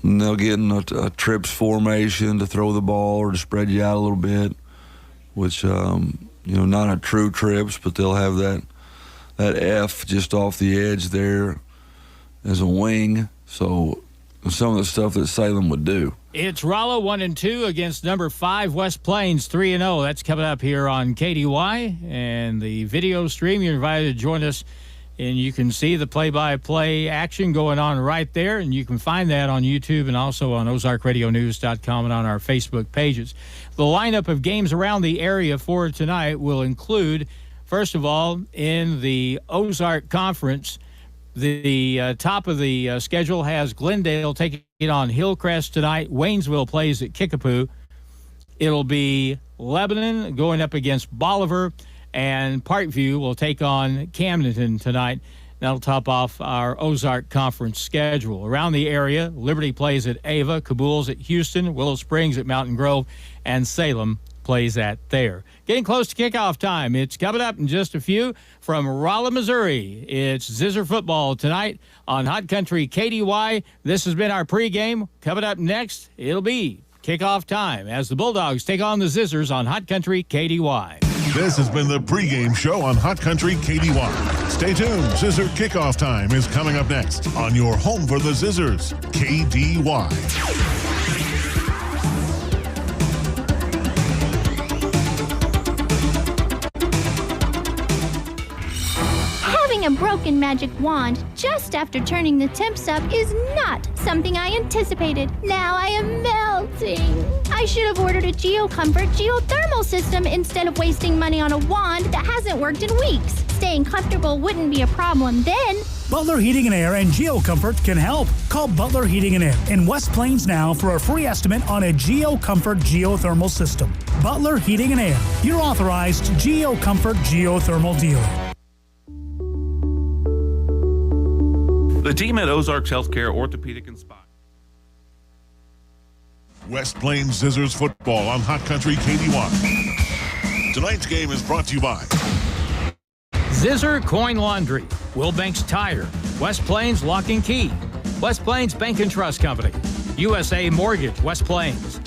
And they'll get in a trips formation to throw the ball or to spread you out a little bit, which, not a true trips, but they'll have that F just off the edge there as a wing. So some of the stuff that Salem would do. It's Rolla 1-2 against number 5 West Plains 3-0. That's coming up here on KDY and the video stream. You're invited to join us, and you can see the play-by-play action going on right there, and you can find that on YouTube and also on OzarkRadioNews.com and on our Facebook pages. The lineup of games around the area for tonight will include, first of all, in the Ozark Conference, the top of the schedule has Glendale taking it on Hillcrest tonight. Waynesville plays at Kickapoo. It'll be Lebanon going up against Bolivar, and Parkview will take on Camden tonight. That'll top off our Ozark Conference schedule. Around the area, Liberty plays at Ava, Cabul's at Houston, Willow Springs at Mountain Grove, and Salem plays at there. Getting close to kickoff time. It's coming up in just a few from Rolla, Missouri. It's Zizzer football tonight on Hot Country KDY. This has been our pregame. Coming up next, it'll be kickoff time as the Bulldogs take on the Zizzers on Hot Country KDY. This has been the pregame show on Hot Country KDY. Stay tuned. Zizzer kickoff time is coming up next on your home for the Zizzers, KDY. A broken magic wand just after turning the temps up is not something I anticipated. Now I am melting. I should have ordered a GeoComfort geothermal system instead of wasting money on a wand that hasn't worked in weeks. Staying comfortable wouldn't be a problem then. Butler Heating and Air and GeoComfort can help. Call Butler Heating and Air in West Plains now for a free estimate on a GeoComfort geothermal system. Butler Heating and Air, your authorized GeoComfort geothermal dealer. The team at Ozarks Healthcare Orthopedic and Spine. West Plains Zizzers football on Hot Country KDY. Tonight's game is brought to you by Zizzer Coin Laundry, Wilbanks Tire, West Plains Lock and Key, West Plains Bank and Trust Company, USA Mortgage, West Plains,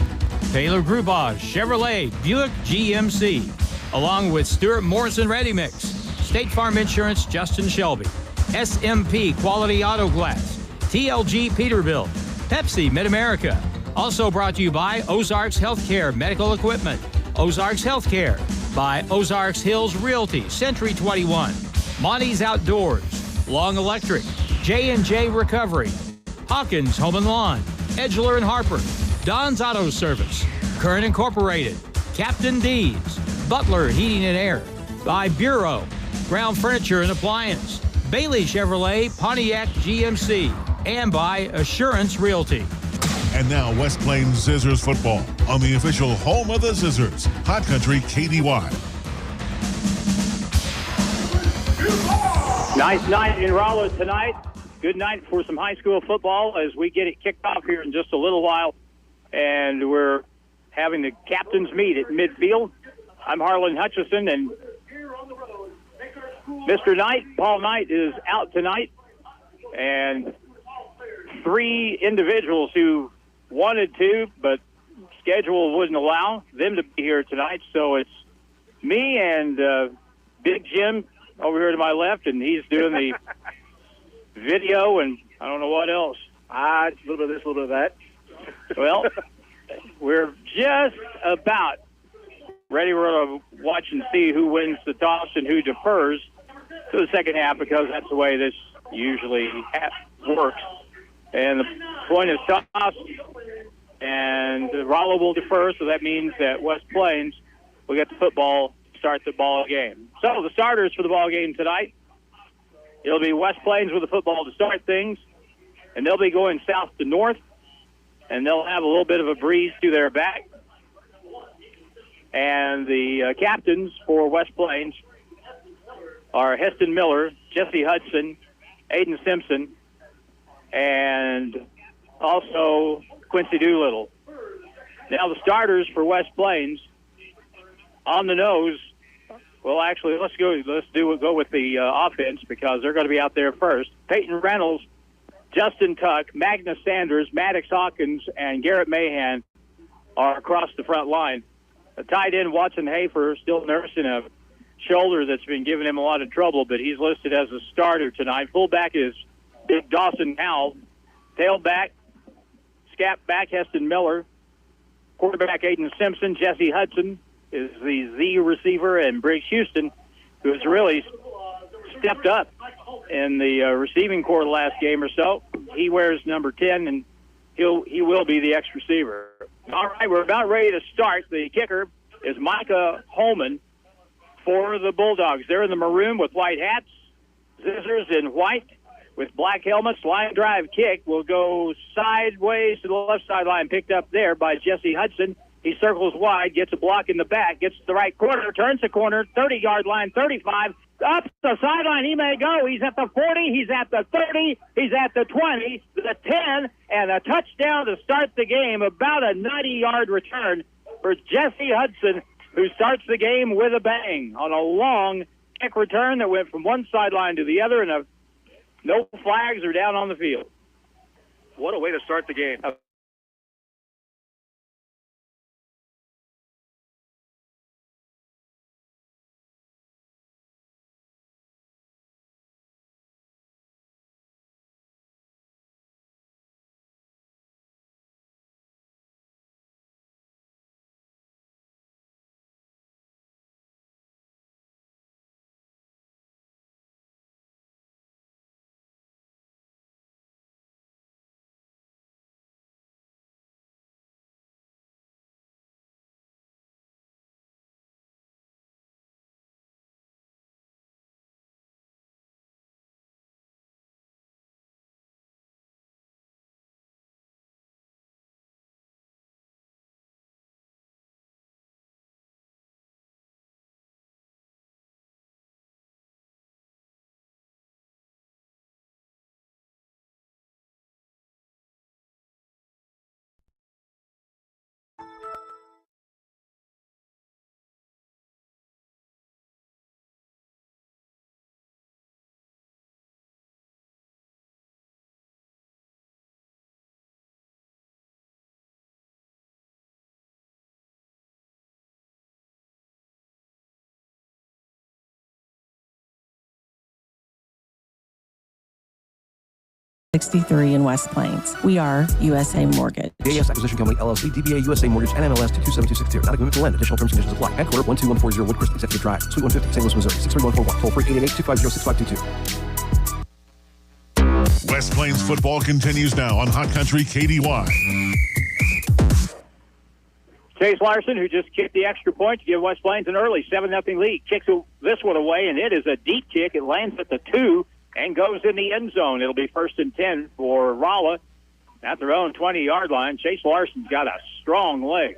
Taylor Grubauge, Chevrolet, Buick GMC, along with Stuart Morrison Ready Mix, State Farm Insurance, Justin Shelby, SMP Quality Auto Glass, TLG Peterbilt, Pepsi Mid-America. Also brought to you by Ozarks Healthcare Medical Equipment, Ozarks Healthcare, by Ozarks Hills Realty, Century 21, Monty's Outdoors, Long Electric, J&J Recovery, Hawkins Home and Lawn, Edgeler and Harper, Don's Auto Service, Current Incorporated, Captain D's, Butler Heating and Air, by Bureau, Ground Furniture and Appliance, Bailey Chevrolet, Pontiac GMC, and by Assurance Realty. And now West Plains Zizzers football on the official home of the Zizzers, Hot Country KDY. Nice night in Rolla tonight. Good night for some high school football as we get it kicked off here in just a little while. And we're having the captains meet at midfield. I'm Harlan Hutchison, and Mr. Knight, Paul Knight, is out tonight. And 3 individuals who wanted to, but schedule wouldn't allow them to be here tonight. So it's me and Big Jim over here to my left, and he's doing the video, and I don't know what else. A little bit of this, a little bit of that. Well, we're just about ready to watch and see who wins the toss and who defers to the second half, because that's the way this usually works. And the point is toss, and Rolla will defer, so that means that West Plains will get the football to start the ball game. So the starters for the ball game tonight, it'll be West Plains with the football to start things, and they'll be going south to north, and they'll have a little bit of a breeze to their back. And the captains for West Plains are Heston Miller, Jesse Hudson, Aiden Simpson, and also Quincy Doolittle. Now the starters for West Plains on the nose. Well, actually, go with the offense, because they're going to be out there first. Peyton Reynolds Justin Tuck, Magnus Sanders, Maddox Hawkins, and Garrett Mahan are across the front line. The tight end, Watson Hafer, still nursing a shoulder that's been giving him a lot of trouble, but he's listed as a starter tonight. Fullback is Big Dawson Howell. Tailback, Scap back, Heston Miller. Quarterback, Aiden Simpson. Jesse Hudson is the Z receiver, and Briggs Houston, who has really stepped up in the receiving corps the last game or so. He wears number 10, and he will be the X receiver. All right, we're about ready to start. The kicker is Micah Holman for the Bulldogs. They're in the maroon with white hats. Zizzers in white with black helmets. Line drive kick will go sideways to the left sideline, picked up there by Jesse Hudson. He circles wide, gets a block in the back, gets to the right corner, turns the corner, 30-yard line, 35, up the sideline. He may go. He's at the 40, he's at the 30, he's at the 20, the 10, and a touchdown to start the game. About a 90-yard return for Jesse Hudson, who starts the game with a bang on a long kick return that went from one sideline to the other, and no flags are down on the field. What a way to start the game. #63 in West Plains. We are USA Mortgage. AS Acquisition Company, LLC, DBA USA Mortgage, NMLS 227262. Not a commitment to lend. Additional terms and conditions apply. Headquarter 12140 Woodcrest Executive Drive, Suite 150, St. Louis, Missouri. 63141. Toll free 888-250-6522. West Plains football continues now on Hot Country KDY. Chase Larson, who just kicked the extra point to give West Plains an early 7-0 lead, kicks this one away, and it is a deep kick. It lands at the 2 and goes in the end zone. It'll be 1st and 10 for Rolla at their own 20-yard line. Chase Larson's got a strong leg,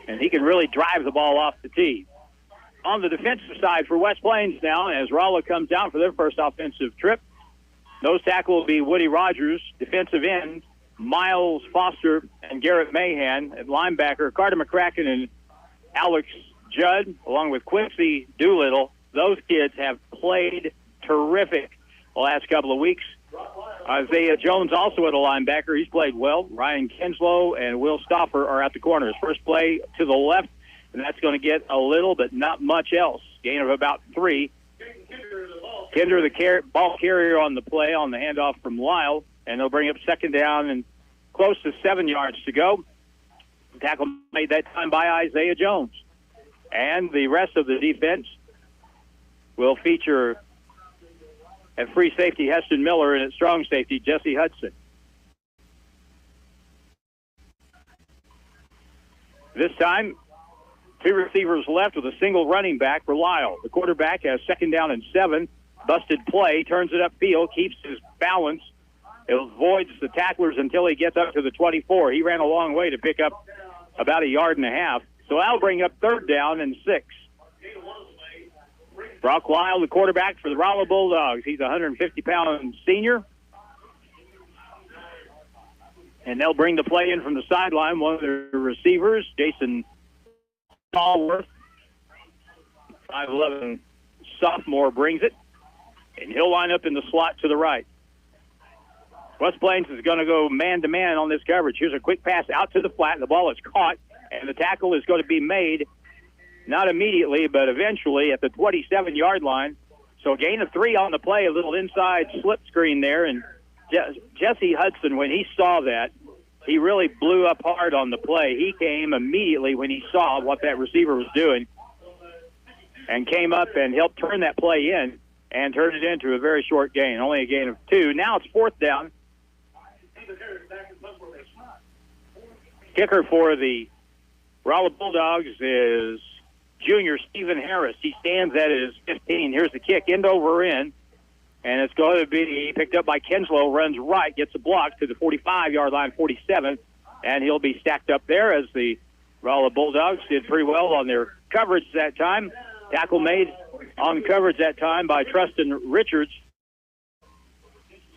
and he can really drive the ball off the tee. On the defensive side for West Plains now, as Rolla comes down for their first offensive trip, nose tackle will be Woody Rogers. Defensive end, Miles Foster and Garrett Mahan. At linebacker, Carter McCracken and Alex Judd, along with Quincy Doolittle. Those kids have played terrific the last couple of weeks. Isaiah Jones also at a linebacker. He's played well. Ryan Kinslow and Will Stoffer are at the corners. First play to the left, and that's going to get a little, but not much else. Gain of about 3. Kinder, the ball carrier on the play on the handoff from Lyle, and they'll bring up 2nd down and close to 7 yards to go. Tackle made that time by Isaiah Jones. And the rest of the defense will feature at free safety Heston Miller and at strong safety Jesse Hudson. This time, 2 receivers left with a single running back for Lyle. The quarterback has 2nd down and 7. Busted play, turns it upfield, keeps his balance. It avoids the tacklers until he gets up to the 24. He ran a long way to pick up about 1.5 yards. So that'll bring up 3rd down and 6. Brock Lyle, the quarterback for the Rolla Bulldogs. He's a 150-pound senior. And they'll bring the play in from the sideline. One of their receivers, Jason Stallworth, 5'11" sophomore, brings it. And he'll line up in the slot to the right. West Plains is going to go man-to-man on this coverage. Here's a quick pass out to the flat. The ball is caught, and the tackle is going to be made, not immediately, but eventually at the 27-yard line. So a gain of 3 on the play, a little inside slip screen there. And Jesse Hudson, when he saw that, he really blew up hard on the play. He came immediately when he saw what that receiver was doing and came up and helped turn that play in and turn it into a very short gain, only a gain of 2. Now it's 4th down. Kicker for the Rolla Bulldogs is junior Stephen Harris. He stands at his 15. Here's the kick, end over end, and it's going to be picked up by Kinslow, runs right, gets a block to the 45-yard line, 47, and he'll be stacked up there as the Rolla Bulldogs did pretty well on their coverage that time. Tackle made on coverage that time by Trustin Richards,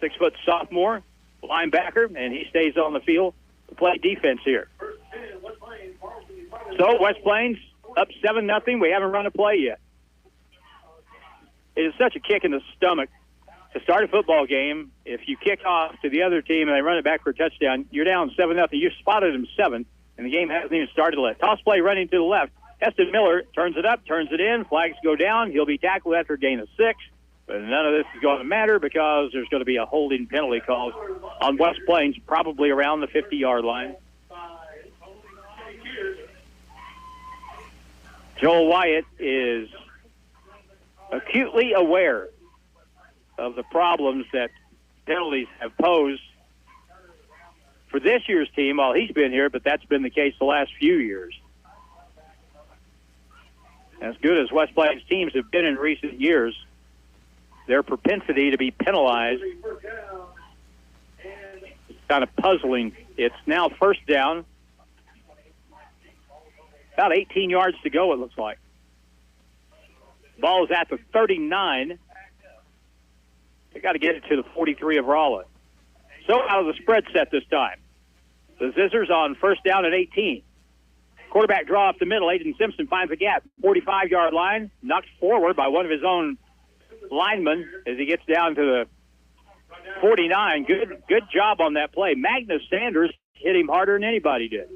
6-foot sophomore linebacker, and he stays on the field to play defense here. So West Plains up 7-0. We haven't run a play yet. It is such a kick in the stomach to start a football game. If you kick off to the other team and they run it back for a touchdown, you're down 7-0. You spotted them 7, and the game hasn't even started yet. Toss play running to the left. Heston Miller turns it up, turns it in. Flags go down. He'll be tackled after a gain of 6. But none of this is going to matter because there's going to be a holding penalty called on West Plains, probably around the 50-yard line. Joel Wyatt is acutely aware of the problems that penalties have posed for this year's team while he's been here, but that's been the case the last few years. As good as West Plains teams have been in recent years, their propensity to be penalized is kind of puzzling. It's now 1st down. About 18 yards to go, it looks like. Ball is at the 39. They got to get it to the 43 of Rolla. So out of the spread set this time. The Zizzers on 1st down at 18. Quarterback draw up the middle. Aiden Simpson finds a gap. 45-yard line. Knocked forward by one of his own linemen as he gets down to the 49. Good job on that play. Magnus Sanders hit him harder than anybody did.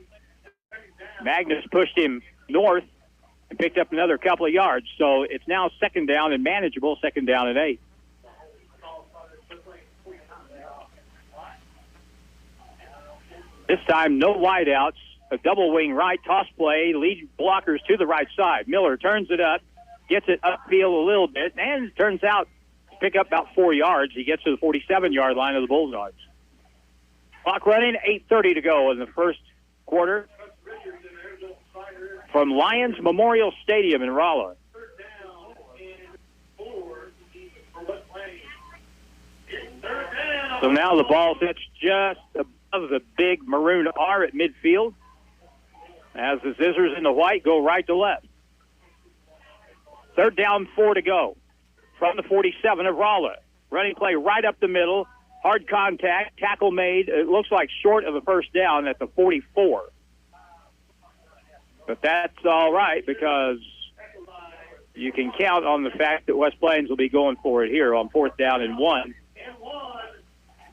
Magnus pushed him north and picked up another couple of yards. So it's now 2nd down and manageable, 2nd down and 8. This time, no wideouts. A double wing right toss play, lead blockers to the right side. Miller turns it up, gets it upfield a little bit, and it turns out to pick up about 4 yards. He gets to the 47-yard line of the Bulldogs. Clock running, 8:30 to go in the first quarter. From Lions Memorial Stadium in Rolla. So now the ball sits just above the big maroon R at midfield as the Zizzers in the white go right to left. 3rd down, 4 to go from the 47 of Rolla. Running play right up the middle. Hard contact. Tackle made. It looks like short of a 1st down at the 44. But that's all right because you can count on the fact that West Plains will be going for it here on 4th down and 1.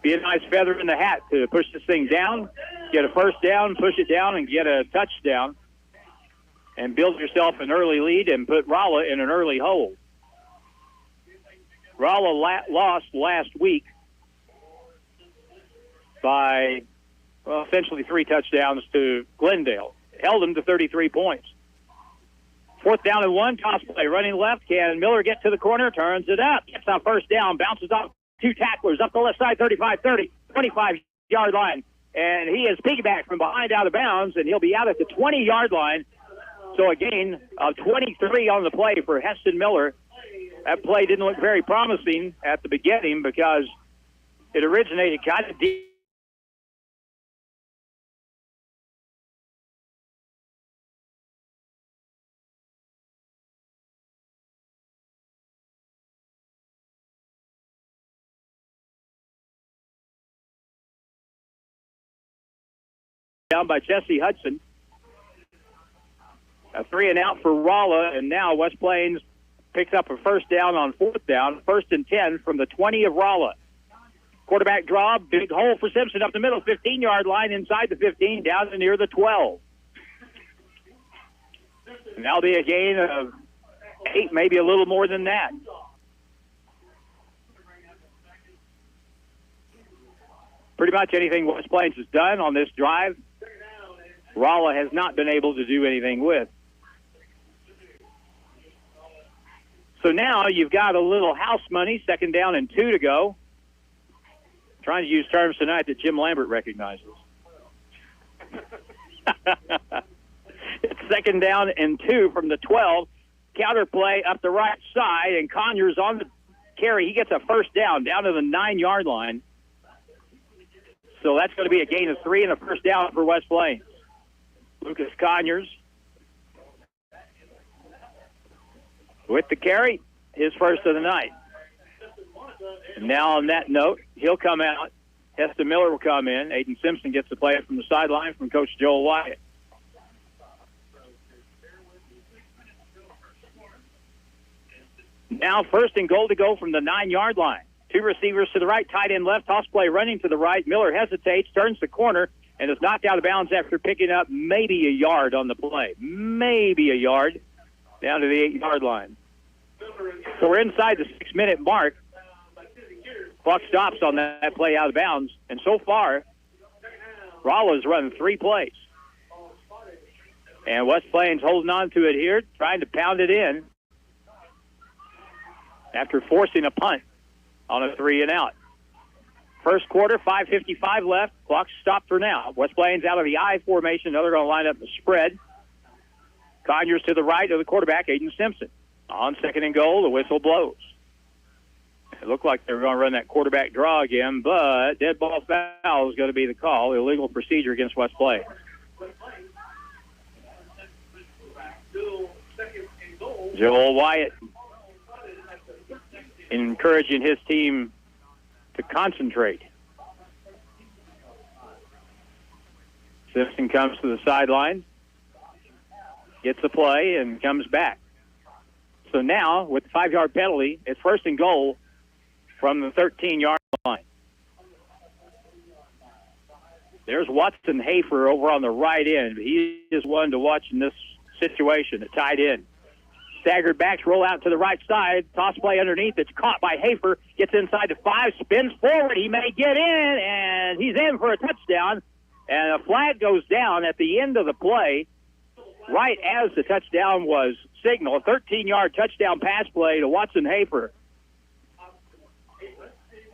Be a nice feather in the hat to push this thing down, get a 1st down, push it down, and get a touchdown, and build yourself an early lead and put Rolla in an early hole. Rolla lost last week by, well, essentially 3 touchdowns to Glendale. Held them to 33 points. 4th down and 1, toss play, running left. Can Miller get to the corner, turns it up, gets on 1st down, bounces off 2 tacklers up the left side, 35-30, 25-yard line. And he is piggybacked from behind out of bounds, and he'll be out at the 20-yard line. So a gain of 23 on the play for Heston Miller. That play didn't look very promising at the beginning because it originated kind of deep. Down by Jesse Hudson. A 3 and out for Rolla, and now West Plains picks up a 1st down on 4th down, 1st and 10 from the 20 of Rolla. Quarterback draw, big hole for Simpson up the middle, 15-yard line, inside the 15, down to near the 12. And that'll be a gain of 8, maybe a little more than that. Pretty much anything West Plains has done on this drive, Rolla has not been able to do anything with. So now you've got a little house money, 2nd down and 2 to go. Trying to use terms tonight that Jim Lambert recognizes. It's 2nd down and 2 from the 12. Counter play up the right side, and Conyers on the carry. He gets a 1st down to the 9-yard line. So that's going to be a gain of 3 and a 1st down for West Plains. Lucas Conyers with the carry, his first of the night. And now on that note, he'll come out. Heston Miller will come in. Aiden Simpson gets the play from the sideline from Coach Joel Wyatt. Now 1st and goal to go from the 9-yard line. 2 receivers to the right, tight end left, toss play running to the right. Miller hesitates, turns the corner, and is knocked out of bounds after picking up maybe a yard on the play. Maybe a yard down to the 8-yard line. So we're inside the 6-minute mark. Clock stops on that play out of bounds. And so far, Rolla's run 3 plays. And West Plains holding on to it here, trying to pound it in after forcing a punt on a 3 and out. First quarter, 5:55 left. Clock stopped for now. West Plains out of the I formation. Now they're going to line up the spread. Conyers to the right of the quarterback, Aiden Simpson. On 2nd and goal, the whistle blows. It looked like they were going to run that quarterback draw again, but dead ball foul is going to be the call. Illegal procedure against West Plains. Joel Wyatt encouraging his team to concentrate. Simpson comes to the sideline, gets the play, and comes back. So now, with the 5-yard penalty, it's 1st and goal from the 13-yard line. There's Watson Hafer over on the right end. He is one to watch in this situation, a tight end. Staggered backs roll out to the right side. Toss play underneath. It's caught by Hafer. Gets inside to 5. Spins forward. He may get in, and he's in for a touchdown. And a flag goes down at the end of the play, right as the touchdown was signaled. A 13-yard touchdown pass play to Watson Hafer.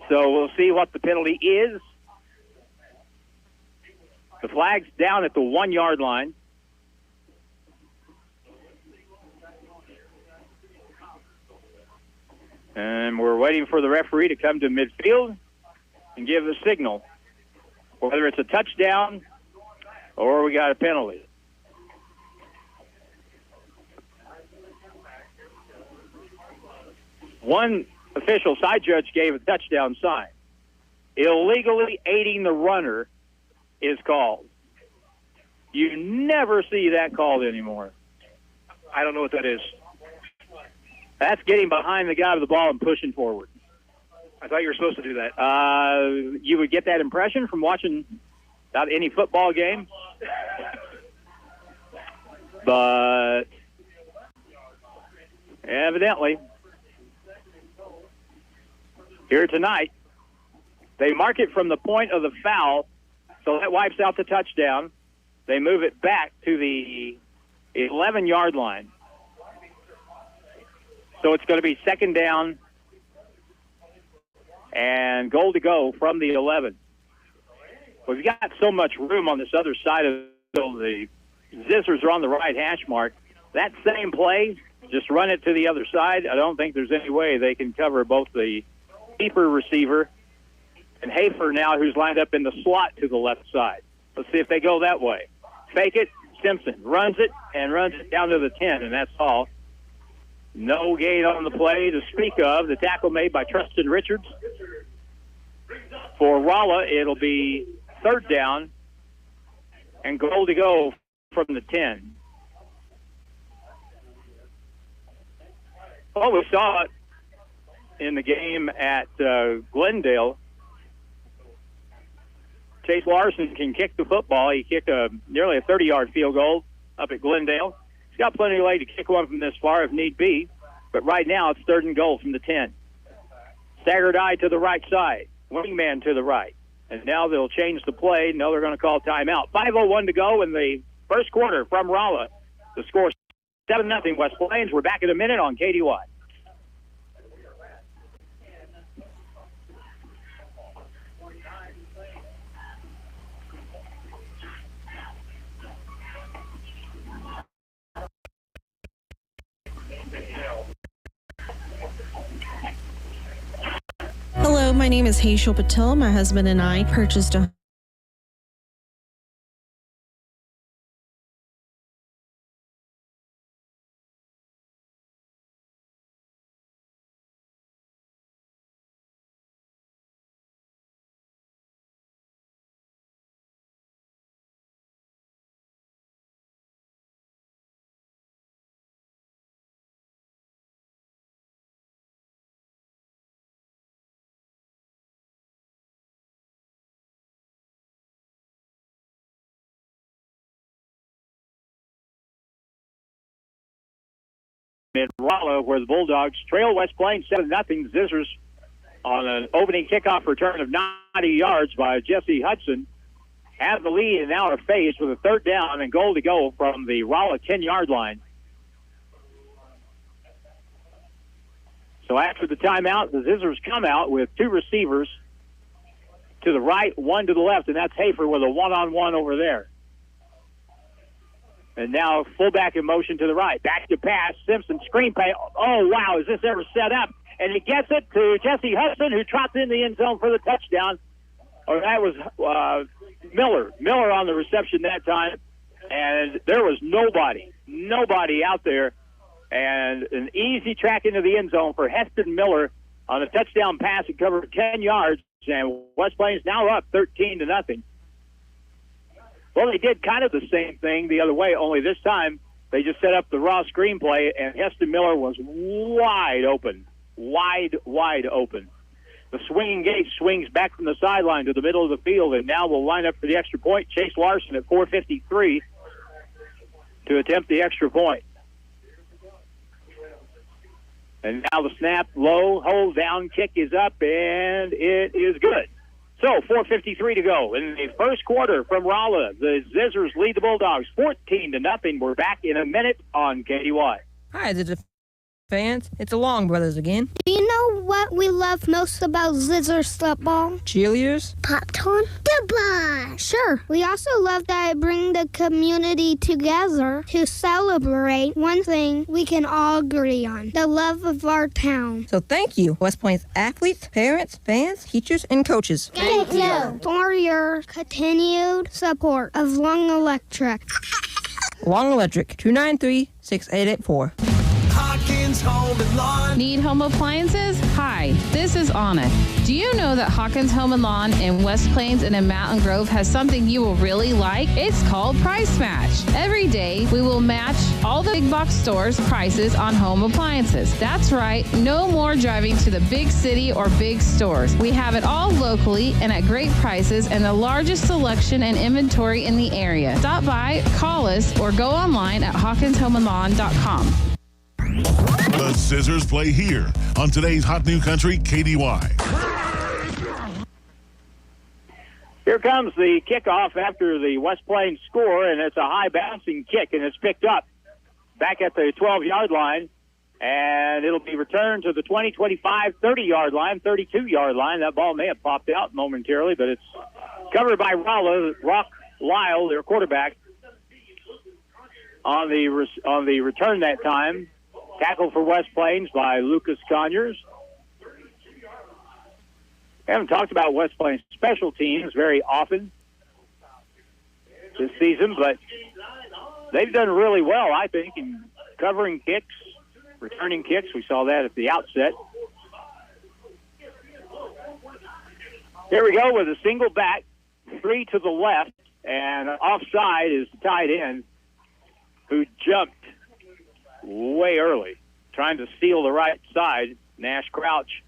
So we'll see what the penalty is. The flag's down at the 1-yard line. And we're waiting for the referee to come to midfield and give the signal, whether it's a touchdown or we got a penalty. One official side judge gave a touchdown sign. Illegally aiding the runner is called. You never see that called anymore. I don't know what that is. That's getting behind the guy with the ball and pushing forward. I thought you were supposed to do that. You would get that impression from watching about any football game. But evidently, here tonight, they mark it from the point of the foul, so that wipes out the touchdown. They move it back to the 11-yard line. So it's going to be 2nd down and goal to go from the 11. We've got so much room on this other side of the Zizzers are on the right hash mark. That same play, just run it to the other side. I don't think there's any way they can cover both the keeper receiver and Hafer now, who's lined up in the slot to the left side. Let's see if they go that way. Fake it. Simpson runs it down to the 10, and that's all. No gain on the play to speak of. The tackle made by Tristan Richards. For Rolla, it'll be 3rd down and goal to go from the 10. Well, we saw it in the game at Glendale. Chase Larson can kick the football. He kicked nearly a 30-yard field goal up at Glendale. He's got plenty of leg to kick one from this far if need be. But right now it's 3rd and goal from the 10. Staggered eye to the right side. Wingman to the right. And now they'll change the play. No, they're going to call timeout. 5:01 to go in the first quarter from Rolla. The score 7-0 West Plains. We're back in a minute on KDY. Hello, my name is Haishal Patel. My husband and I purchased a in Rolla, where the Bulldogs trail West Plains 7-0. Zizzers on an opening kickoff return of 90 yards by Jesse Hudson have the lead and now are faced with a 3rd down and goal to go from the Rolla 10-yard line. So after the timeout, the Zizzers come out with 2 receivers to the right, 1 to the left, and that's Hafer with a one-on-one over there. And now fullback in motion to the right. Back to pass. Simpson screen play. Oh, wow, is this ever set up? And he gets it to Jesse Hudson, who trots in the end zone for the touchdown. Or that was Miller. Miller on the reception that time. And there was nobody out there. And an easy track into the end zone for Heston Miller on a touchdown pass that covered 10 yards. And West Plains now up 13-0. Well, they did kind of the same thing the other way, only this time they just set up the raw screenplay, and Heston Miller was wide open. The swinging gate swings back from the sideline to the middle of the field, and now we'll line up for the extra point. Chase Larson at 4:53 to attempt the extra point. And now the snap, low, hold down, kick is up, and it is good. So 4:53 to go in the first quarter from Rolla. The Zizzers lead the Bulldogs 14-0. We're back in a minute on KDY. Hi, Zizzer fans. It's the Long Brothers again. Do you know what we love most about Zizzers football? Cheerleaders? Popcorn? Goodbye! Sure. We also love that it brings the community together to celebrate one thing we can all agree on, the love of our town. So thank you, West Plains athletes, parents, fans, teachers, and coaches. Thank you for your continued support of Long Electric. Long Electric, 293-6884. Hawkins Home and Lawn. Need home appliances? Hi, this is Anna. Do you know that Hawkins Home and Lawn in West Plains and in Mountain Grove has something you will really like? It's called Price Match. Every day, we will match all the big box stores' prices on home appliances. That's right, no more driving to the big city or big stores. We have it all locally and at great prices and the largest selection and inventory in the area. Stop by, call us, or go online at hawkinshomeandlawn.com. The Zizzers play here on today's Hot New Country KDY. Here comes the kickoff after the West Plains score, and it's a high bouncing kick, and it's picked up back at the 12-yard line, and it'll be returned to the 20, 25, 30-yard line, 32-yard line. That ball may have popped out momentarily, but it's covered by Rock Lyle, their quarterback, on the return that time. Tackle for West Plains by Lucas Conyers. We haven't talked about West Plains special teams very often this season, but they've done really well, I think, in covering kicks, returning kicks. We saw that at the outset. Here we go with a single back, 3 to the left, and offside is the tight end who jumped way early, trying to steal the right side. Nash Crouch,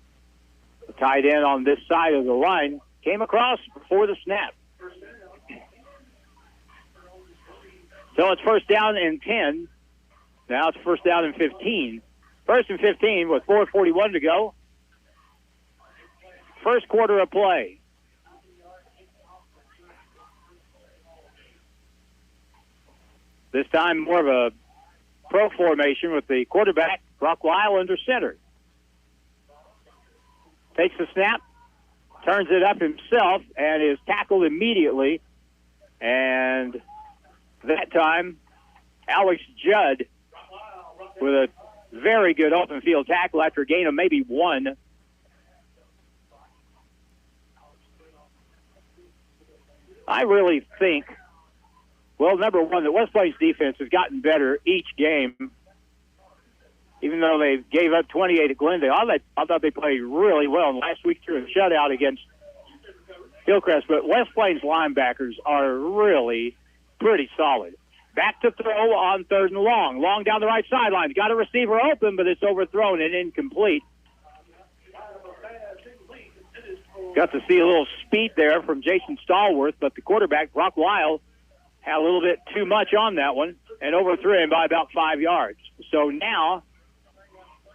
the tight end on this side of the line, came across before the snap. So it's first down and 10. Now it's first down and 15. First and 15 with 4:41 to go. First quarter of play. This time more of a pro formation with the quarterback, Brock Lyle, under center. Takes the snap, turns it up himself, and is tackled immediately. And that time, Alex Judd with a very good open field tackle after a gain of maybe one. I really think, well, number one, the West Plains defense has gotten better each game. Even though they gave up 28 at Glendale, I thought they played really well. And last week threw a shutout against Hillcrest. But West Plains linebackers are really pretty solid. Back to throw on 3rd and long. Long down the right sideline. Got a receiver open, but it's overthrown and incomplete. Got to see a little speed there from Jason Stallworth, but the quarterback, Brock Lyle, had a little bit too much on that one and overthrew him by about 5 yards. So now,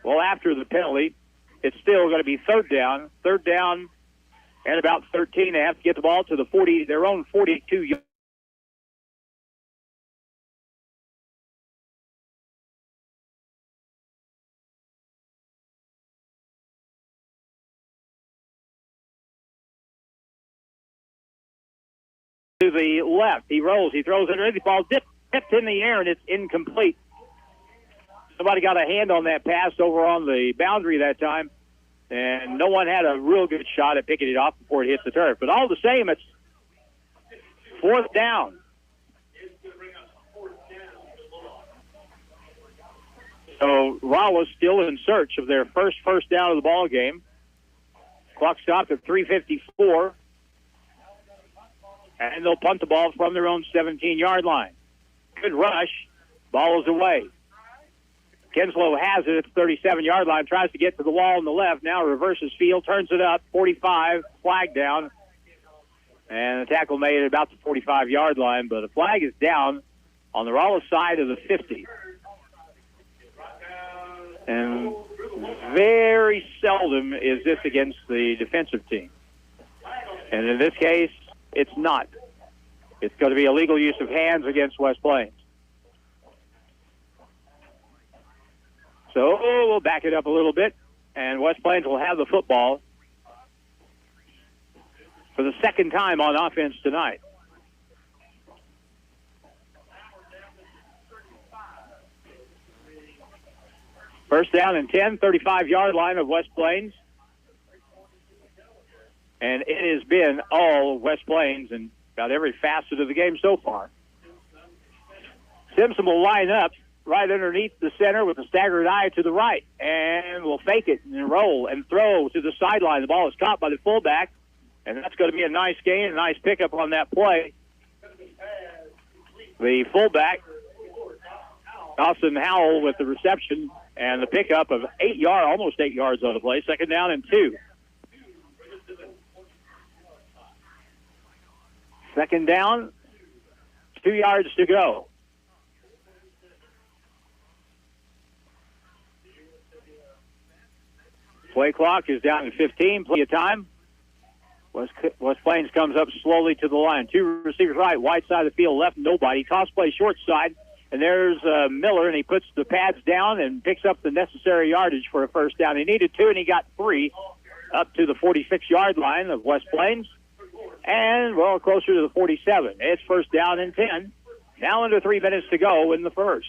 well, after the penalty, it's still going to be third down and about 13. They have to get the ball to their own 42 yards. To the left, he rolls, he throws it underneath, the ball dipped in the air, and it's incomplete. Somebody got a hand on that pass over on the boundary that time, and no one had a real good shot at picking it off before it hit the turf. But all the same, it's fourth down. So Rolla's still in search of their first down of the ball game. Clock stopped at 3:54. And they'll punt the ball from their own 17-yard line. Good rush. Ball is away. Kinslow has it at the 37-yard line, tries to get to the wall on the left, now reverses field, turns it up, 45, flag down. And the tackle made at about the 45-yard line, but a flag is down on the Rolla side of the 50. And very seldom is this against the defensive team. And in this case, it's not. It's going to be illegal use of hands against West Plains. So we'll back it up a little bit, and West Plains will have the football for the second time on offense tonight. First down and 10, 35-yard line of West Plains. And it has been all West Plains in about every facet of the game so far. Simpson will line up right underneath the center with a staggered eye to the right, and will fake it and roll and throw to the sideline. The ball is caught by the fullback, and that's going to be a nice gain, a nice pickup on that play. The fullback, Austin Howell, with the reception and the pickup of almost 8 yards on the play. Second down and 2. Second down, 2 yards to go. Play clock is down to 15, plenty of time. West Plains comes up slowly to the line. 2 receivers right, wide side of the field, left, nobody. Toss play short side, and there's Miller, and he puts the pads down and picks up the necessary yardage for a first down. He needed 2, and he got 3 up to the 46-yard line of West Plains. And, well, closer to the 47. It's first down and 10. Now under 3 minutes to go in the first.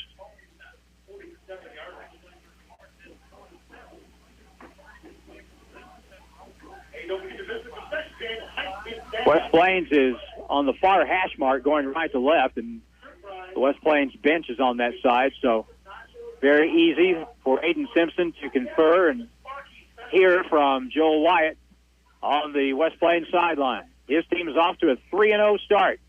West Plains is on the far hash mark going right to left, and the West Plains bench is on that side, so very easy for Aiden Simpson to confer and hear from Joel Wyatt on the West Plains sideline. His team is off to a 3-0 start.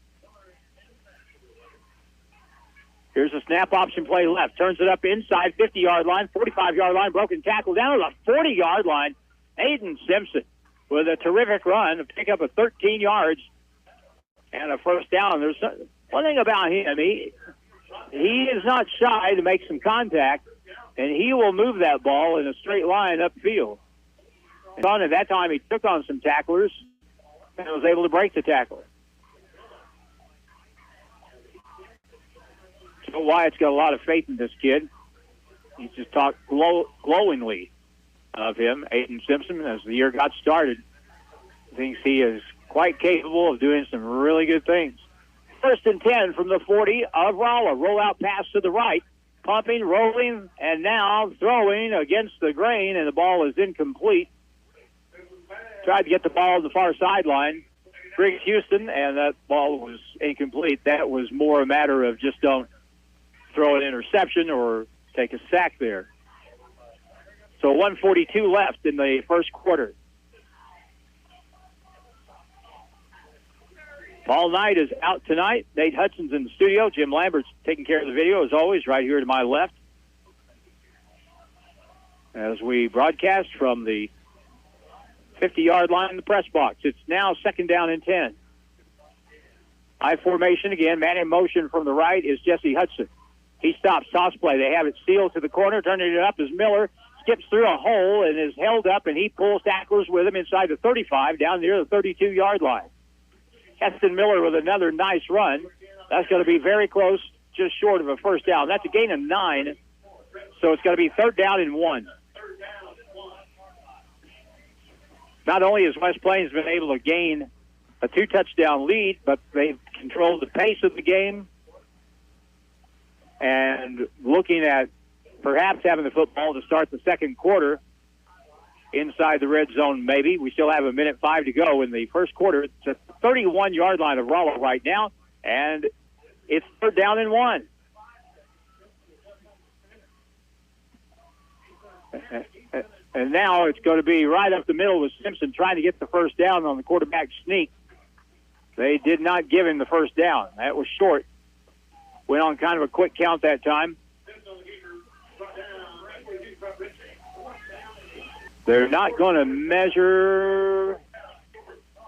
Here's a snap option play left. Turns it up inside, 50-yard line, 45-yard line, broken tackle down to the 40-yard line. Aiden Simpson with a terrific run to pick up a 13 yards and a first down. There's one thing about him. he is not shy to make some contact, and he will move that ball in a straight line upfield. And at that time, he took on some tacklers and was able to break the tackle. So Wyatt's got a lot of faith in this kid. He just talked glowingly of him, Aiden Simpson, as the year got started. Thinks he is quite capable of doing some really good things. 1st and 10 from the 40 of Rolla. Roll out pass to the right. Pumping, rolling, and now throwing against the grain, and the ball is incomplete. Tried to get the ball on the far sideline. Briggs Houston, and that ball was incomplete. That was more a matter of just don't throw an interception or take a sack there. So 1:42 left in the first quarter. Paul Knight is out tonight. Nate Hudson's in the studio. Jim Lambert's taking care of the video, as always, right here to my left. As we broadcast from the 50-yard line in the press box. It's now 2nd down and 10. I formation again. Man in motion from the right is Jesse Hudson. He stops toss play. They have it sealed to the corner. Turning it up is Miller. Skips through a hole and is held up, and he pulls tacklers with him inside the 35 down near the 32-yard line. Heston Miller with another nice run. That's going to be very close, just short of a first down. That's a gain of 9, so it's going to be 3rd down and 1. Not only has West Plains been able to gain a 2-touchdown lead, but they've controlled the pace of the game and looking at perhaps having the football to start the second quarter inside the red zone, maybe. We still have 1:05 to go in the first quarter. It's at the 31-yard line of Rolla right now, and it's 3rd down and 1. And now it's going to be right up the middle with Simpson trying to get the first down on the quarterback sneak. They did not give him the first down. That was short. Went on kind of a quick count that time. They're not going to measure.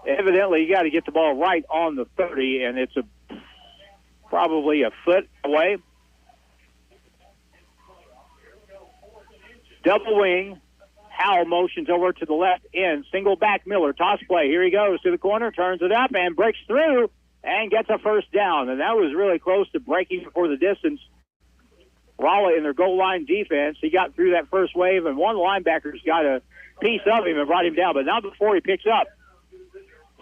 Evidently, you got to get the ball right on the 30, and it's probably a foot away. Double wing. Howell motions over to the left end. Single back Miller. Toss play. Here he goes to the corner. Turns it up and breaks through and gets a first down. And that was really close to breaking for the distance. Rolla in their goal line defense. He got through that first wave, and one linebacker's got a piece of him and brought him down. But now before he picks up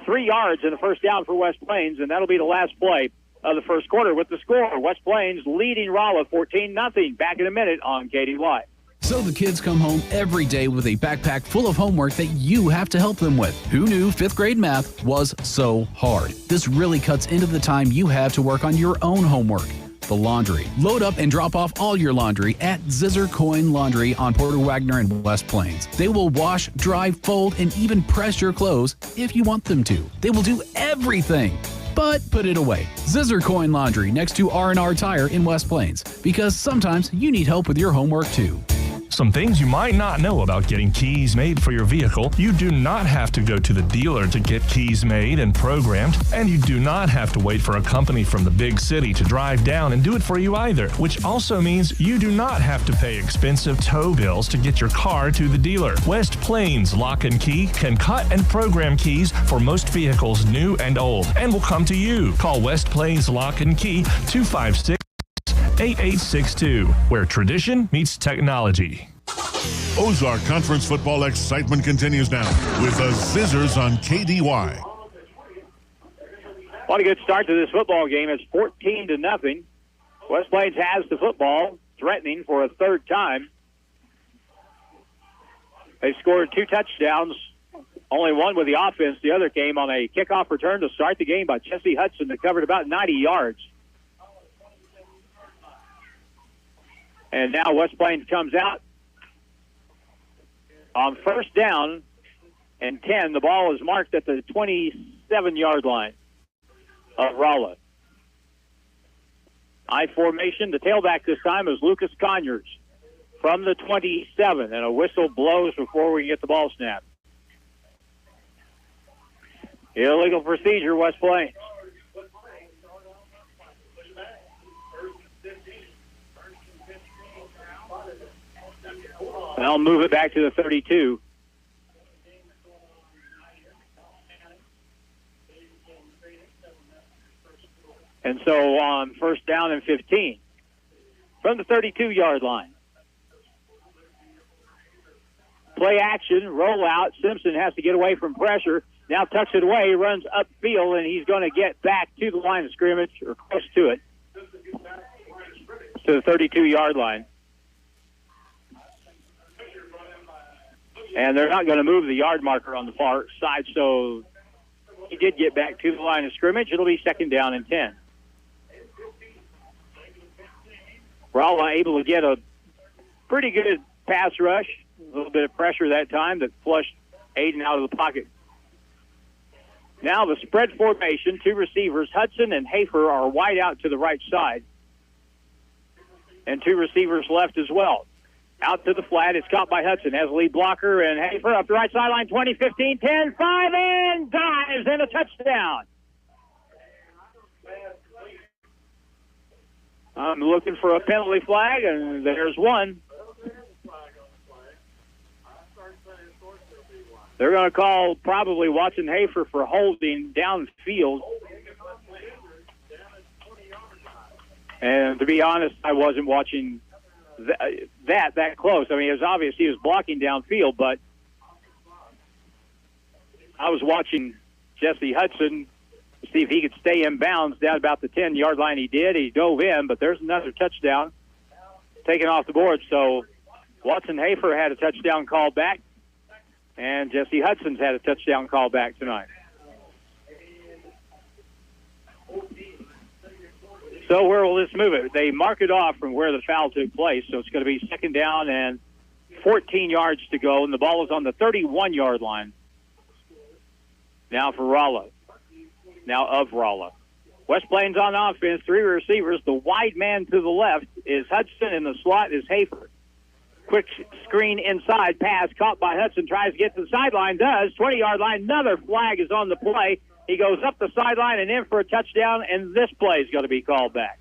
3 yards and a first down for West Plains, and that'll be the last play of the first quarter with the score. West Plains leading Rolla 14-0. Back in a minute on KDY. So the kids come home every day with a backpack full of homework that you have to help them with. Who knew 5th grade math was so hard? This really cuts into the time you have to work on your own homework. The laundry. Load up and drop off all your laundry at Zizzer Coin Laundry on Porter Wagner and West Plains. They will wash, dry, fold, and even press your clothes if you want them to. They will do everything. But put it away. Zizzer Coin Laundry next to R&R Tire in West Plains, because sometimes you need help with your homework too. Some things you might not know about getting keys made for your vehicle. You do not have to go to the dealer to get keys made and programmed, and you do not have to wait for a company from the big city to drive down and do it for you either, which also means you do not have to pay expensive tow bills to get your car to the dealer. West Plains Lock and Key can cut and program keys for most vehicles new and old, and will come to you. Call West Plains Lock and Key 256-8862, where tradition meets technology. Ozark Conference football excitement continues now with the Zizzers on KDY. What a good start to this football game. It's 14-0. West Plains has the football, threatening for a third time. They scored 2 touchdowns, only one with the offense. The other came on a kickoff return to start the game by Jesse Hudson that covered about 90 yards. And now West Plains comes out on first down and 10. The ball is marked at the 27-yard line of Rolla. I formation. The tailback this time is Lucas Conyers from the 27, and a whistle blows before we get the ball snapped. Illegal procedure, West Plains. They'll move it back to the 32. And so on first down and 15 from the 32-yard line. Play action, roll out. Simpson has to get away from pressure. Now tucks it away, runs upfield, and he's going to get back to the line of scrimmage, or close to it, to the 32-yard line. And they're not going to move the yard marker on the far side, so he did get back to the line of scrimmage. It'll be second down and 10. Rolla able to get a pretty good pass rush, a little bit of pressure that time that flushed Aiden out of the pocket. Now the spread formation, two receivers, Hudson and Hafer, are wide out to the right side. And two receivers left as well. Out to the flat, it's caught by Hudson, has a lead blocker, and Hafer up the right sideline, 20, 15, 10, 5, and dives, and a touchdown. I'm looking for a penalty flag, and there's one. They're going to call probably Watson Hafer for holding downfield. And to be honest, I wasn't watching that close. I mean, it was obvious he was blocking downfield, but I was watching Jesse Hudson to see if he could stay in bounds down about the 10-yard line. He did. He dove in, but there's another touchdown taken off the board. So Watson Hafer had a touchdown call back, and Jesse Hudson's had a touchdown call back tonight. So where will this move it? They mark it off from where the foul took place, so it's going to be second down and 14 yards to go, and the ball is on the 31-yard line. Now for Rolla. Now of Rolla. West Plains on offense, three receivers. The wide man to the left is Hudson, and the slot is Hafer. Quick screen inside, pass caught by Hudson, tries to get to the sideline, does, 20-yard line. Another flag is on the play. He goes up the sideline and in for a touchdown, and this play is going to be called back.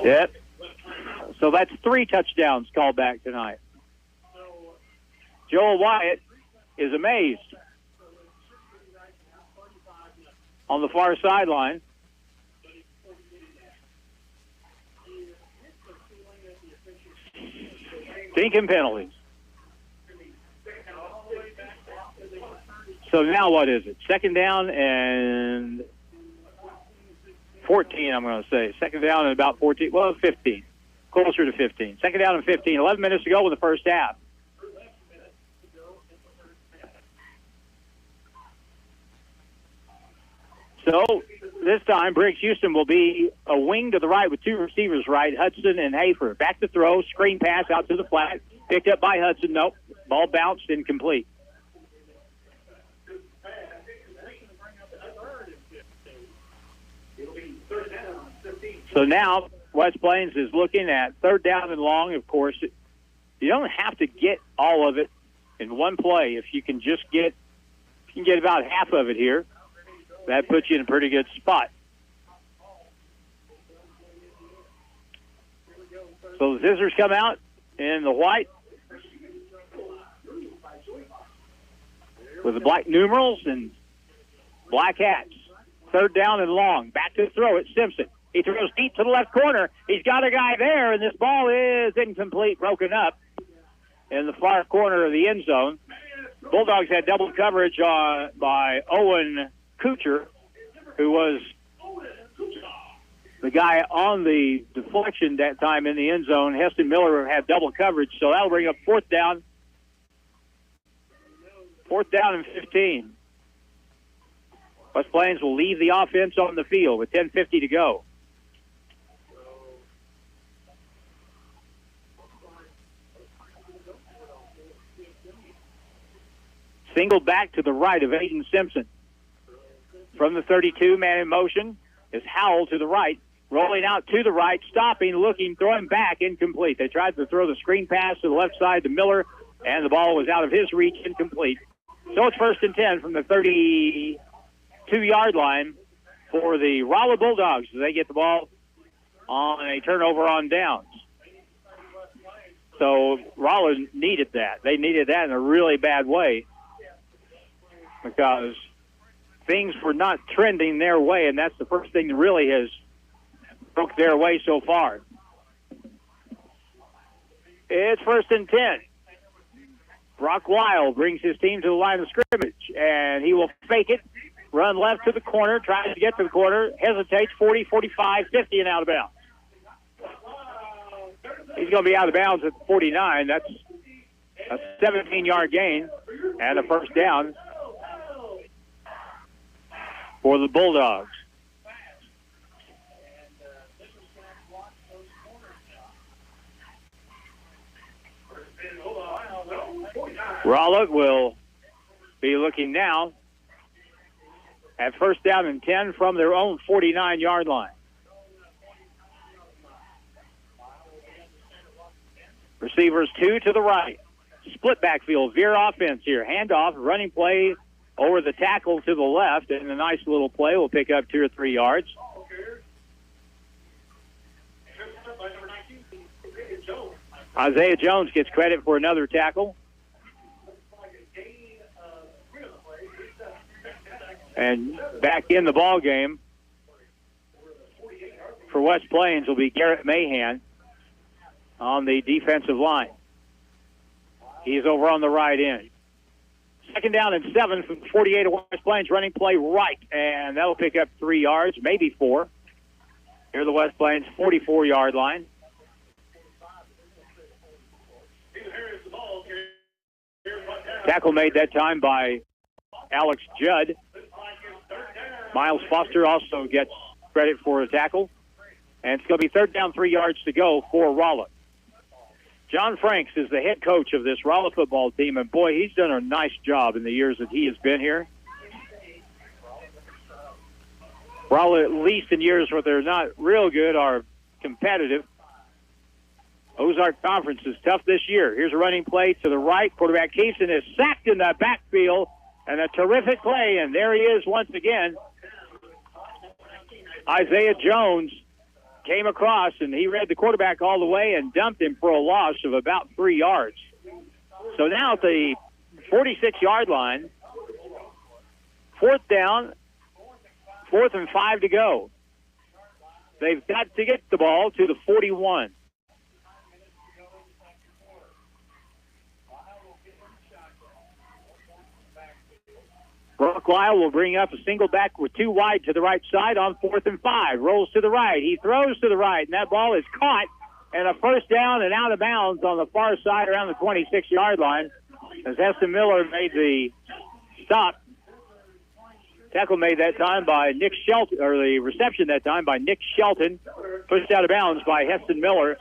Yep. So that's 3 touchdowns called back tonight. Joel Wyatt is amazed on the far sideline. Thinking penalties. So now what is it? Second down and 14, I'm going to say. Second down and about 14. Well, 15. Closer to 15. Second down and 15. 11 minutes to go in the first half. So this time, Briggs Houston will be a wing to the right with two receivers right, Hudson and Hafer. Back to throw, screen pass out to the flat. Picked up by Hudson. Nope. Ball bounced, incomplete. So now West Plains is looking at third down and long. Of course, you don't have to get all of it in one play. If you can just get about half of it here, that puts you in a pretty good spot. So the Zizzers come out in the white with the black numerals and black hats. Third down and long. Back to throw it, Simpson. He throws deep to the left corner. He's got a guy there, and this ball is incomplete, broken up in the far corner of the end zone. Bulldogs had double coverage by Owen Kucher, who was the guy on the deflection that time in the end zone. Heston Miller had double coverage, so that'll bring up fourth down. Fourth down and 15. West Plains will leave the offense on the field with 10:50 to go. Single back to the right of Aiden Simpson. From the 32, man in motion is Howell to the right, rolling out to the right, stopping, looking, throwing back, incomplete. They tried to throw the screen pass to the left side to Miller, and the ball was out of his reach, incomplete. So it's 1st and 10 from the 32-yard line for the Rolla Bulldogs. They get the ball on a turnover on downs. So Rolla needed that. They needed that in a really bad way because things were not trending their way, and that's the first thing that really has broke their way so far. It's 1st and 10. Brock Weil brings his team to the line of scrimmage, and he will fake it, run left to the corner, tries to get to the corner, hesitates, 40, 45, 50, and out of bounds. He's going to be out of bounds at 49. That's a 17-yard gain and a first down for the Bulldogs. Rolla will be looking now at 1st down and 10 from their own 49-yard line. Receivers 2 to the right. Split backfield, veer offense here. Handoff, running play over the tackle to the left, and a nice little play will pick up 2 or 3 yards. Isaiah Jones gets credit for another tackle. And back in the ball game for West Plains will be Garrett Mahan on the defensive line. He's over on the right end. 2nd down and 7 from 48 of West Plains, running play right, and that'll pick up 3 yards, maybe 4. Here the West Plains 44-yard line. Tackle made that time by Alex Judd. Miles Foster also gets credit for a tackle. And it's going to be 3rd down, 3 yards to go for Rolla. John Franks is the head coach of this Rolla football team, and boy, he's done a nice job in the years that he has been here. Rolla, at least in years where they're not real good, are competitive. Ozark Conference is tough this year. Here's a running play to the right. Quarterback Keeson is sacked in the backfield, and a terrific play, and there he is once again. Isaiah Jones came across, and he read the quarterback all the way and dumped him for a loss of about 3 yards. So now at the 46-yard line, 4th down, 4th and 5 to go. They've got to get the ball to the 41. Brock Lyle will bring up a single back with 2 wide to the right side on 4th and 5. Rolls to the right. He throws to the right, and that ball is caught, and a first down and out of bounds on the far side around the 26-yard line as Heston Miller made the stop. Tackle made that time by Nick Shelton, or the reception that time by Nick Shelton. Pushed out of bounds by Heston Miller,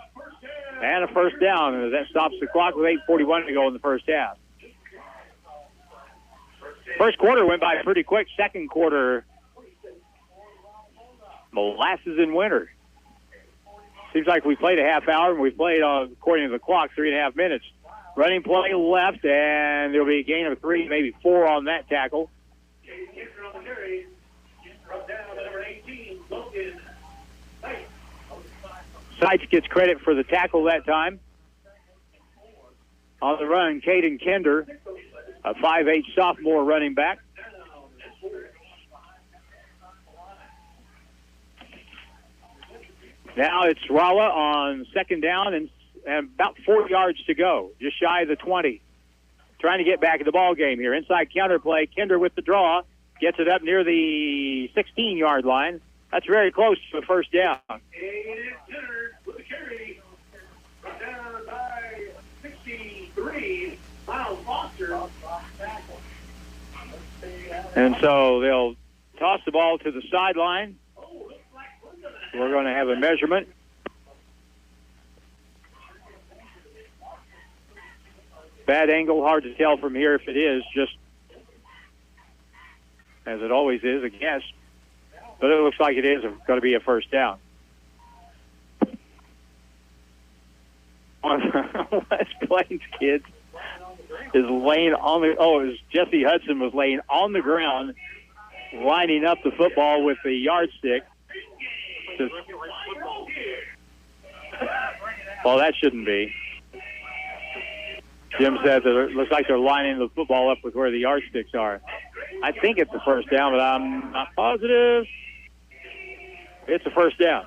and a first down. That stops the clock with 8:41 to go in the first half. First quarter went by pretty quick. Second quarter, molasses in winter. Seems like we played a half hour, and we played, according to the clock, 3.5 minutes. Running play left, and there'll be a gain of 3, maybe 4 on that tackle. Seitz gets credit for the tackle that time. On the run, Caden Kinder, a 5'8" sophomore running back. Now it's Rolla on second down and about 4 yards to go, just shy of the 20. Trying to get back in the ball game here. Inside counter play, Kinder with the draw, gets it up near the 16-yard line. That's very close to a first down. Down by 63, Miles Foster. And so they'll toss the ball to the sideline. We're going to have a measurement. Bad angle, hard to tell from here if it is, just as it always is, a guess. But it looks like it is going to be a first down. On West Plains kids is laying on the, Jesse Hudson was laying on the ground, lining up the football with the yardstick. Well, that shouldn't be. Jim said that it looks like they're lining the football up with where the yardsticks are. I think it's a first down, but I'm not positive. It's a first down.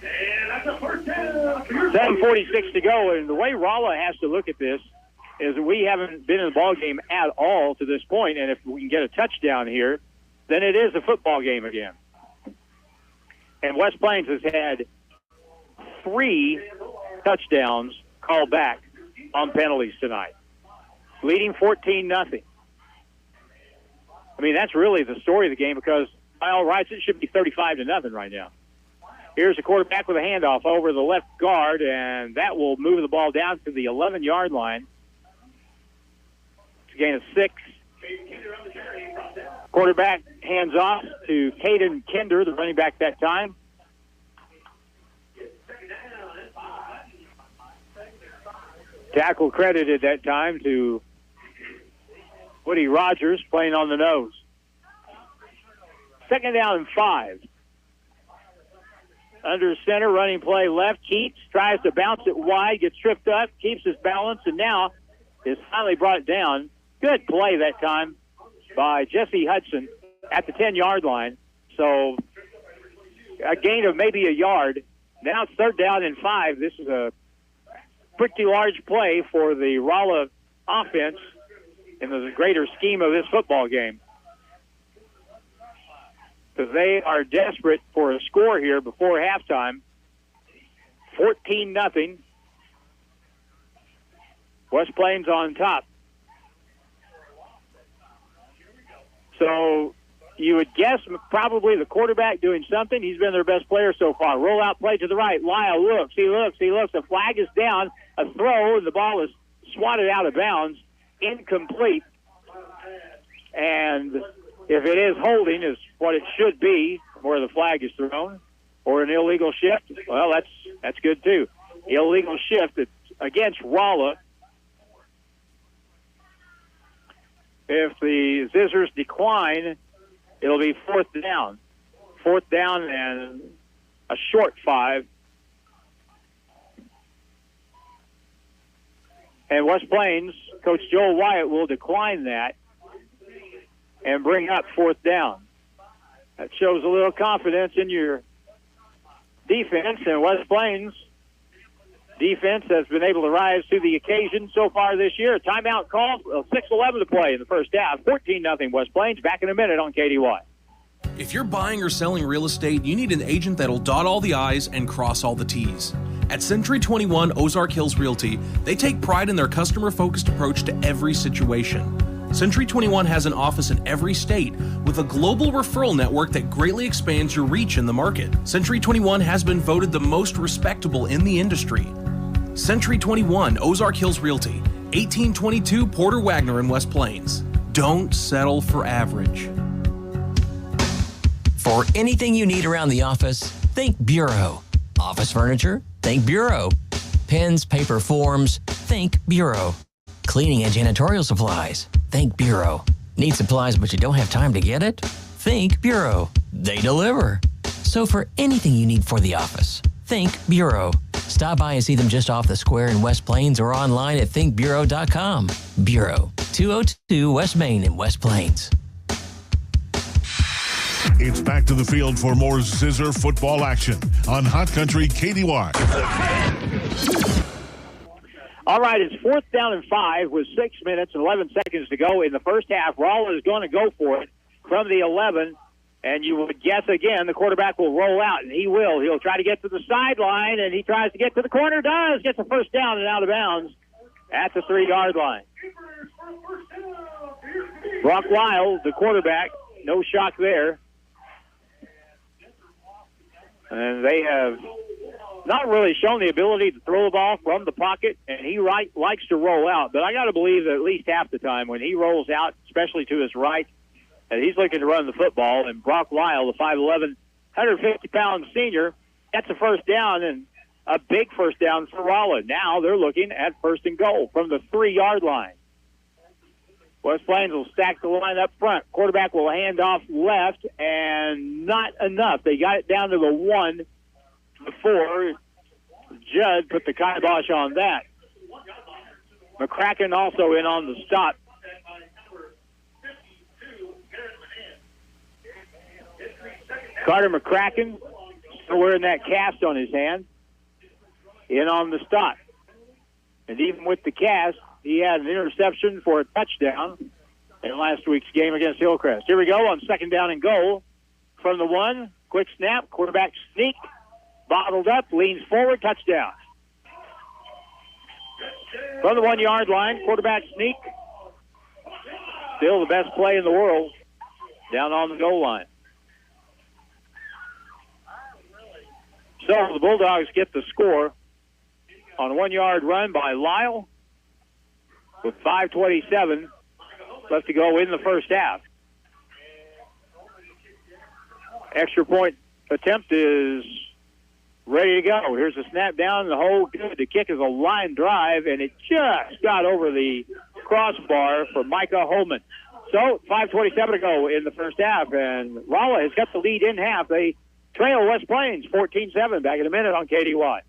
And that's a first down. 7:46 to go, and the way Rolla has to look at this is we haven't been in the ball game at all to this point, and if we can get a touchdown here, then it is a football game again. And West Plains has had 3 touchdowns called back on penalties tonight, leading 14-0. I mean, that's really the story of the game because by all rights it should be 35-0 right now. Here's the quarterback with a handoff over the left guard, and that will move the ball down to the 11-yard line. It's a gain of 6. Quarterback hands off to Caden Kinder, the running back that time. Tackle credited that time to Woody Rogers playing on the nose. 2nd down and 5. Under center, running play left. Keats tries to bounce it wide, gets tripped up, keeps his balance, and now is finally brought down. Good play that time by Jesse Hudson at the 10-yard line. So a gain of maybe a yard. Now it's 3rd down and 5. This is a pretty large play for the Rolla offense in the greater scheme of this football game, because they are desperate for a score here before halftime. 14-0. West Plains on top. So you would guess probably the quarterback doing something. He's been their best player so far. Roll out play to the right. Lyle looks. He looks. The flag is down. A throw, and the ball is swatted out of bounds. Incomplete. And if it is holding, is what it should be, where the flag is thrown, or an illegal shift, well, that's good too. Illegal shift against Rolla. If the Zizzers decline, it'll be 4th down. 4th down and a short 5. And West Plains, Coach Joel Wyatt will decline that and bring up 4th down. That shows a little confidence in your defense, and West Plains defense has been able to rise to the occasion so far this year. Timeout call, 6:11 to play in the first half. 14-0 West Plains. Back in a minute on KDY. If you're buying or selling real estate, you need an agent that'll dot all the I's and cross all the T's. At Century 21 Ozark Hills Realty, they take pride in their customer-focused approach to every situation. Century 21 has an office in every state with a global referral network that greatly expands your reach in the market. Century 21 has been voted the most respectable in the industry. Century 21 Ozark Hills Realty, 1822 Porter Wagner in West Plains. Don't settle for average. For anything you need around the office, think Bureau. Office furniture? Think Bureau. Pens, paper, forms? Think Bureau. Cleaning and janitorial supplies? Think Bureau. Need supplies but you don't have time to get it? Think Bureau. They deliver. So for anything you need for the office, think Bureau. Stop by and see them just off the square in West Plains or online at thinkbureau.com. Bureau, 202 West Main in West Plains. It's back to the field for more Zizzer football action on Hot Country KDY. All right, it's 4th down and 5 with 6 minutes and 11 seconds to go in the first half. Rolla is going to go for it from the 11, and you would guess again the quarterback will roll out, and he will. He'll try to get to the sideline, and he tries to get to the corner, gets a first down and out of bounds at the 3-yard line. Brock Lyle, the quarterback, no shock there. And they have not really shown the ability to throw the ball from the pocket, and he likes to roll out. But I got to believe that at least half the time when he rolls out, especially to his right, that he's looking to run the football. And Brock Lyle, the 5'11", 150-pound senior, that's a first down. And a big first down for Rolla. Now they're looking at first and goal from the 3-yard line. West Plains will stack the line up front. Quarterback will hand off left, and not enough. They got it down to the 1 before Judd put the kibosh on that. McCracken also in on the stop. Carter McCracken still wearing that cast on his hand. In on the stop. And even with the cast, he had an interception for a touchdown in last week's game against Hillcrest. Here we go on second down and goal. From the 1, quick snap, quarterback sneak, bottled up, leans forward, touchdown. From the 1-yard line, quarterback sneak. Still the best play in the world down on the goal line. So the Bulldogs get the score on a 1-yard run by Lyle with 5:27 left to go in the first half. Extra point attempt is ready to go. Here's a snap down the hole. Good. The kick is a line drive, and it just got over the crossbar for Micah Holman. So 5:27 to go in the first half, and Rolla has got the lead in half. They trail West Plains 14-7. Back in a minute on KDY.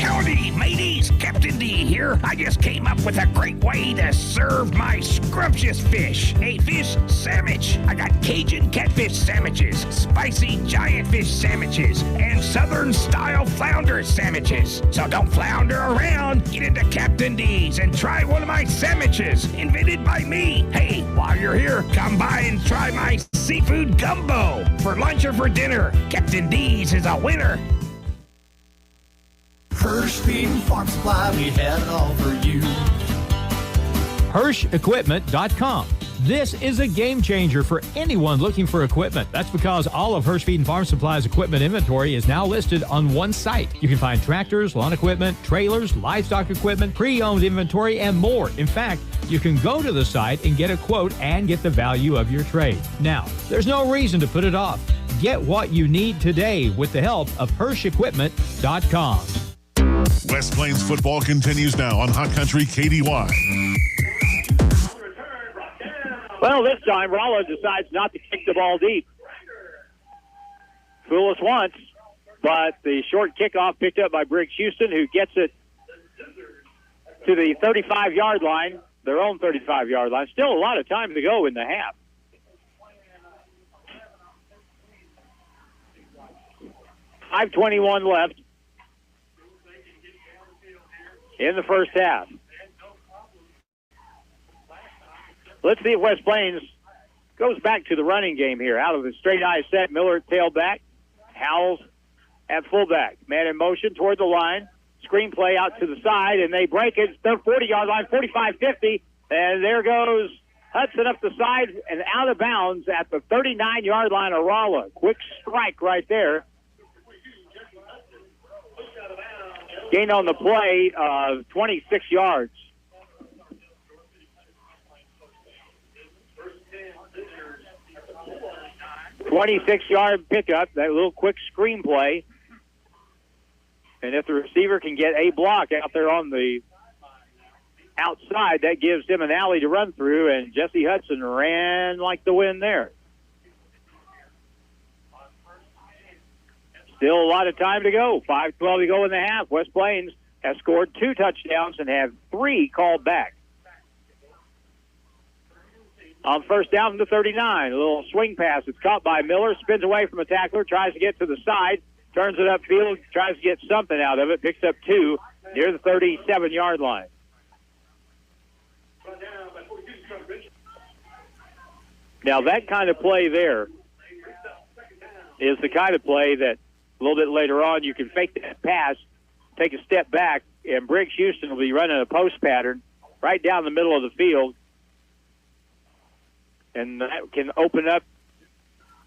Howdy, mateys. Captain D here. I just came up with a great way to serve my scrumptious fish. A fish sandwich. I got Cajun catfish sandwiches, spicy giant fish sandwiches, and southern-style flounder sandwiches. So don't flounder around. Get into Captain D's and try one of my sandwiches, invented by me. Hey, while you're here, come by and try my seafood gumbo for lunch or for dinner. Captain D's is a winner. Hirsch Feed and Farm Supply, we have it all for you. HirschEquipment.com. This is a game changer for anyone looking for equipment. That's because all of Hirsch Feed and Farm Supply's equipment inventory is now listed on one site. You can find tractors, lawn equipment, trailers, livestock equipment, pre-owned inventory, and more. In fact, you can go to the site and get a quote and get the value of your trade. Now, there's no reason to put it off. Get what you need today with the help of HirschEquipment.com. West Plains football continues now on Hot Country KDY. Well, this time Rolla decides not to kick the ball deep. Fool us once, but the short kickoff picked up by Briggs Houston, who gets it to the 35-yard line, their own 35-yard line. Still a lot of time to go in the half. .5:21 left in the first half. Let's see if West Plains goes back to the running game here. Out of the straight eye set, Miller at tailback, Howells at fullback. Man in motion toward the line. Screen play out to the side, and they break it. Their 40-yard line, 45-50, and there goes Hudson up the side and out of bounds at the 39-yard line of Rolla. Quick strike right there. Gain on the play of 26 yards. .26-yard pickup, that little quick screen play. And if the receiver can get a block out there on the outside, that gives him an alley to run through, and Jesse Hudson ran like the wind there. Still a lot of time to go. 5:12 to go in the half. West Plains has scored 2 touchdowns and have 3 called back. On first down from the 39, a little swing pass. It's caught by Miller, spins away from a tackler, tries to get to the side, turns it upfield, tries to get something out of it, picks up 2 near the 37-yard line. Now, that kind of play there is the kind of play that a little bit later on you can fake that pass, take a step back, and Briggs Houston will be running a post pattern right down the middle of the field. And that can open up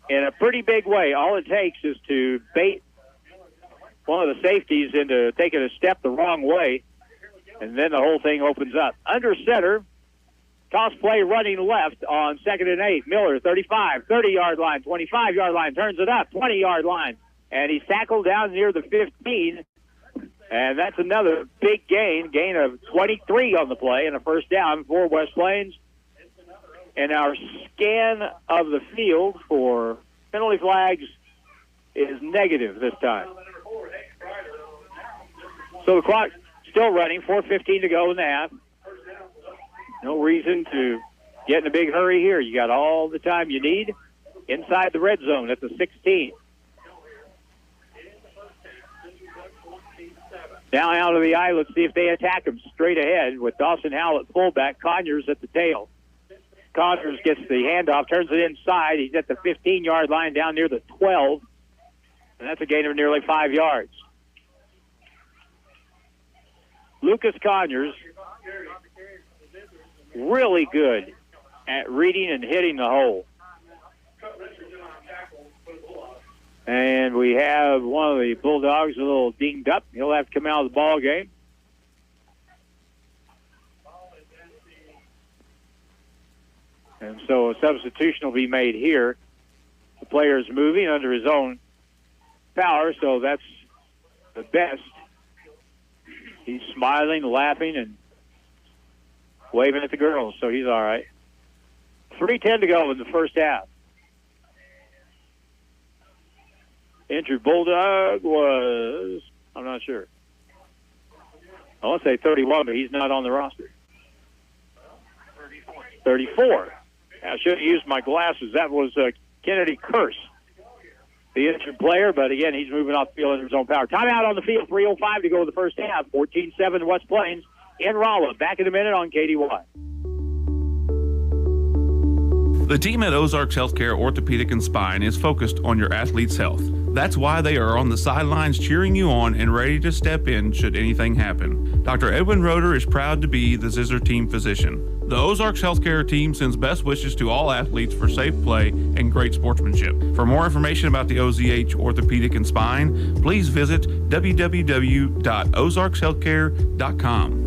in a pretty big way. All it takes is to bait one of the safeties into taking a step the wrong way, and then the whole thing opens up. Under center, toss play running left on 2nd and 8. Miller, 35, 30-yard line, 25-yard line, turns it up, 20-yard line. and he's tackled down near the 15, and that's another big gain of 23 on the play, and a first down for West Plains. And our scan of the field for penalty flags is negative this time. So the clock still running, 4:15 to go in the half. No reason to get in a big hurry here. You got all the time you need inside the red zone at the 16. Now out of the eye, let's see if they attack him straight ahead with Dawson Howell at fullback, Conyers at the tail. Conyers gets the handoff, turns it inside. He's at the 15-yard line down near the 12, and that's a gain of nearly 5 yards. Lucas Conyers, really good at reading and hitting the hole. And we have one of the Bulldogs a little dinged up. He'll have to come out of the ball game. And so a substitution will be made here. The player is moving under his own power, so that's the best. He's smiling, laughing, and waving at the girls, so he's all right. 3:10 to go in the first half. Injured Bulldog was, I'm not sure. I want to say 31, but he's not on the roster. 34. I should have used my glasses. That was Kennedy Curse, the injured player, but again, he's moving off the field under his own power. Timeout on the field, 3:05 to go in the first half. 14-7 West Plains in Rolla. Back in a minute on KDY. The team at Ozarks Healthcare Orthopedic and Spine is focused on your athlete's health. That's why they are on the sidelines cheering you on and ready to step in should anything happen. Dr. Edwin Roeder is proud to be the Zizzer team physician. The Ozarks Healthcare team sends best wishes to all athletes for safe play and great sportsmanship. For more information about the OZH Orthopedic and Spine, please visit www.ozarkshealthcare.com.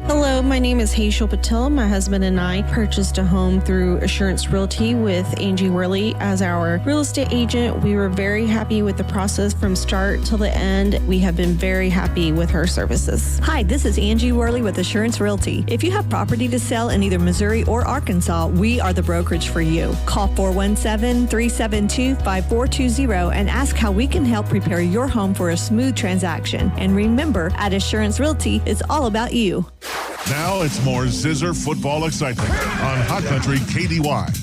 Hello, my name is Hazel Patel. My husband and I purchased a home through Assurance Realty with Angie Worley as our real estate agent. We were very happy with the process from start till the end. We have been very happy with her services. Hi, this is Angie Worley with Assurance Realty. If you have property to sell in either Missouri or Arkansas, we are the brokerage for you. Call 417-372-5420 and ask how we can help prepare your home for a smooth transaction. And remember, at Assurance Realty, it's all about you. Now it's more Zizzer football excitement on Hot Country KDY.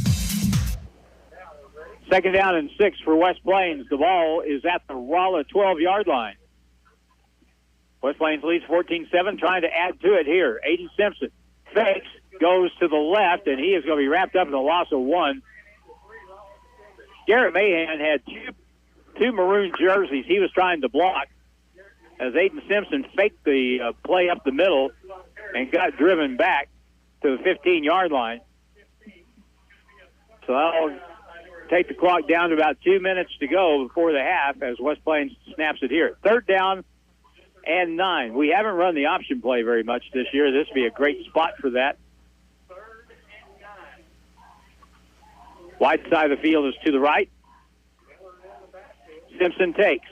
Second down and 6 for West Plains. The ball is at the Rolla 12-yard line. West Plains leads 14-7, trying to add to it here. Aiden Simpson fakes, goes to the left, and he is going to be wrapped up in a loss of 1. Garrett Mahan had two maroon jerseys he was trying to block as Aiden Simpson faked the play up the middle and got driven back to the 15-yard line. So that'll take the clock down to about 2 minutes to go before the half as West Plains snaps it here. Third down and 9. We haven't run the option play very much this year. This would be a great spot for that. Wide side of the field is to the right. Simpson fakes,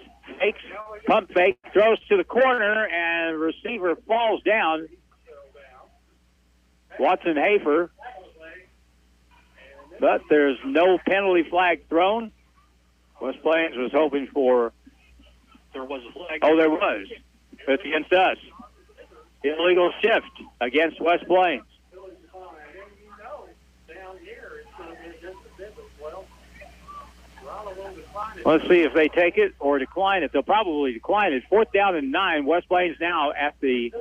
pump fake, throws to the corner, and receiver falls down. Watson Hafer, but there's no penalty flag thrown. West Plains was hoping for. There was a flag. Oh, there was. It's against us. Illegal shift against West Plains. Let's see if they take it or decline it. They'll probably decline it. 4th down and 9. West Plains now at the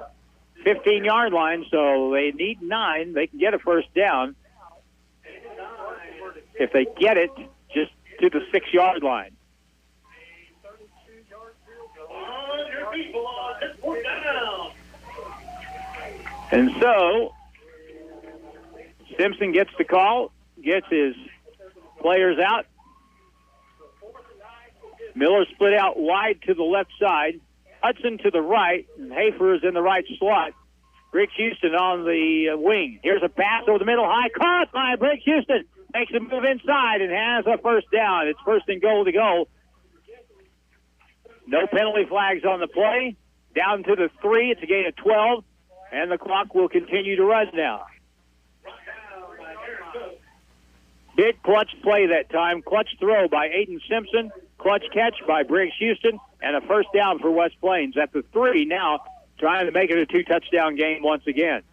15-yard line, so they need 9. They can get a first down. If they get it, just to the 6-yard line. And so, Simpson gets the call, gets his players out. Miller split out wide to the left side. Hudson to the right, and Hafer is in the right slot. Briggs Houston on the wing. Here's a pass over the middle, high, caught by Briggs Houston. Makes a move inside and has a first down. It's 1st and goal to go No penalty flags on the play. Down to the 3. It's a gain of 12, and the clock will continue to run now. Big clutch play that time. Clutch throw by Aiden Simpson. Clutch catch by Briggs Houston, and a first down for West Plains. At the 3 now, trying to make it a 2-touchdown game once again.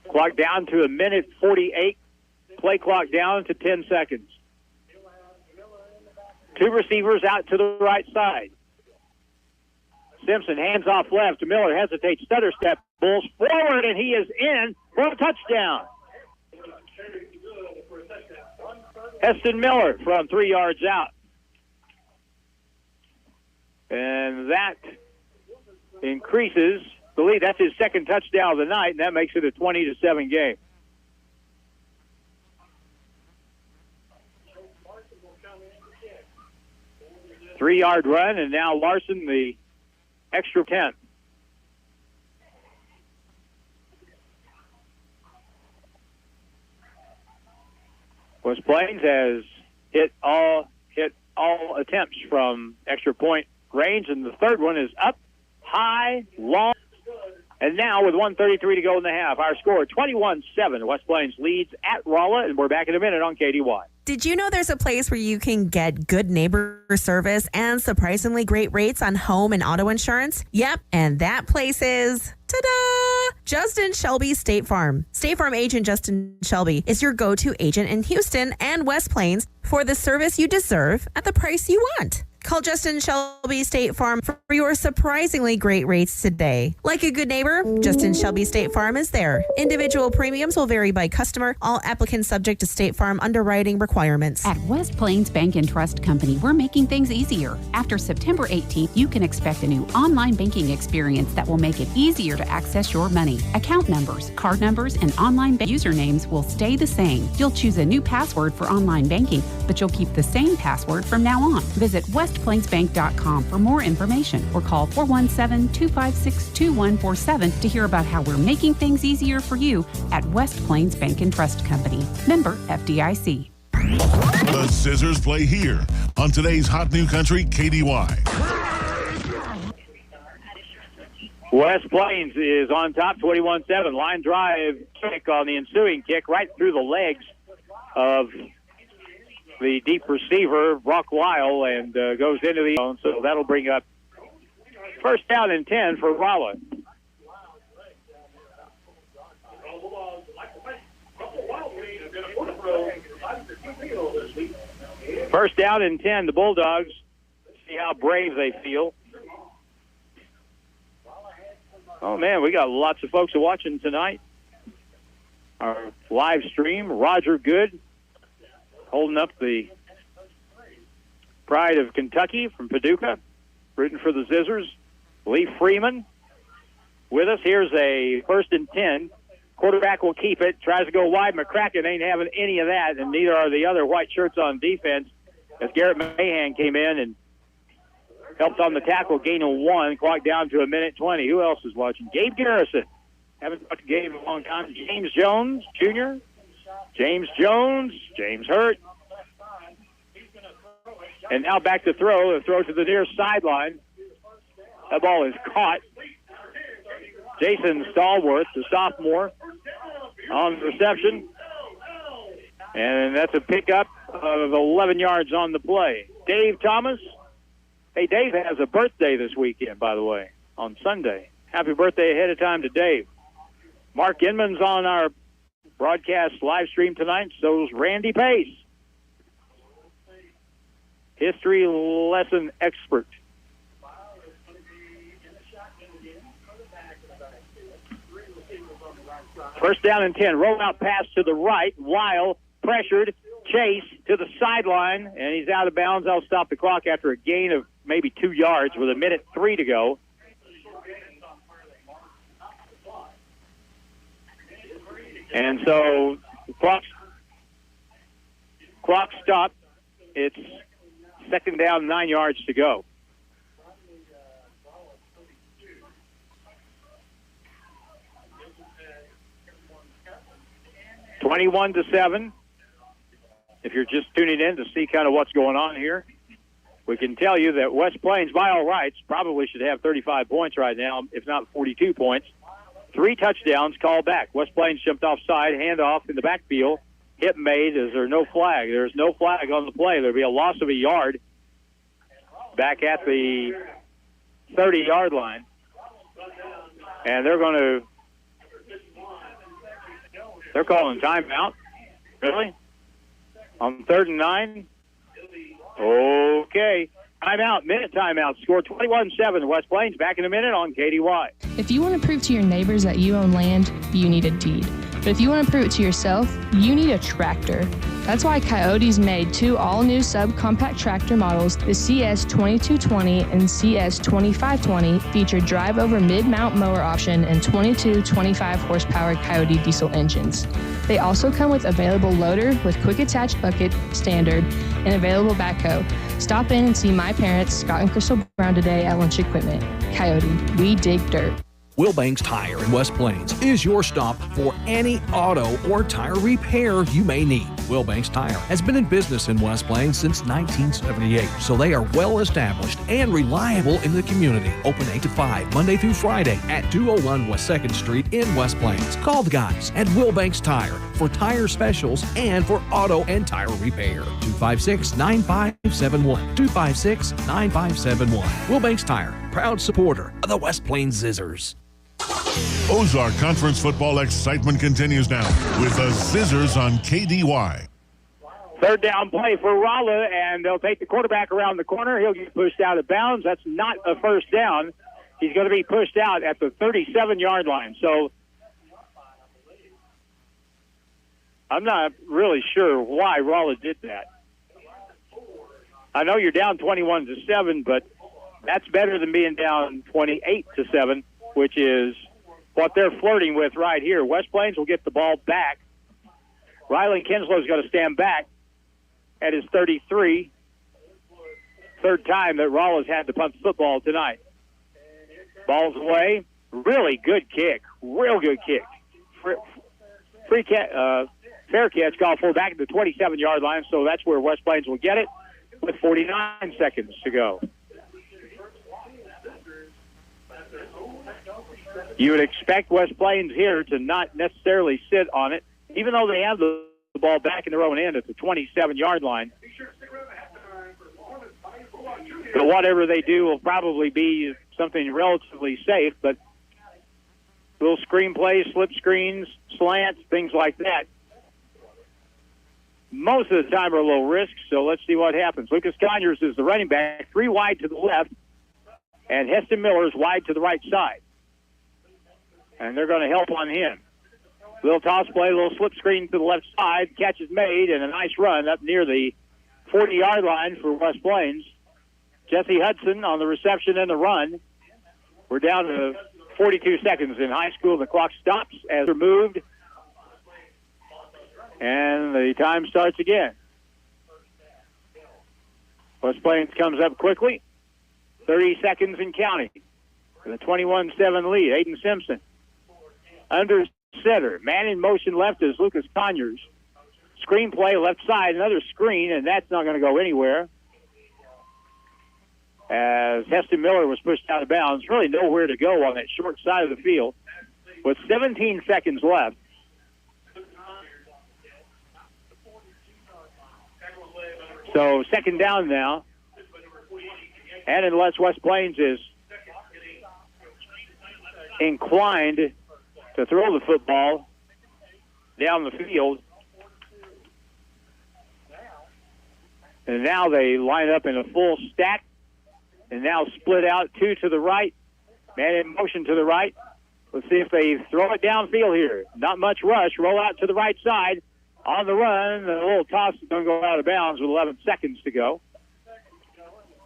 Clock down to 1:48. Play clock down to 10 seconds. 2 receivers out to the right side. Simpson hands off left to Miller. Hesitates, stutter step, pulls forward, and he is in for a touchdown. Heston Miller from 3 yards out. And that increases the lead. That's his second touchdown of the night, and that makes it a 20-7 game. Three-yard run, and now Larson the extra 10. West Plains has hit all attempts from extra point range, and the third one is up, high, long. And now with 1:33 to go in the half, our score 21-7. West Plains leads at Rolla, and we're back in a minute on KDY. Did you know there's a place where you can get good neighbor service and surprisingly great rates on home and auto insurance? Yep, and that place is, ta-da! Justin Shelby State Farm. State Farm agent Justin Shelby is your go-to agent in Houston and West Plains for the service you deserve at the price you want. Call Justin Shelby State Farm for your surprisingly great rates today. Like a good neighbor, Justin Shelby State Farm is there. Individual premiums will vary by customer. All applicants subject to State Farm underwriting requirements. At West Plains Bank and Trust Company, we're making things easier. After September 18th, you can expect a new online banking experience that will make it easier to access your money. Account numbers, card numbers, and online usernames will stay the same. You'll choose a new password for online banking, but you'll keep the same password from now on. Visit westplainsbank.com for more information or call 417-256-2147 to hear about how we're making things easier for you at West Plains Bank and Trust Company. Member FDIC. The Zizzers play here on today's Hot New Country KDY. West Plains is on top, 21-7. Line drive kick on the ensuing kick right through the legs of the deep receiver, Brock Lyle, and goes into the zone. So that'll bring up first down and 10 for Rolla. First down and 10, the Bulldogs. See how brave they feel. Oh, man, we got lots of folks watching tonight. Our live stream, Roger Good, holding up the pride of Kentucky from Paducah, rooting for the Zizzers. Lee Freeman with us. Here's a first and 10. Quarterback will keep it, tries to go wide. McCracken ain't having any of that, and neither are the other white shirts on defense, as Garrett Mahan came in and helped on the tackle, gain of 1, clock down to 1:20. Who else is watching? Gabe Garrison. Haven't talked to Gabe in a long time. James Jones, Jr., James Jones, James Hurt. And now back to throw. The throw to the near sideline. That ball is caught. Jason Stallworth, the sophomore, on the reception. And that's a pickup of 11 yards on the play. Dave Thomas. Hey, Dave has a birthday this weekend, by the way, on Sunday. Happy birthday ahead of time to Dave. Mark Inman's on our broadcast live stream tonight. So's Randy Pace, history lesson expert. First down and 10. Roll out pass to the right. Lyle pressured. Chase to the sideline, and he's out of bounds. I'll stop the clock after a gain of maybe 2 yards with 1:03 to go. And so the clock stopped. It's second down, 9 yards to go. (21-7). if you're just tuning in to see kind of what's going on here, we can tell you that West Plains, by all rights, probably should have 35 points right now, if not 42 points. 3 touchdowns called back. West Plains jumped offside, handoff in the backfield. Hit made. Is there no flag? There's no flag on the play. There'll be a loss of a yard back at the 30-yard line. And they're calling timeout. Really? On 3rd and 9? Okay. Timeout, minute timeout. Score 21-7. West Plains back in a minute on KDY. If you want to prove to your neighbors that you own land, you need a deed. But if you want to prove it to yourself, you need a tractor. That's why Coyote's made 2 all-new subcompact tractor models, the CS2220 and CS2520, feature drive-over mid-mount mower option and 22 25-horsepower Coyote diesel engines. They also come with available loader with quick-attach bucket, standard, and available backhoe. Stop in and see my parents, Scott and Crystal Brown, today at Lunch Equipment. Coyote, we dig dirt. Wilbanks Tire in West Plains is your stop for any auto or tire repair you may need. Wilbanks Tire has been in business in West Plains since 1978, so they are well established and reliable in the community. Open 8 to 5, Monday through Friday at 201 West 2nd Street in West Plains. Call the guys at Wilbanks Tire for tire specials and for auto and tire repair. 256-9571. 256-9571. Wilbanks Tire, proud supporter of the West Plains Zizzers. Ozark Conference football excitement continues now with the Zizzers on KDY. 3rd down play for Rolla, and they'll take the quarterback around the corner. He'll get pushed out of bounds. That's not a first down. He's going to be pushed out at the 37-yard line. So I'm not really sure why Rolla did that. I know you're down 21-7, but that's better than being down 28-7, which is what they're flirting with right here. West Plains will get the ball back. Rylan Kinslow's going to stand back at his 33. 3rd time that Rolla's had to punt the football tonight. Ball's away. Really good kick. Real good kick. Fair catch called for back at the 27-yard line, so that's where West Plains will get it with 49 seconds to go. You would expect West Plains here to not necessarily sit on it, even though they have the ball back in their own end at the 27-yard line. But whatever they do will probably be something relatively safe, but little screen plays, slip screens, slants, things like that. Most of the time are low risk, so let's see what happens. Lucas Conyers is the running back, 3 wide to the left, and Heston Miller is wide to the right side. And they're going to help on him. Little toss play, little slip screen to the left side. Catch is made, and a nice run up near the 40-yard line for West Plains. Jesse Hudson on the reception and the run. We're down to 42 seconds in high school. The clock stops as they're moved. And the time starts again. West Plains comes up quickly. 30 seconds and counting. With a 21-7 lead. Aiden Simpson. Under center. Man in motion left is Lucas Conyers. Screen play left side. Another screen, and that's not going to go anywhere. As Heston Miller was pushed out of bounds. Really nowhere to go on that short side of the field. With 17 seconds left. So 2nd down now. And unless West Plains is inclined to throw the football down the field. And now they line up in a full stack. And now split out 2 to the right. Man in motion to the right. Let's see if they throw it downfield here. Not much rush. Roll out to the right side. On the run. A little toss is going to go out of bounds with 11 seconds to go.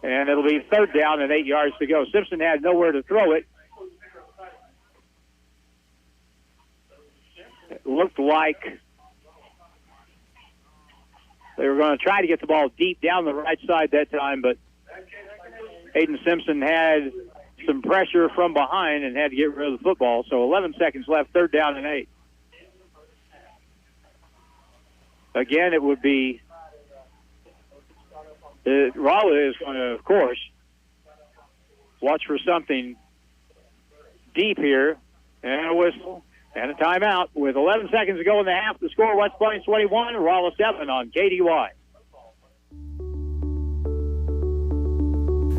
And it'll be 3rd down and 8 yards to go. Simpson had nowhere to throw it. It looked like they were going to try to get the ball deep down the right side that time, but Aiden Simpson had some pressure from behind and had to get rid of the football. So 11 seconds left, 3rd down and 8. Again, it would be Rolla is going to, of course, watch for something deep here, and a whistle and a timeout. With 11 seconds to go in the half, the score, West Plains 21, Rolla 7 on KDY.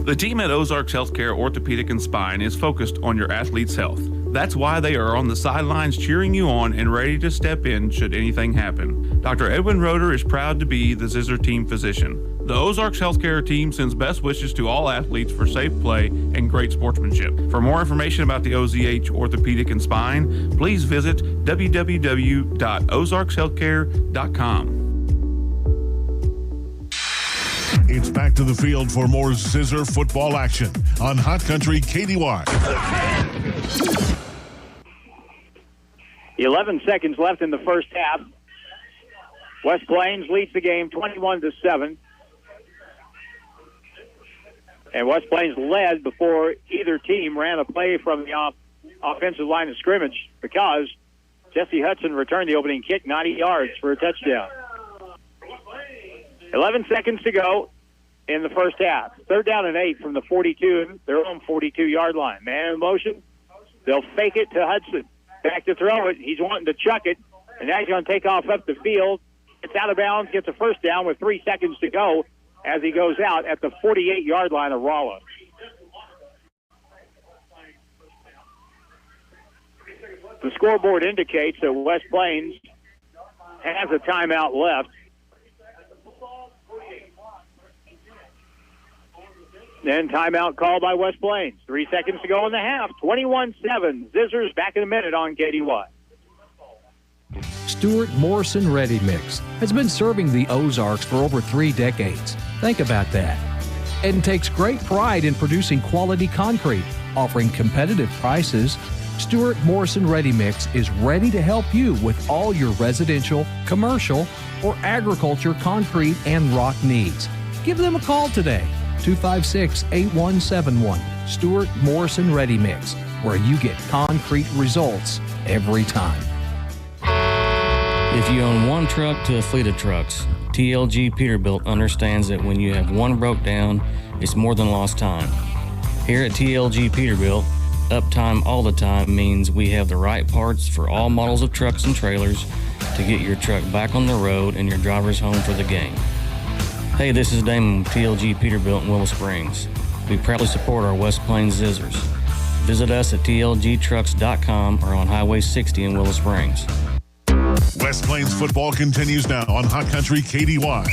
The team at Ozarks Healthcare Orthopedic and Spine is focused on your athlete's health. That's why they are on the sidelines cheering you on and ready to step in should anything happen. Dr. Edwin Roeder is proud to be the Zizzer team physician. The Ozarks Healthcare team sends best wishes to all athletes for safe play and great sportsmanship. For more information about the OZH Orthopedic and Spine, please visit www.ozarkshealthcare.com. It's back to the field for more Zizzer football action on Hot Country KDY. 11 seconds left in the first half. West Plains leads the game 21-7. And West Plains led before either team ran a play from the offensive line of scrimmage because Jesse Hudson returned the opening kick 90 yards for a touchdown. 11 seconds to go in the first half. 3rd down and 8 from the 42, their own 42-yard line. Man in motion. They'll fake it to Hudson. Back to throw it. He's wanting to chuck it, and now he's going to take off up the field. Gets out of bounds, gets a first down with 3 seconds to go as he goes out at the 48-yard line of Rolla. The scoreboard indicates that West Plains has a timeout left. Then timeout called by West Plains. 3 seconds to go in the half. 21-7. Zizzers back in a minute on KDY. Stuart Morrison Ready Mix has been serving the Ozarks for over 3 decades. Think about that. And takes great pride in producing quality concrete, offering competitive prices. Stuart Morrison Ready Mix is ready to help you with all your residential, commercial, or agriculture concrete and rock needs. Give them a call today. 256-8171. Stuart Morrison Ready Mix, where you get concrete results every time. If you own one truck to a fleet of trucks, TLG Peterbilt understands that when you have one broke down, it's more than lost time. Here at TLG Peterbilt, uptime all the time means we have the right parts for all models of trucks and trailers to get your truck back on the road and your drivers home for the game. Hey, this is Damon with TLG Peterbilt in Willow Springs. We proudly support our West Plains Zizzers. Visit us at tlgtrucks.com or on Highway 60 in Willow Springs. West Plains football continues now on Hot Country KDY.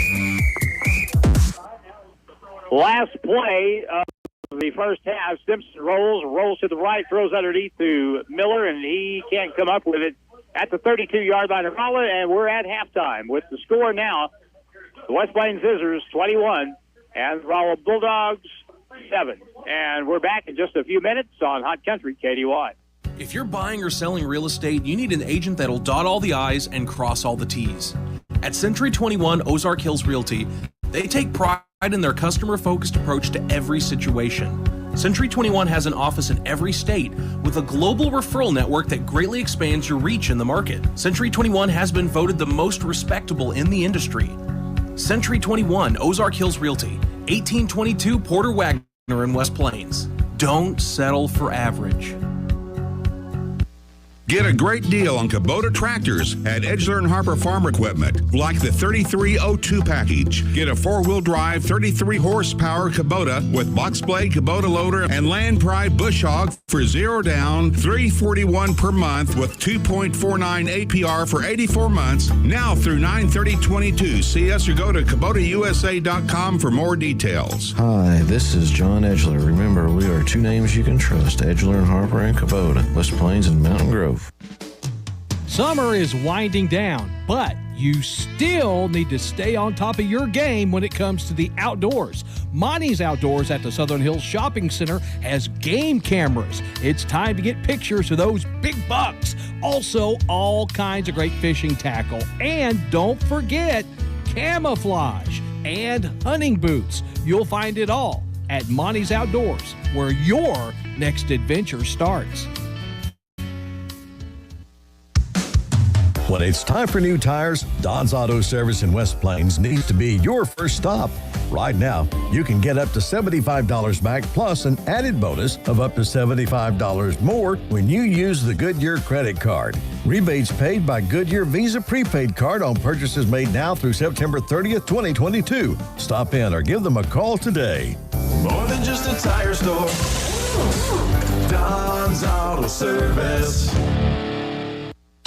Last play of the first half. Simpson rolls to the right, throws underneath to Miller, and he can't come up with it at the 32-yard line of Rolla, and we're at halftime with the score now. The West Plains Zizzers 21 and Rolla Bulldogs 7. And we're back in just a few minutes on Hot Country KDY. If you're buying or selling real estate, you need an agent that'll dot all the I's and cross all the T's. At Century 21 Ozark Hills Realty, they take pride in their customer-focused approach to every situation. Century 21 has an office in every state with a global referral network that greatly expands your reach in the market. Century 21 has been voted the most respectable in the industry. Century 21 Ozark Hills Realty, 1822 Porter Wagner in West Plains. Don't settle for average. Get a great deal on Kubota tractors at Edgeler and Harper Farm Equipment, like the 3302 package. Get a 4-wheel drive 33 horsepower Kubota with box blade Kubota loader and Land Pride bush hog for 0 down, $341 per month with 2.49 APR for 84 months, now through 9/30/22. See us or go to KubotaUSA.com for more details. Hi, this is John Edgeler. Remember, we are 2 names you can trust, Edgeler and Harper and Kubota, West Plains and Mountain Grove. Summer is winding down, but you still need to stay on top of your game when it comes to the outdoors. Monty's Outdoors at the Southern Hills Shopping Center has game cameras. It's time to get pictures of those big bucks. Also, all kinds of great fishing tackle. And don't forget, camouflage and hunting boots. You'll find it all at Monty's Outdoors, where your next adventure starts. When it's time for new tires, Don's Auto Service in West Plains needs to be your first stop. Right now, you can get up to $75 back plus an added bonus of up to $75 more when you use the Goodyear credit card. Rebates paid by Goodyear Visa prepaid card on purchases made now through September 30th, 2022. Stop in or give them a call today. More than just a tire store. Don's Auto Service.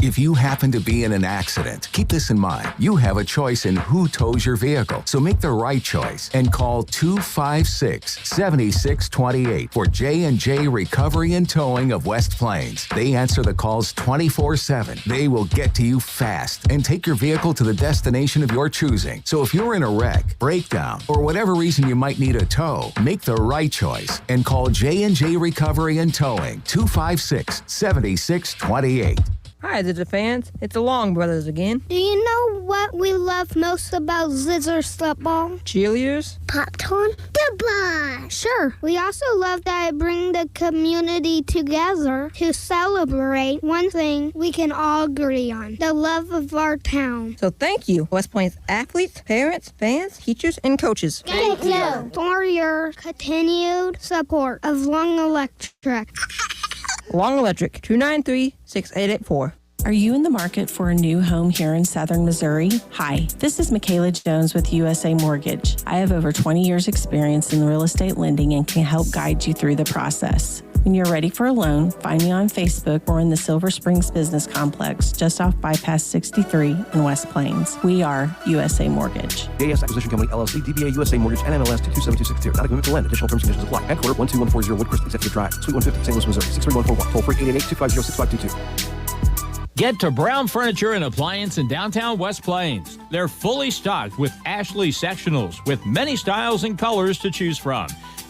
If you happen to be in an accident, keep this in mind. You have a choice in who tows your vehicle. So make the right choice and call 256-7628 for J&J Recovery and Towing of West Plains. They answer the calls 24/7. They will get to you fast and take your vehicle to the destination of your choosing. So if you're in a wreck, breakdown, or whatever reason you might need a tow, make the right choice and call J&J Recovery and Towing 256-7628. Hi, Zizzer fans. It's the Long Brothers again. Do you know what we love most about Zizzers football? Cheerleaders? Popcorn? Goodbye! Sure. We also love that it brings the community together to celebrate one thing we can all agree on, the love of our town. So thank you, West Plains athletes, parents, fans, teachers, and coaches. Thank you for your continued support of Long Electric. Long Electric, 293-6884. Are you in the market for a new home here in southern Missouri? Hi, this is Michaela Jones with USA Mortgage. I have over 20 years experience in real estate lending and can help guide you through the process. When you're ready for a loan, find me on Facebook or in the Silver Springs Business Complex, just off Bypass 63 in West Plains. We are USA Mortgage. JS Acquisition Company, LLC, DBA USA Mortgage, NMLS 227262. Not a commitment to lend. Additional terms and conditions apply. Headquarter 12140 Woodcrest Executive Drive, Suite 150, St. Louis, Missouri. 63141. Toll free 888-250-6522. Get to Brown Furniture and Appliance in downtown West Plains. They're fully stocked with Ashley sectionals with many styles and colors to choose from.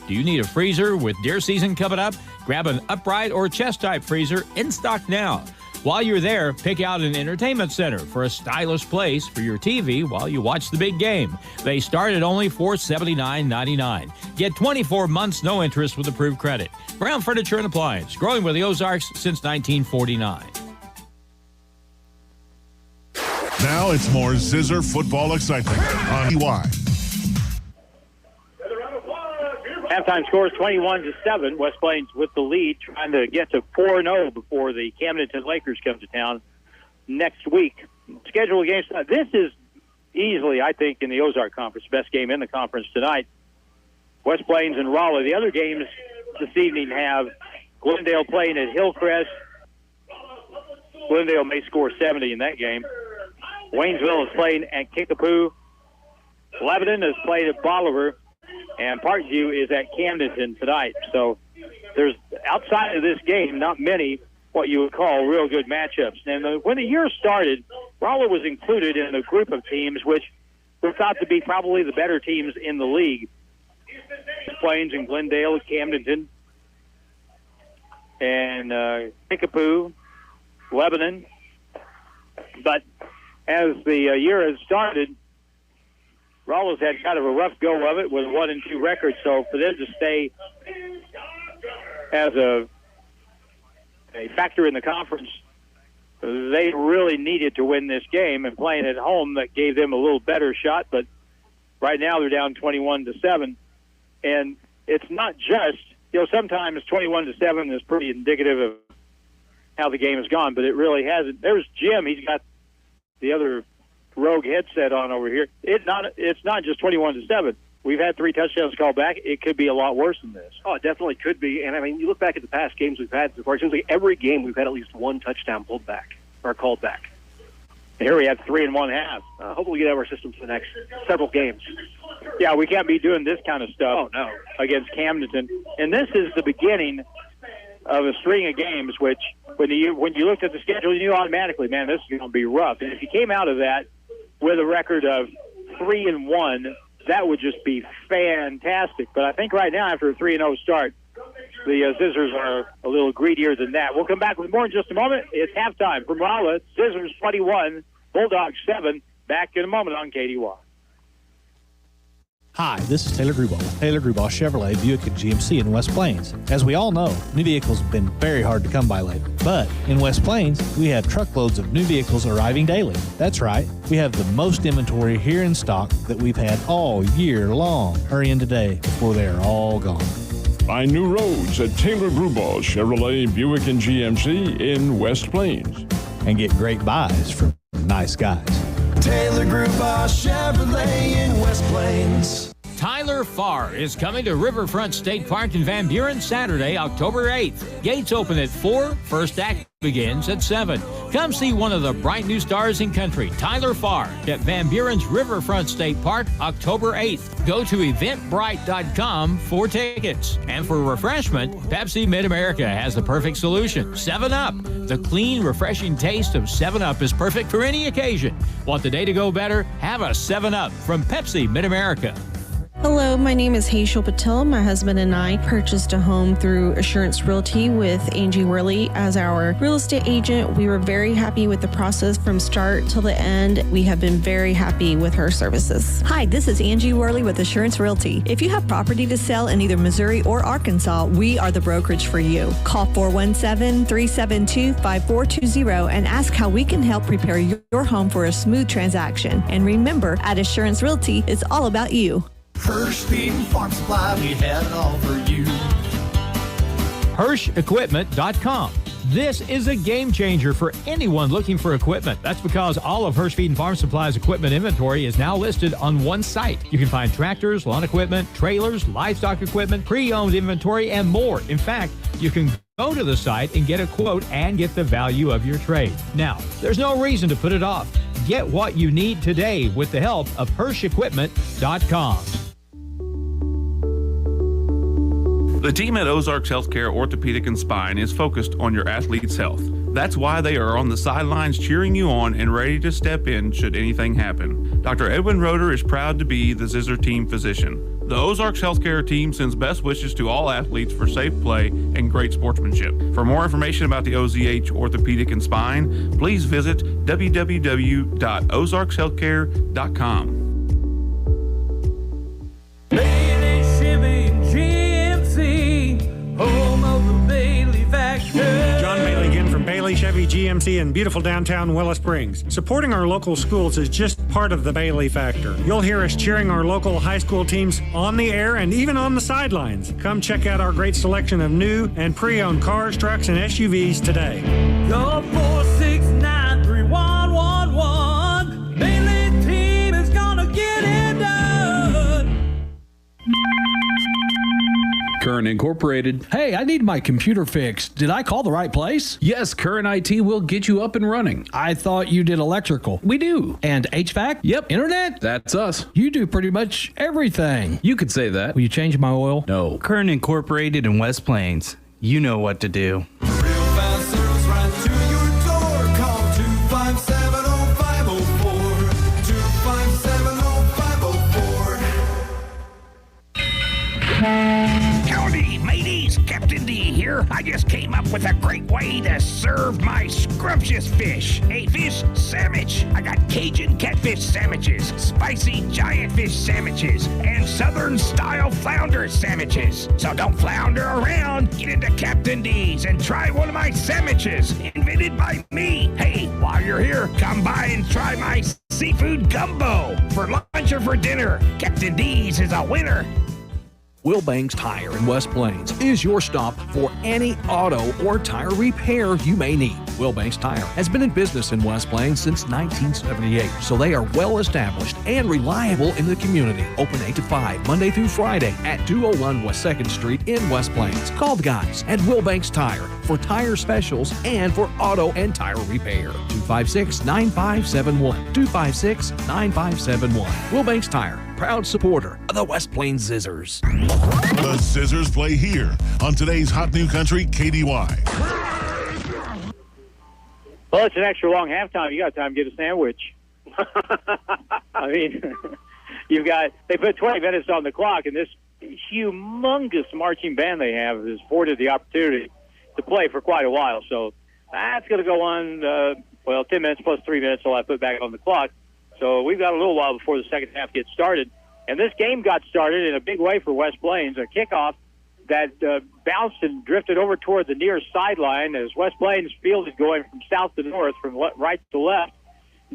Do you need a freezer with deer season coming up? Grab an upright or chest type freezer in stock now. While you're there, pick out an entertainment center for a stylish place for your TV while you watch the big game. They start at only $479.99. Get 24 months no interest with approved credit. Brown Furniture and Appliance, growing with the Ozarks since 1949. Now it's more Zizzer football excitement on EY. Halftime score is 21-7. West Plains with the lead, trying to get to 4-0 before the Camdenton Lakers come to town next week. Scheduled games. This is easily, I think, in the Ozark Conference, best game in the conference tonight. West Plains and Rolla. The other games this evening have Glendale playing at Hillcrest. Glendale may score 70 in that game. Waynesville is playing at Kickapoo. Lebanon is playing at Bolivar. And Parkview is at Camdenton tonight. So there's, outside of this game, not many what you would call real good matchups. And when the year started, Rolla was included in a group of teams which were thought to be probably the better teams in the league. Plains and Glendale, Camdenton, and Kickapoo, Lebanon. But as the year has started, Rolla's had kind of a rough go of it with a 1-2 record, so for them to stay as a factor in the conference, they really needed to win this game, and playing at home that gave them a little better shot, but right now they're down 21-7. And it's not just, sometimes 21-7 is pretty indicative of how the game has gone, but it really hasn't. There's Jim, he's got the other rogue headset on over here. It's not just 21-7. We've had 3 touchdowns called back. It could be a lot worse than this. Oh, it definitely could be. And I mean, you look back at the past games we've had so far. It seems like every game we've had at least 1 touchdown pulled back or called back. Here we have 3 1/2. Hopefully we get out of our system for the next several games. Yeah, we can't be doing this kind of stuff. Oh, no. Against Camdenton. And this is the beginning of a string of games which, when you looked at the schedule, you knew automatically, man, this is going to be rough. And if you came out of that with a record of 3-1, that would just be fantastic. But I think right now, after a 3-0 start, the Zizzers are a little greedier than that. We'll come back with more in just a moment. It's halftime from Rolla. Zizzers 21, Bulldogs 7. Back in a moment on KDY. Hi, this is Taylor Grubauer with Taylor Grubauer Chevrolet, Buick, and GMC in West Plains. As we all know, new vehicles have been very hard to come by lately. But in West Plains, we have truckloads of new vehicles arriving daily. That's right, we have the most inventory here in stock that we've had all year long. Hurry in today before they are all gone. Find new roads at Taylor Grubauer Chevrolet, Buick, and GMC in West Plains. And get great buys from nice guys. Taylor Grubauer Chevrolet in West Plains. Tyler Farr is coming to Riverfront State Park in Van Buren Saturday, October 8th. Gates open at 4. First act begins at 7. Come see one of the bright new stars in country, Tyler Farr, at Van Buren's Riverfront State Park, October 8th. Go to eventbrite.com for tickets. And for refreshment, Pepsi Mid-America has the perfect solution, 7-Up. The clean, refreshing taste of 7-Up is perfect for any occasion. Want the day to go better? Have a 7-Up from Pepsi Mid-America. Hello, my name is Hazel Patel. My husband and I purchased a home through Assurance Realty with Angie Worley as our real estate agent. We were very happy with the process from start till the end. We have been very happy with her services. Hi, this is Angie Worley with Assurance Realty. If you have property to sell in either Missouri or Arkansas, we are the brokerage for you. Call 417-372-5420 and ask how we can help prepare your home for a smooth transaction. And remember, at Assurance Realty, it's all about you. Hirsch Feed and Farm Supply, we have it all for you. HirschEquipment.com. This is a game changer for anyone looking for equipment. That's because all of Hirsch Feed and Farm Supply's equipment inventory is now listed on one site. You can find tractors, lawn equipment, trailers, livestock equipment, pre-owned inventory, and more. In fact, you can go to the site and get a quote and get the value of your trade. Now, there's no reason to put it off. Get what you need today with the help of HirschEquipment.com. The team at Ozarks Healthcare Orthopedic and Spine is focused on your athlete's health. That's why they are on the sidelines cheering you on and ready to step in should anything happen. Dr. Edwin Roeder is proud to be the Zizzer team physician. The Ozarks Healthcare team sends best wishes to all athletes for safe play and great sportsmanship. For more information about the OZH Orthopedic and Spine, please visit www.ozarkshealthcare.com. John Bailey again from Bailey Chevy GMC in beautiful downtown Willow Springs. Supporting our local schools is just part of the Bailey factor. You'll hear us cheering our local high school teams on the air and even on the sidelines. Come check out our great selection of new and pre-owned cars, trucks, and SUVs today. Call 469-3111. Bailey team is gonna get it done. Current Incorporated. Hey, I need my computer fixed. Did I call the right place? Yes, Current IT will get you up and running. I thought you did electrical. We do. And HVAC? Yep. Internet? That's us. You do pretty much everything. You could say that. Will you change my oil? No. Current Incorporated in West Plains. You know what to do. Real fast service right to your door. Call 257-0504. 257-0504. Howdy, mateys. Captain D here. I just came up with a great way to serve my scrumptious fish. A fish sandwich. I got Cajun catfish sandwiches, spicy giant fish sandwiches, and southern style flounder sandwiches. So don't flounder around. Get into Captain D's and try one of my sandwiches, invented by me. Hey, while you're here, come by and try my seafood gumbo for lunch or for dinner. Captain D's is a winner. Will Banks Tire in West Plains is your stop for any auto or tire repair you may need. Will Banks Tire has been in business in West Plains since 1978, so they are well established and reliable in the community. Open 8 to 5, Monday through Friday at 201 West 2nd Street in West Plains. Call the guys at Will Banks Tire for tire specials and for auto and tire repair. 256-9571. 256-9571. Will Banks Tire, proud supporter of the West Plains Zizzers. The Zizzers play here on today's Hot New Country KDY. Well, it's an extra long halftime. You got time to get a sandwich. I mean, they put 20 minutes on the clock, and this humongous marching band they have has afforded the opportunity to play for quite a while. So that's going to go on, 10 minutes plus 3 minutes till I put back on the clock. So we've got a little while before the second half gets started. And this game got started in a big way for West Plains, a kickoff that bounced and drifted over toward the near sideline as West Plains fielded going from south to north, from right to left.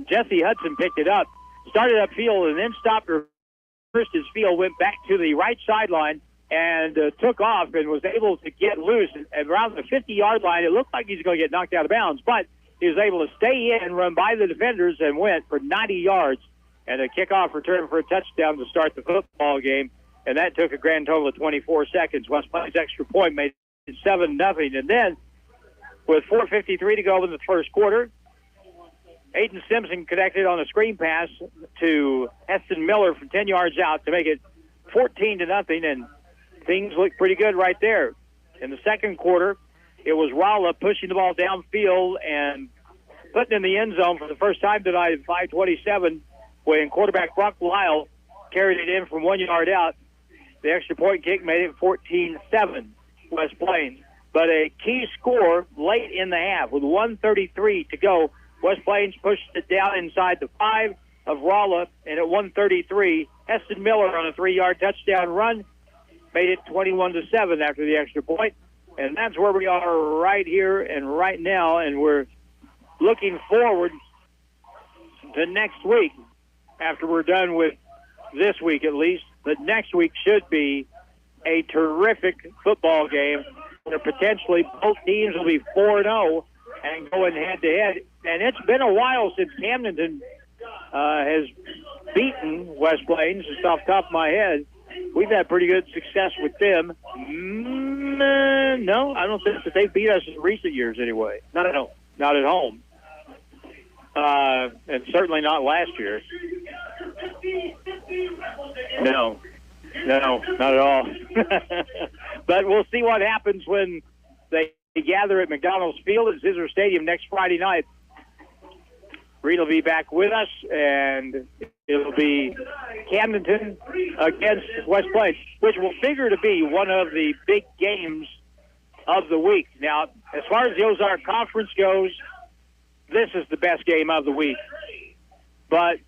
Jesse Hudson picked it up, started upfield, and then stopped, reversed his field, went back to the right sideline, and took off and was able to get loose. And around the 50-yard line, it looked like he's going to get knocked out of bounds, but he was able to stay in, run by the defenders, and went for 90 yards. And a kickoff return for a touchdown to start the football game. And that took a grand total of 24 seconds. West Plains extra point made it 7-0. And then, with 4:53 to go in the first quarter, Aiden Simpson connected on a screen pass to Heston Miller from 10 yards out to make it 14-0. And things look pretty good right there. In the second quarter, it was Rolla pushing the ball downfield and putting in the end zone for the first time tonight at 5:27. When quarterback Brock Lyle carried it in from 1 yard out. The extra point kick made it 14-7 West Plains. But a key score late in the half with 1:33 to go. West Plains pushed it down inside the 5 of Rolla, and at 1:33, Heston Miller on a 3-yard touchdown run made it 21-7 after the extra point. And that's where we are right here and right now, and we're looking forward to next week. After we're done with this week at least, but next week should be a terrific football game where potentially both teams will be 4-0 and going head-to-head. And it's been a while since Camdenton has beaten West Plains, just off the top of my head. We've had pretty good success with them. No, I don't think that they beat us in recent years anyway. Not at home. Not at home. And certainly not last year. No, not at all. But we'll see what happens when they gather at McDonald's Field at Zizzer Stadium next Friday night. Reed will be back with us, and it'll be Camdenton against West Plains, which will figure to be one of the big games of the week. Now, as far as the Ozark Conference goes, this is the best game of the week. But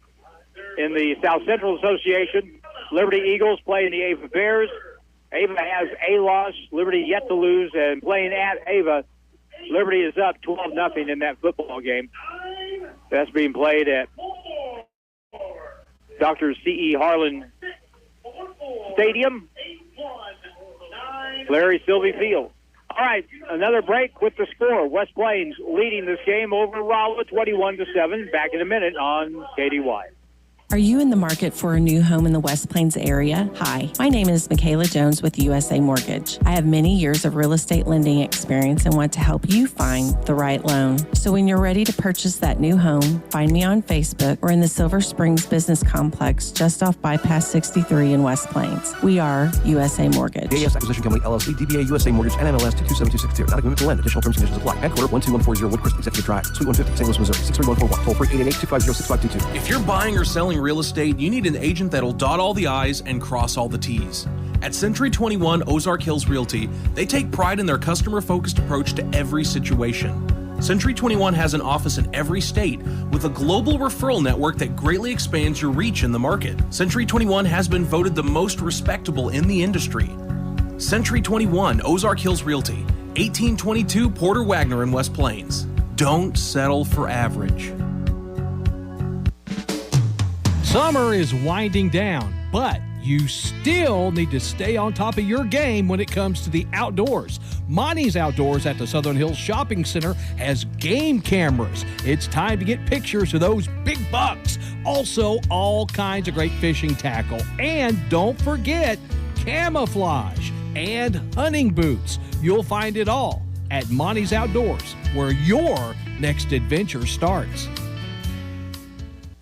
in the South Central Association, Liberty Eagles playing the Ava Bears. Ava has a loss, Liberty yet to lose, and playing at Ava, Liberty is up 12-0 in that football game. That's being played at Dr. C.E. Harlan Stadium, Larry Sylvie Field. All right, another break with the score. West Plains leading this game over Rolla 21-7. Back in a minute on KDY. Are you in the market for a new home in the West Plains area? Hi, my name is Michaela Jones with USA Mortgage. I have many years of real estate lending experience and want to help you find the right loan. So when you're ready to purchase that new home, find me on Facebook or in the Silver Springs Business Complex just off Bypass 63 in West Plains. We are USA Mortgage. AS Acquisition Company, LLC, DBA USA Mortgage, NMLS 227262. Not a commitment to lend. Additional terms and conditions apply. Headquarter 12140 Woodcrest Executive Drive, Suite 150, St. Louis, Missouri. 63141. Toll free 888-250-6522. If you're buying or selling real estate, you need an agent that'll dot all the I's and cross all the T's. At Century 21 Ozark Hills Realty, they take pride in their customer-focused approach to every situation. Century 21 has an office in every state with a global referral network that greatly expands your reach in the market. Century 21 has been voted the most respectable in the industry. Century 21 Ozark Hills Realty, 1822 Porter Wagner in West Plains. Don't settle for average. Summer is winding down, but you still need to stay on top of your game when it comes to the outdoors. Monty's Outdoors at the Southern Hills Shopping Center has game cameras. It's time to get pictures of those big bucks. Also, all kinds of great fishing tackle. And don't forget camouflage and hunting boots. You'll find it all at Monty's Outdoors, where your next adventure starts.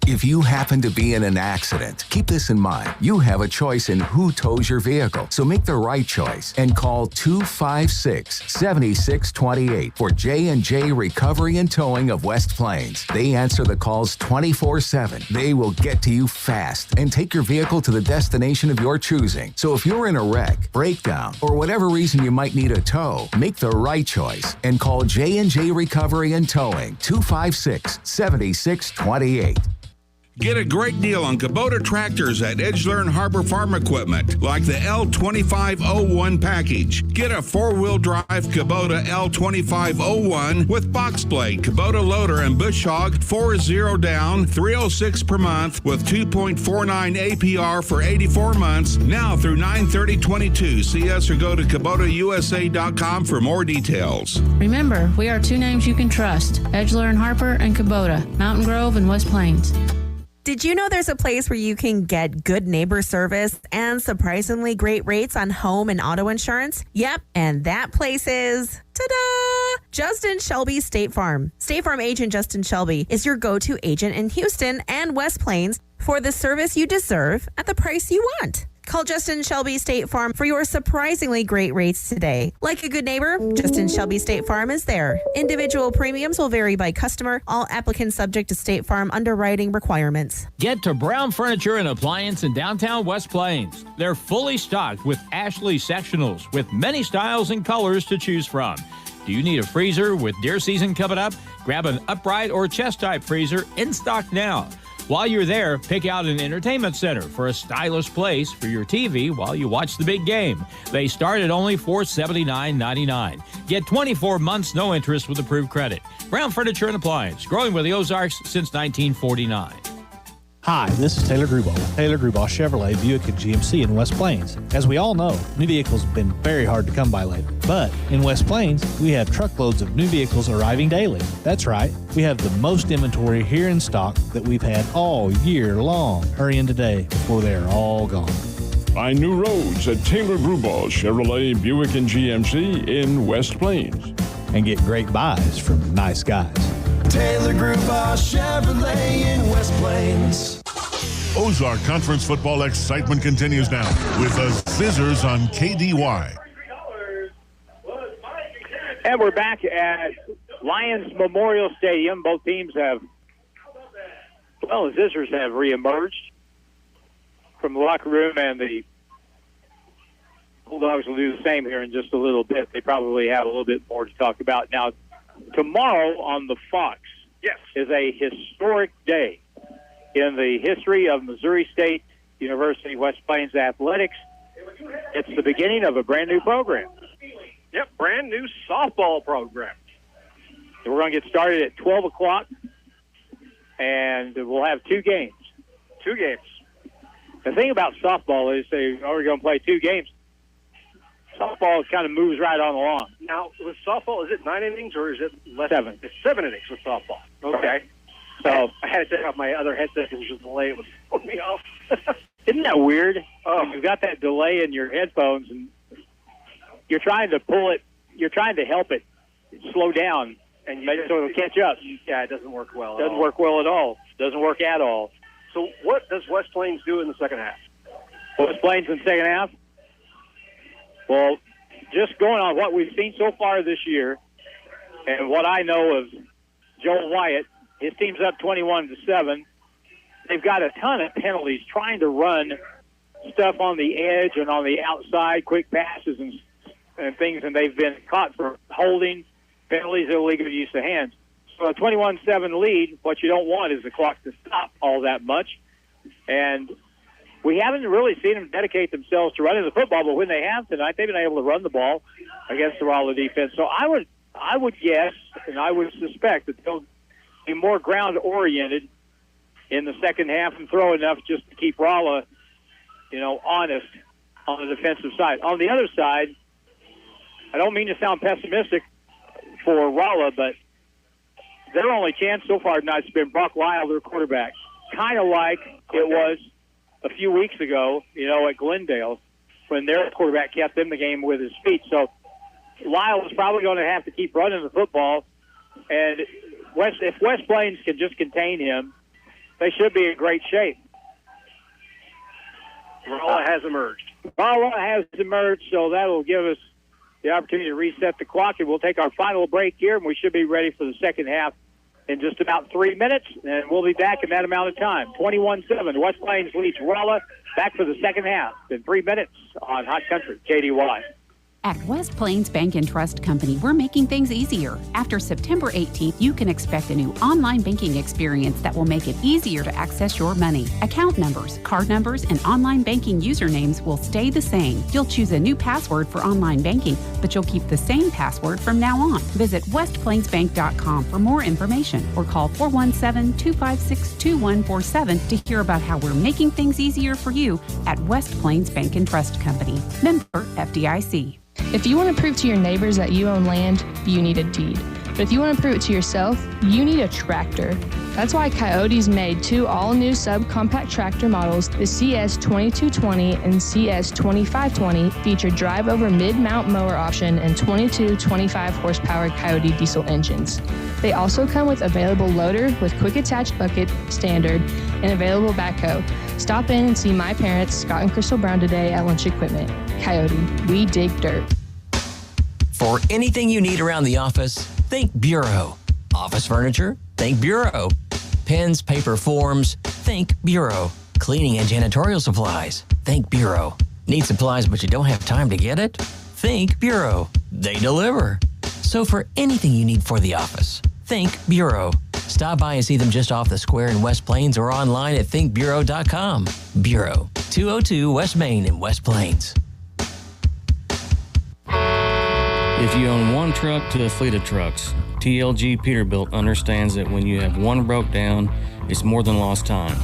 If you happen to be in an accident, keep this in mind. You have a choice in who tows your vehicle, so make the right choice and call 256-7628 for J&J Recovery and Towing of West Plains. They answer the calls 24/7. They will get to you fast and take your vehicle to the destination of your choosing. So if you're in a wreck, breakdown, or whatever reason you might need a tow, make the right choice and call J&J Recovery and Towing 256-7628. Get a great deal on Kubota tractors at Edgelern Harbor Farm Equipment, like the L2501 package. Get a four-wheel drive Kubota L2501 with box blade, Kubota loader, and bush hog, 40 down, $306 per month with 2.49 APR for 84 months, now through 9/30/22. See us or go to KubotaUSA.com for more details. Remember, we are two names you can trust, Edgelern Harper and Kubota, Mountain Grove and West Plains. Did you know there's a place where you can get good neighbor service and surprisingly great rates on home and auto insurance? Yep, and that place is, ta-da! Justin Shelby State Farm. State Farm agent Justin Shelby is your go-to agent in Houston and West Plains for the service you deserve at the price you want. Call Justin Shelby State Farm for your surprisingly great rates today. Like a good neighbor, Justin Shelby State Farm is there. Individual premiums will vary by customer. All applicants subject to State Farm underwriting requirements. Get to Brown Furniture and Appliance in downtown West Plains. They're fully stocked with Ashley sectionals with many styles and colors to choose from. Do you need a freezer with deer season coming up? Grab an upright or chest type freezer in stock now. While you're there, pick out an entertainment center for a stylish place for your TV while you watch the big game. They start at only $479.99. Get 24 months no interest with approved credit. Brown Furniture and Appliance, growing with the Ozarks since 1949. Hi, this is Taylor Grubauer. Taylor Grubauer Chevrolet, Buick, and GMC in West Plains. As we all know, new vehicles have been very hard to come by lately. But in West Plains, we have truckloads of new vehicles arriving daily. That's right, we have the most inventory here in stock that we've had all year long. Hurry in today before they're all gone. Find new roads at Taylor Grubauer Chevrolet, Buick, and GMC in West Plains. And get great buys from nice guys. Taylor Grubauer Chevrolet in West Plains. Ozark Conference football excitement continues now with the Zizzers on KDY. And we're back at Lions Memorial Stadium. Both teams have, the Zizzers have reemerged from the locker room, and the Bulldogs will do the same here in just a little bit. They probably have a little bit more to talk about. Now, tomorrow on the Fox is a historic day in the history of Missouri State University West Plains athletics. It's the beginning of a brand new program. Yep, brand new softball program. So we're going to get started at 12 o'clock, and we'll have two games. Two games. The thing about softball is they are going to play two games. Softball kind of moves right on along. Now, with softball, is it 9 innings or is it less? 7. It's 7 innings with softball. Okay. So I had to take off my other headset because there's a delay. It was throwing me off. Isn't that weird? Oh. You've got that delay in your headphones, and you're trying to pull it. You're trying to help it slow down, and so it'll catch up. Yeah, it doesn't work well. Doesn't work well at all. Doesn't work at all. So what does West Plains do in the second half? West Plains in the second half? Well, just going on what we've seen so far this year, and what I know of Joel Wyatt, his team's up 21-7. They've got a ton of penalties trying to run stuff on the edge and on the outside, quick passes and things, and they've been caught for holding, penalties, illegal use of hands. So a 21-7 lead, what you don't want is the clock to stop all that much. And we haven't really seen them dedicate themselves to running the football, but when they have tonight, they've been able to run the ball against the Rolla defense. So I would guess, and I would suspect that they'll be more ground-oriented in the second half and throw enough just to keep Rolla, honest on the defensive side. On the other side, I don't mean to sound pessimistic for Rolla, but their only chance so far tonight has been Brock Lyle, their quarterback. Kind of like it was a few weeks ago, at Glendale, when their quarterback kept them the game with his feet. So Lyle is probably going to have to keep running the football. And if West Plains can just contain him, they should be in great shape. Rolla has emerged. Rolla has emerged, so that'll give us the opportunity to reset the clock, and we'll take our final break here, and we should be ready for the second half in just about 3 minutes, and we'll be back in that amount of time. 21-7, West Plains leads Rolla. Back for the second half in 3 minutes on Hot Country, KDY. At West Plains Bank and Trust Company, we're making things easier. After September 18th, you can expect a new online banking experience that will make it easier to access your money. Account numbers, card numbers, and online banking usernames will stay the same. You'll choose a new password for online banking, but you'll keep the same password from now on. Visit westplainsbank.com for more information or call 417-256-2147 to hear about how we're making things easier for you at West Plains Bank and Trust Company. Member FDIC. If you want to prove to your neighbors that you own land, you need a deed. But if you want to prove it to yourself, you need a tractor. That's why Coyote's made 2 all-new subcompact tractor models, the CS2220 and CS2520, feature drive-over mid-mount mower option and 22 25-horsepower Coyote diesel engines. They also come with available loader with quick attach bucket, standard, and available backhoe. Stop in and see my parents, Scott and Crystal Brown, today at Lunch Equipment. Coyote, we dig dirt. For anything you need around the office, think Bureau. Office furniture? Think Bureau. Pens, paper, forms? Think Bureau. Cleaning and janitorial supplies? Think Bureau. Need supplies but you don't have time to get it? Think Bureau. They deliver. So for anything you need for the office, think Bureau. Stop by and see them just off the square in West Plains or online at thinkbureau.com. Bureau, 202 West Main in West Plains. If you own one truck to a fleet of trucks, TLG Peterbilt understands that when you have one broke down, it's more than lost time.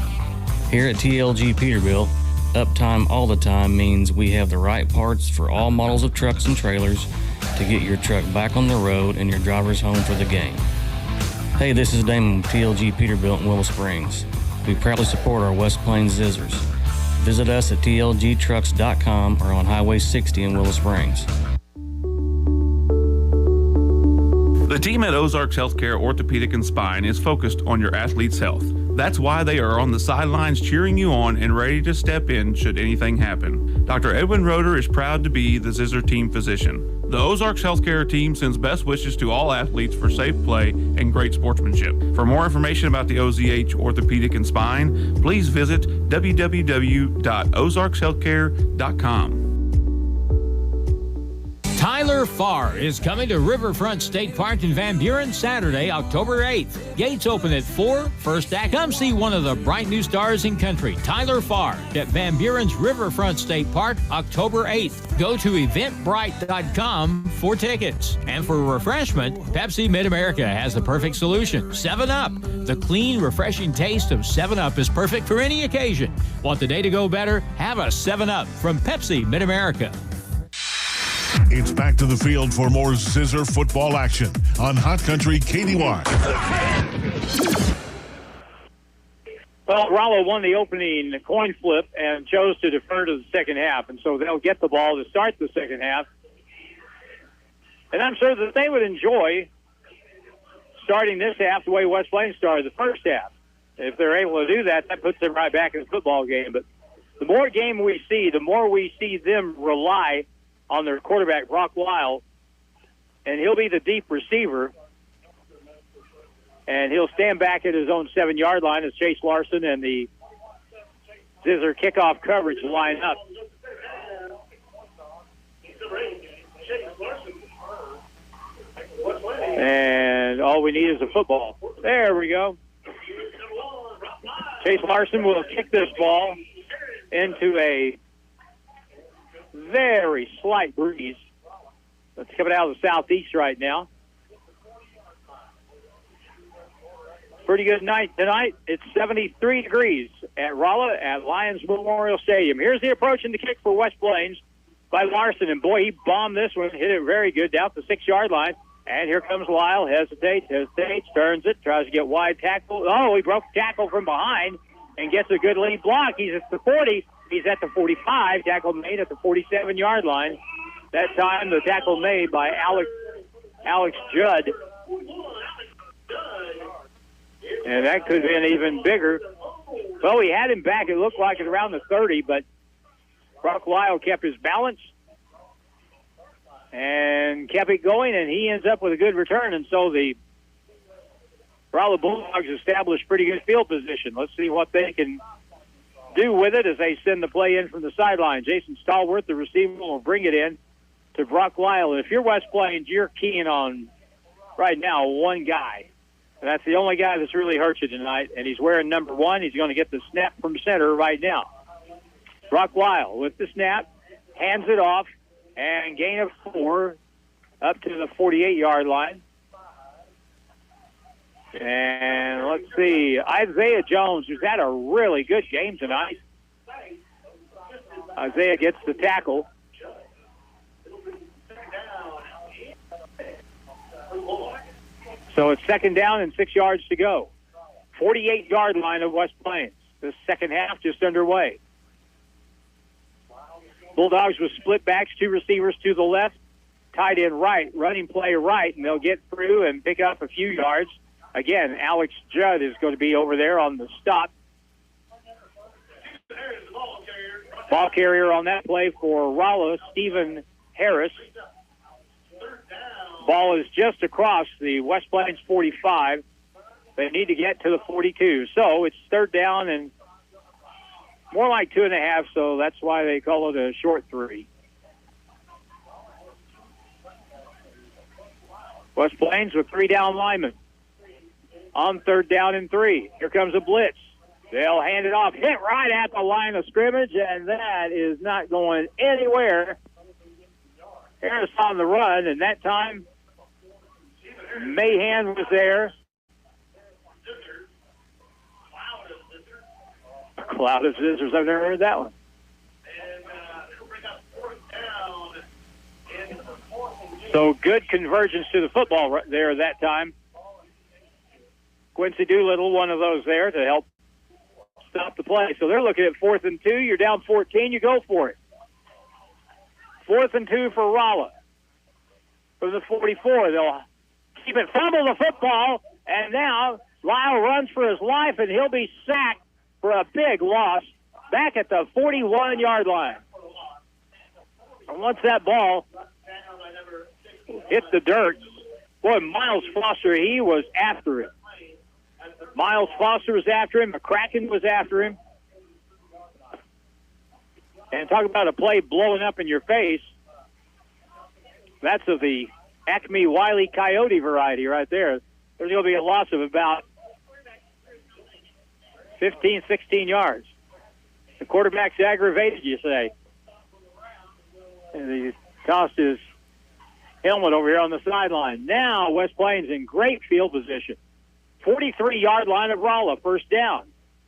Here at TLG Peterbilt, uptime all the time means we have the right parts for all models of trucks and trailers to get your truck back on the road and your drivers home for the game. Hey, this is Damon with TLG Peterbilt in Willow Springs. We proudly support our West Plains Zizzers. Visit us at tlgtrucks.com or on Highway 60 in Willow Springs. The team at Ozarks Healthcare Orthopedic and Spine is focused on your athlete's health. That's why they are on the sidelines cheering you on and ready to step in should anything happen. Dr. Edwin Roeder is proud to be the Zizzer team physician. The Ozarks Healthcare team sends best wishes to all athletes for safe play and great sportsmanship. For more information about the OZH Orthopedic and Spine, please visit www.ozarkshealthcare.com. Tyler Farr is coming to Riverfront State Park in Van Buren Saturday, October 8th. Gates open at 4. First act. Come see one of the bright new stars in country, Tyler Farr, at Van Buren's Riverfront State Park, October 8th. Go to eventbrite.com for tickets. And for refreshment, Pepsi Mid-America has the perfect solution, 7-Up. The clean, refreshing taste of 7-Up is perfect for any occasion. Want the day to go better? Have a 7-Up from Pepsi Mid-America. It's back to the field for more Zizzer football action on Hot Country KDY. Well, Rolla won the opening coin flip and chose to defer to the second half, and so they'll get the ball to start the second half. And I'm sure that they would enjoy starting this half the way West Plains started the first half. If they're able to do that, that puts them right back in the football game. But the more game we see, the more we see them rely on their quarterback, Brock Lyle, and he'll be the deep receiver, and he'll stand back at his own 7-yard line as Chase Larson and the Zizzer kickoff coverage line up. And all we need is a football. There we go. Chase Larson will kick this ball into a very slight breeze. It's coming out of the southeast right now. Pretty good night tonight. It's 73 degrees at Rolla at Lions Memorial Stadium. Here's the approach and the kick for West Plains by Larson. And, boy, he bombed this one, hit it very good down the 6-yard line. And here comes Lyle. Hesitates, turns it, tries to get wide tackle. Oh, he broke tackle from behind and gets a good lead block. He's at the 40. He's at the 45, tackle made at the 47-yard line. That time, the tackle made by Alex Judd. And that could have been even bigger. Well, he had him back. It looked like it around the 30, but Brock Lyle kept his balance and kept it going, and he ends up with a good return. And so the Rolla Bulldogs established pretty good field position. Let's see what they can do with it as they send the play in from the sideline. Jason Stallworth, the receiver, will bring it in to Brock Lyle. If you're West Plains, you're keying on right now one guy. And that's the only guy that's really hurt you tonight, and he's wearing number 1. He's going to get the snap from center right now. Brock Lyle with the snap, hands it off, and gain of 4 up to the 48-yard line. And let's see, Isaiah Jones, who's had a really good game tonight. Isaiah gets the tackle. So it's second down and 6 yards to go. 48-yard line of West Plains. The second half just underway. Bulldogs with split backs, 2 receivers to the left, tight end right, running play right, and they'll get through and pick up a few yards. Again, Alex Judd is going to be over there on the stop. Ball carrier on that play for Rolla, Stephen Harris. Ball is just across the West Plains 45. They need to get to the 42. So it's third down and more like 2.5, so that's why they call it a short 3. West Plains with 3 down linemen. On third down and 3. Here comes a blitz. They'll hand it off, hit right at the line of scrimmage, and that is not going anywhere. Harris on the run, and that time Mahan was there. A cloud of Zizzers. I've never heard that one. So good convergence to the football right there that time. Quincy Doolittle, one of those there to help stop the play. So they're looking at 4th and 2. You're down 14. You go for it. 4th and 2 for Rolla. From the 44, they'll keep it, fumble the football, and now Lyle runs for his life, and he'll be sacked for a big loss back at the 41-yard line. And once that ball hit the dirt, boy, Miles Foster, he was after it. Miles Foster was after him. McCracken was after him. And talk about a play blowing up in your face. That's of the Acme Wiley Coyote variety right there. There's going to be a loss of about 15, 16 yards. The quarterback's aggravated, you say. And he tossed his helmet over here on the sideline. Now West Plains in great field position. 43-yard line of Rolla, first down.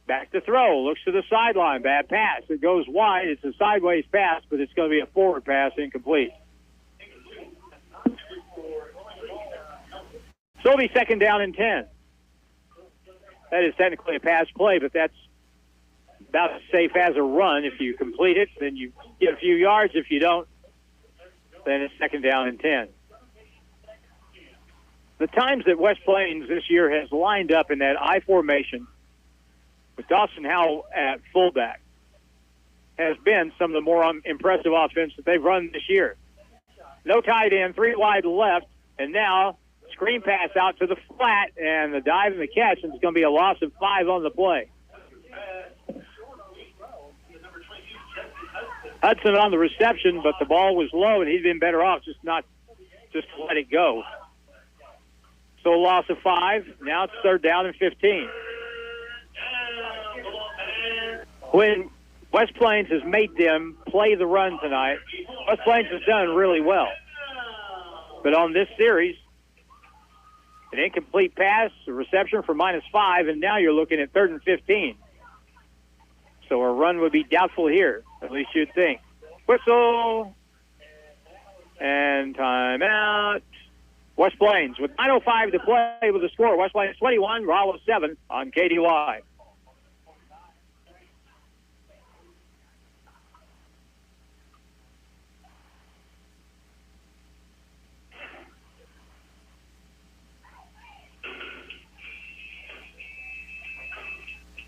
Back to throw, looks to the sideline, bad pass. It goes wide. It's a sideways pass, but it's going to be a forward pass, incomplete. So it'll be second down and 10. That is technically a pass play, but that's about as safe as a run. If you complete it, then you get a few yards. If you don't, then it's second down and 10. The times that West Plains this year has lined up in that I formation with Dawson Howell at fullback has been some of the more impressive offense that they've run this year. No tight end, 3 wide left, and now screen pass out to the flat, and the dive and the catch, and it's going to be a loss of 5 on the play. Hudson on the reception, but the ball was low, and he'd been better off just to let it go. So a loss of 5. Now it's third down and 15. When West Plains has made them play the run tonight, West Plains has done really well. But on this series, an incomplete pass, a reception for -5, and now you're looking at third and 15. So a run would be doubtful here, at least you'd think. Whistle. And timeout. West Plains with 9:05 to play with the score. West Plains 21, Rolla 7 on KDY.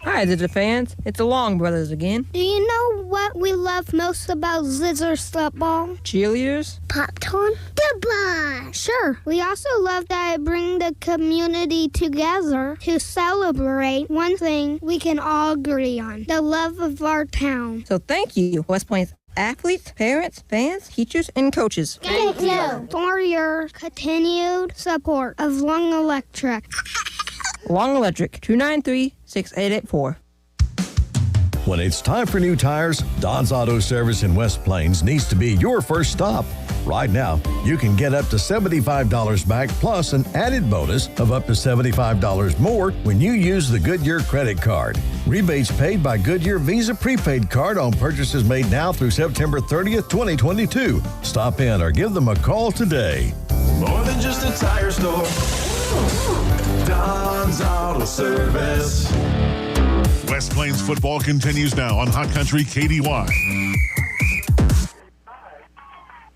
Hi, Zizzer fans. It's the Long Brothers again. Do you know what we love most about Zizzers football? Cheerleaders? Popcorn? Goodbye! Sure. We also love that it brings the community together to celebrate one thing we can all agree on, the love of our town. So thank you, West Plains athletes, parents, fans, teachers, and coaches. Thank you for your continued support of Long Electric. Long Electric, 293-6884. When it's time for new tires, Don's Auto Service in West Plains needs to be your first stop. Right now, you can get up to $75 back plus an added bonus of up to $75 more when you use the Goodyear credit card. Rebates paid by Goodyear Visa prepaid card on purchases made now through September 30th, 2022. Stop in or give them a call today. More than just a tire store. Don's Auto Service. West Plains football continues now on Hot Country KDY.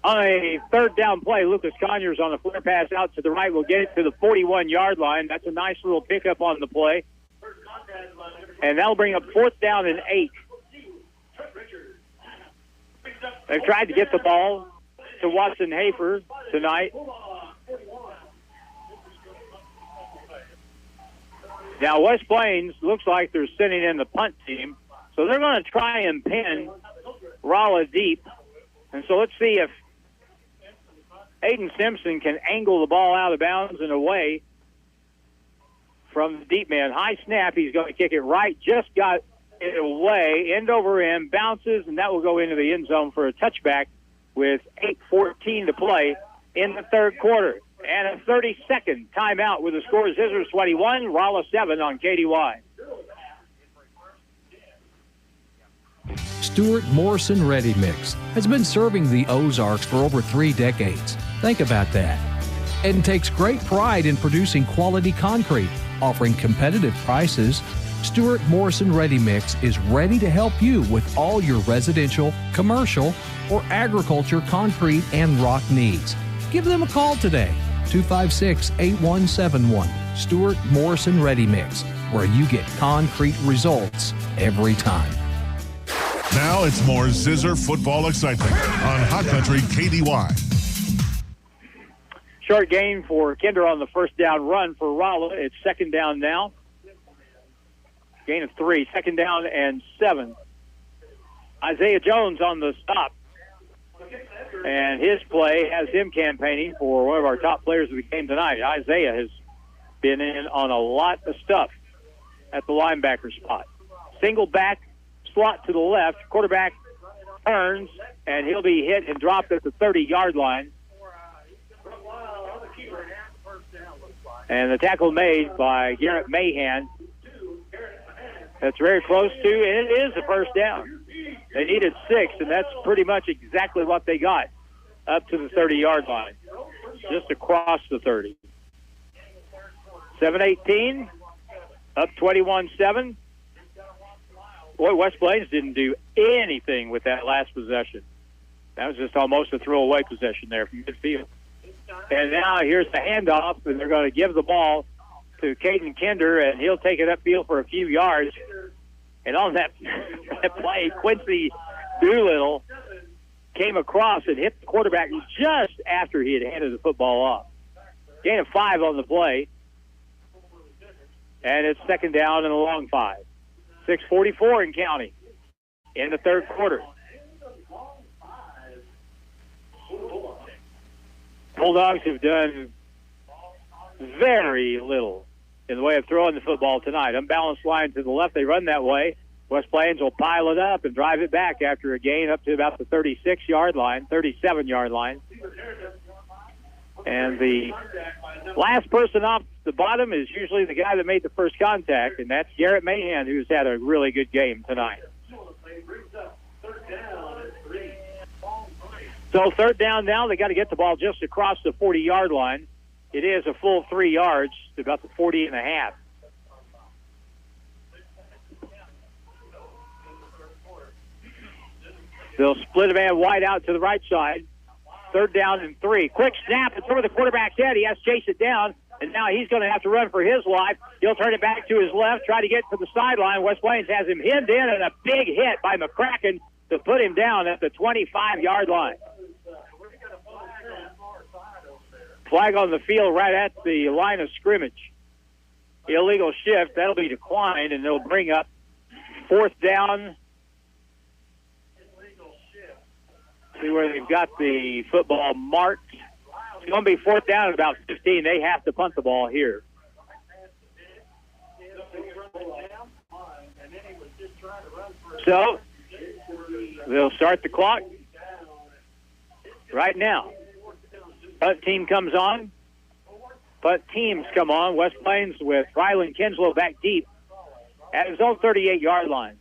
On a third down play, Lucas Conyers on a flare pass out to the right will get it to the 41-yard line. That's a nice little pickup on the play. And that'll bring up 4th down and 8. They've tried to get the ball to Watson Hafer tonight. Now, West Plains looks like they're sending in the punt team, so they're going to try and pin Rolla deep. And so let's see if Aiden Simpson can angle the ball out of bounds and away from the deep man. High snap, he's going to kick it right, just got it away, end over end, bounces, and that will go into the end zone for a touchback with 8:14 to play in the third quarter. And a 30-second timeout with the score Zizzers 21, Rolla 7 on KDY. Stuart Morrison Ready Mix has been serving the Ozarks for over 3 decades. Think about that. And takes great pride in producing quality concrete, offering competitive prices. Stuart Morrison Ready Mix is ready to help you with all your residential, commercial, or agriculture concrete and rock needs. Give them a call today. 256-8171. Stuart Morrison Ready Mix, where you get concrete results every time. Now it's more Zizzer football excitement on Hot Country KDY. Short gain for Kinder on the first down run for Rolla. It's second down now. Gain of 3, second down and 7. Isaiah Jones on the stop. And his play has him campaigning for one of our top players of the game tonight. Isaiah has been in on a lot of stuff at the linebacker spot. Single back, slot to the left. Quarterback turns, and he'll be hit and dropped at the 30-yard line. And the tackle made by Garrett Mahan. That's very close to, and it is a first down. They needed 6, and that's pretty much exactly what they got, up to the 30-yard line, just across the 30. 7-18, up 21-7. Boy, West Plains didn't do anything with that last possession. That was just almost a throwaway possession there from midfield. And now here's the handoff, and they're going to give the ball to Caden Kinder, and he'll take it upfield for a few yards. And on that play, Quincy Doolittle came across and hit the quarterback just after he had handed the football off. Gain of 5 on the play. And it's second down and a long 5. 6:44 in counting in the third quarter. Bulldogs have done very little in the way of throwing the football tonight. Unbalanced line to the left, they run that way. West Plains will pile it up and drive it back after a gain up to about the 36-yard line, 37-yard line. And the last person off the bottom is usually the guy that made the first contact, and that's Garrett Mahan, who's had a really good game tonight. So third down now, they got to get the ball just across the 40-yard line. It is a full 3 yards to about the 40.5. They'll split a man wide out to the right side. Third down and 3. Quick snap. It's over the quarterback's head. He has to chase it down, and now he's going to have to run for his life. He'll turn it back to his left, try to get to the sideline. West Plains has him hemmed in, and a big hit by McCracken to put him down at the 25-yard line. Flag on the field right at the line of scrimmage. Illegal shift. That'll be declined, and they'll bring up fourth down See where they've got the football marked. It's going to be 4th down at about 15. They have to punt the ball here. So they'll start the clock right now. Punt team comes on. Punt teams come on. West Plains with Rylan Kinslow back deep at his own 38-yard line.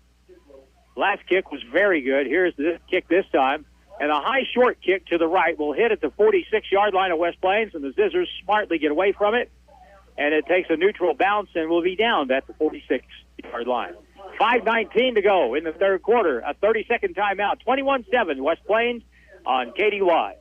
Last kick was very good. Here's the kick this time. And a high short kick to the right will hit at the 46-yard line of West Plains, and the Zizzers smartly get away from it. And it takes a neutral bounce and will be down at the 46-yard line. 5:19 to go in the third quarter. A 30-second timeout. 21-7 West Plains on KDY.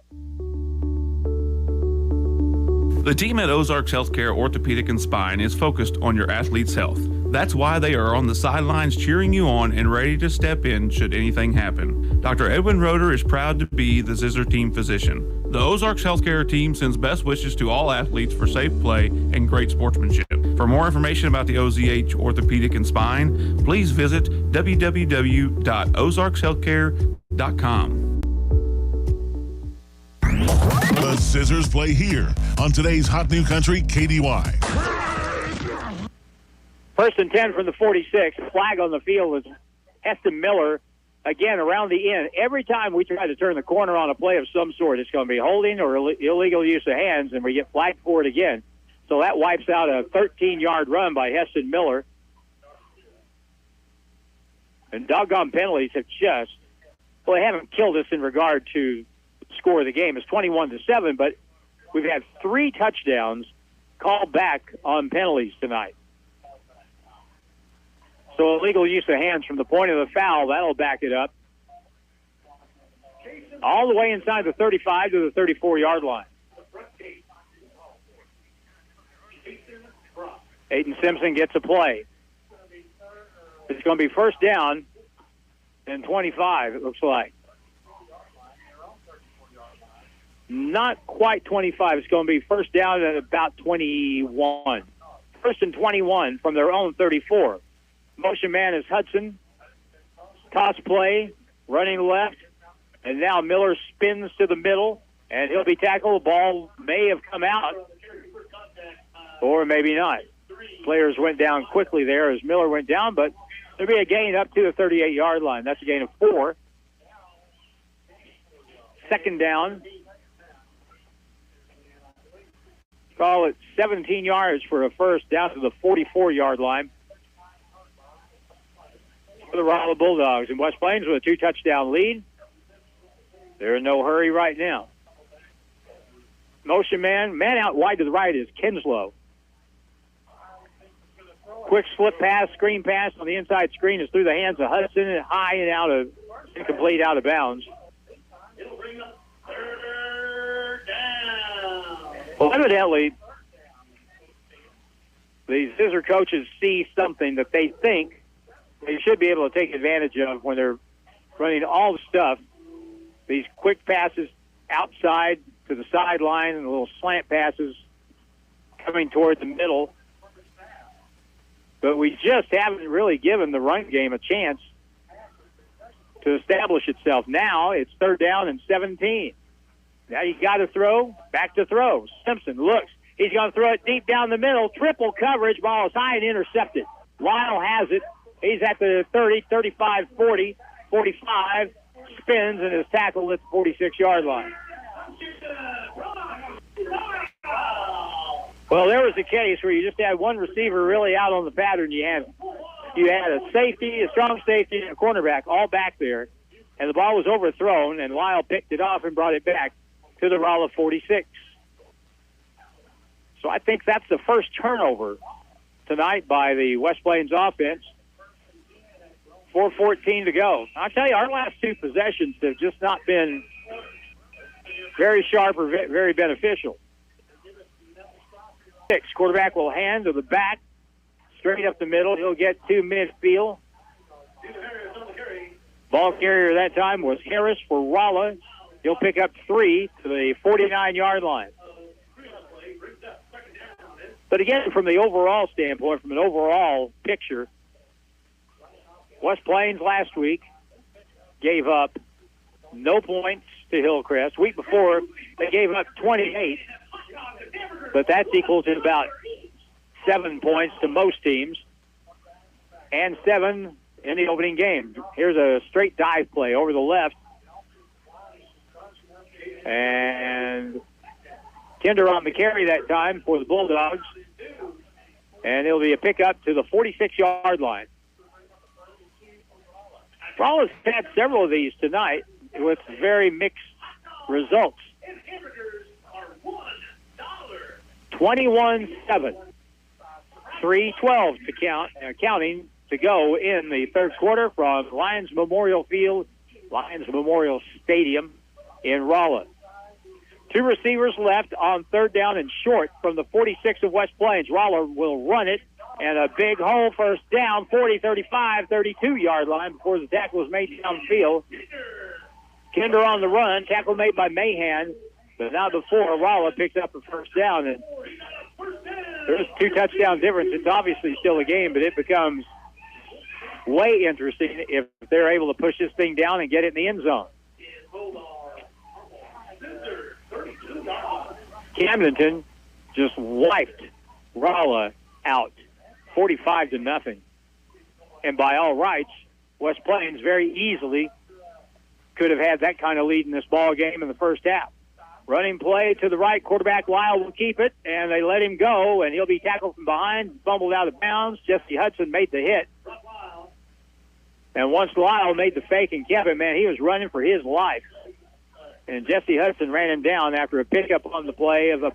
The team at Ozarks Healthcare Orthopedic and Spine is focused on your athlete's health. That's why they are on the sidelines cheering you on and ready to step in should anything happen. Dr. Edwin Roeder is proud to be the Zizzer team physician. The Ozarks Healthcare team sends best wishes to all athletes for safe play and great sportsmanship. For more information about the OZH Orthopedic and Spine, please visit www.ozarkshealthcare.com. The Zizzers play here on today's Hot New Country KDY. 1st and 10 from the 46. Flag on the field is Heston Miller. Again, around the end. Every time we try to turn the corner on a play of some sort, it's going to be holding or illegal use of hands, and we get flagged for it again. So that wipes out a 13-yard run by Heston Miller. And doggone penalties have they haven't killed us in regard to score of the game. It's 21-7, but we've had 3 touchdowns called back on penalties tonight. So illegal use of hands from the point of the foul, that'll back it up. All the way inside the 35 to the 34-yard line. Aiden Simpson gets a play. It's going to be 1st down and 25, it looks like. Not quite 25. It's going to be 1st down at about 21. 1st and 21 from their own 34. Motion man is Hudson. Toss play, running left, and now Miller spins to the middle, and he'll be tackled. The ball may have come out, or maybe not. Players went down quickly there as Miller went down, but there'll be a gain up to the 38-yard line. That's a gain of 4. 2nd down. Call it 17 yards for a first down to the 44-yard line for the Rolla Bulldogs. And West Plains with a 2-touchdown lead. They're in no hurry right now. Motion man out wide to the right is Kinslow. Quick slip pass, screen pass on the inside screen is through the hands of Hudson and high and incomplete out of bounds. Well, evidently, the Zizzer coaches see something that they think they should be able to take advantage of when they're running all the stuff. These quick passes outside to the sideline and the little slant passes coming toward the middle. But we just haven't really given the run game a chance to establish itself. Now it's 3rd down and 17. Now you got to throw, back to throw. Simpson looks. He's going to throw it deep down the middle. Triple coverage. Ball is high and intercepted. Lyle has it. He's at the 30, 35, 40, 45. Spins and is tackled at the 46-yard line. Well, there was a case where you just had one receiver really out on the pattern. You had a safety, a strong safety, and a cornerback all back there. And the ball was overthrown, and Lyle picked it off and brought it back to the Rolla 46. So I think that's the first turnover tonight by the West Plains offense. 4:14 to go. I'll tell you, our last 2 possessions have just not been very sharp or very beneficial. Quarterback will hand to the back, straight up the middle. He'll get to midfield. Ball carrier that time was Harris for Rolla. He'll pick up 3 to the 49-yard line. But again, from the overall standpoint, from an overall picture, West Plains last week gave up no points to Hillcrest. Week before, they gave up 28, but that's equal to about 7 points to most teams, and 7 in the opening game. Here's a straight dive play over the left, and Kinder on the carry that time for the Bulldogs, and it'll be a pickup to the 46-yard line. Rolla's had several of these tonight with very mixed results. 21-7. 3:12 to count, counting to go in the third quarter from Lions Memorial Stadium in Rolla. 2 receivers left on third down and short from the 46 of West Plains. Rolla will run it, and a big hole first down, 40, 35, 32-yard line before the tackle is made downfield. Kinder on the run, tackle made by Mahan, but not before Rolla picks up the first down. And there's 2 touchdown difference. It's obviously still a game, but it becomes way interesting if they're able to push this thing down and get it in the end zone. Camdenton just wiped Rolla out, 45-0. And by all rights, West Plains very easily could have had that kind of lead in this ball game in the first half. Running play to the right, quarterback Lyle will keep it, and they let him go, and he'll be tackled from behind, fumbled out of bounds. Jesse Hudson made the hit. And once Lyle made the fake and kept it, man, he was running for his life. And Jesse Hudson ran him down after a pickup on the play of a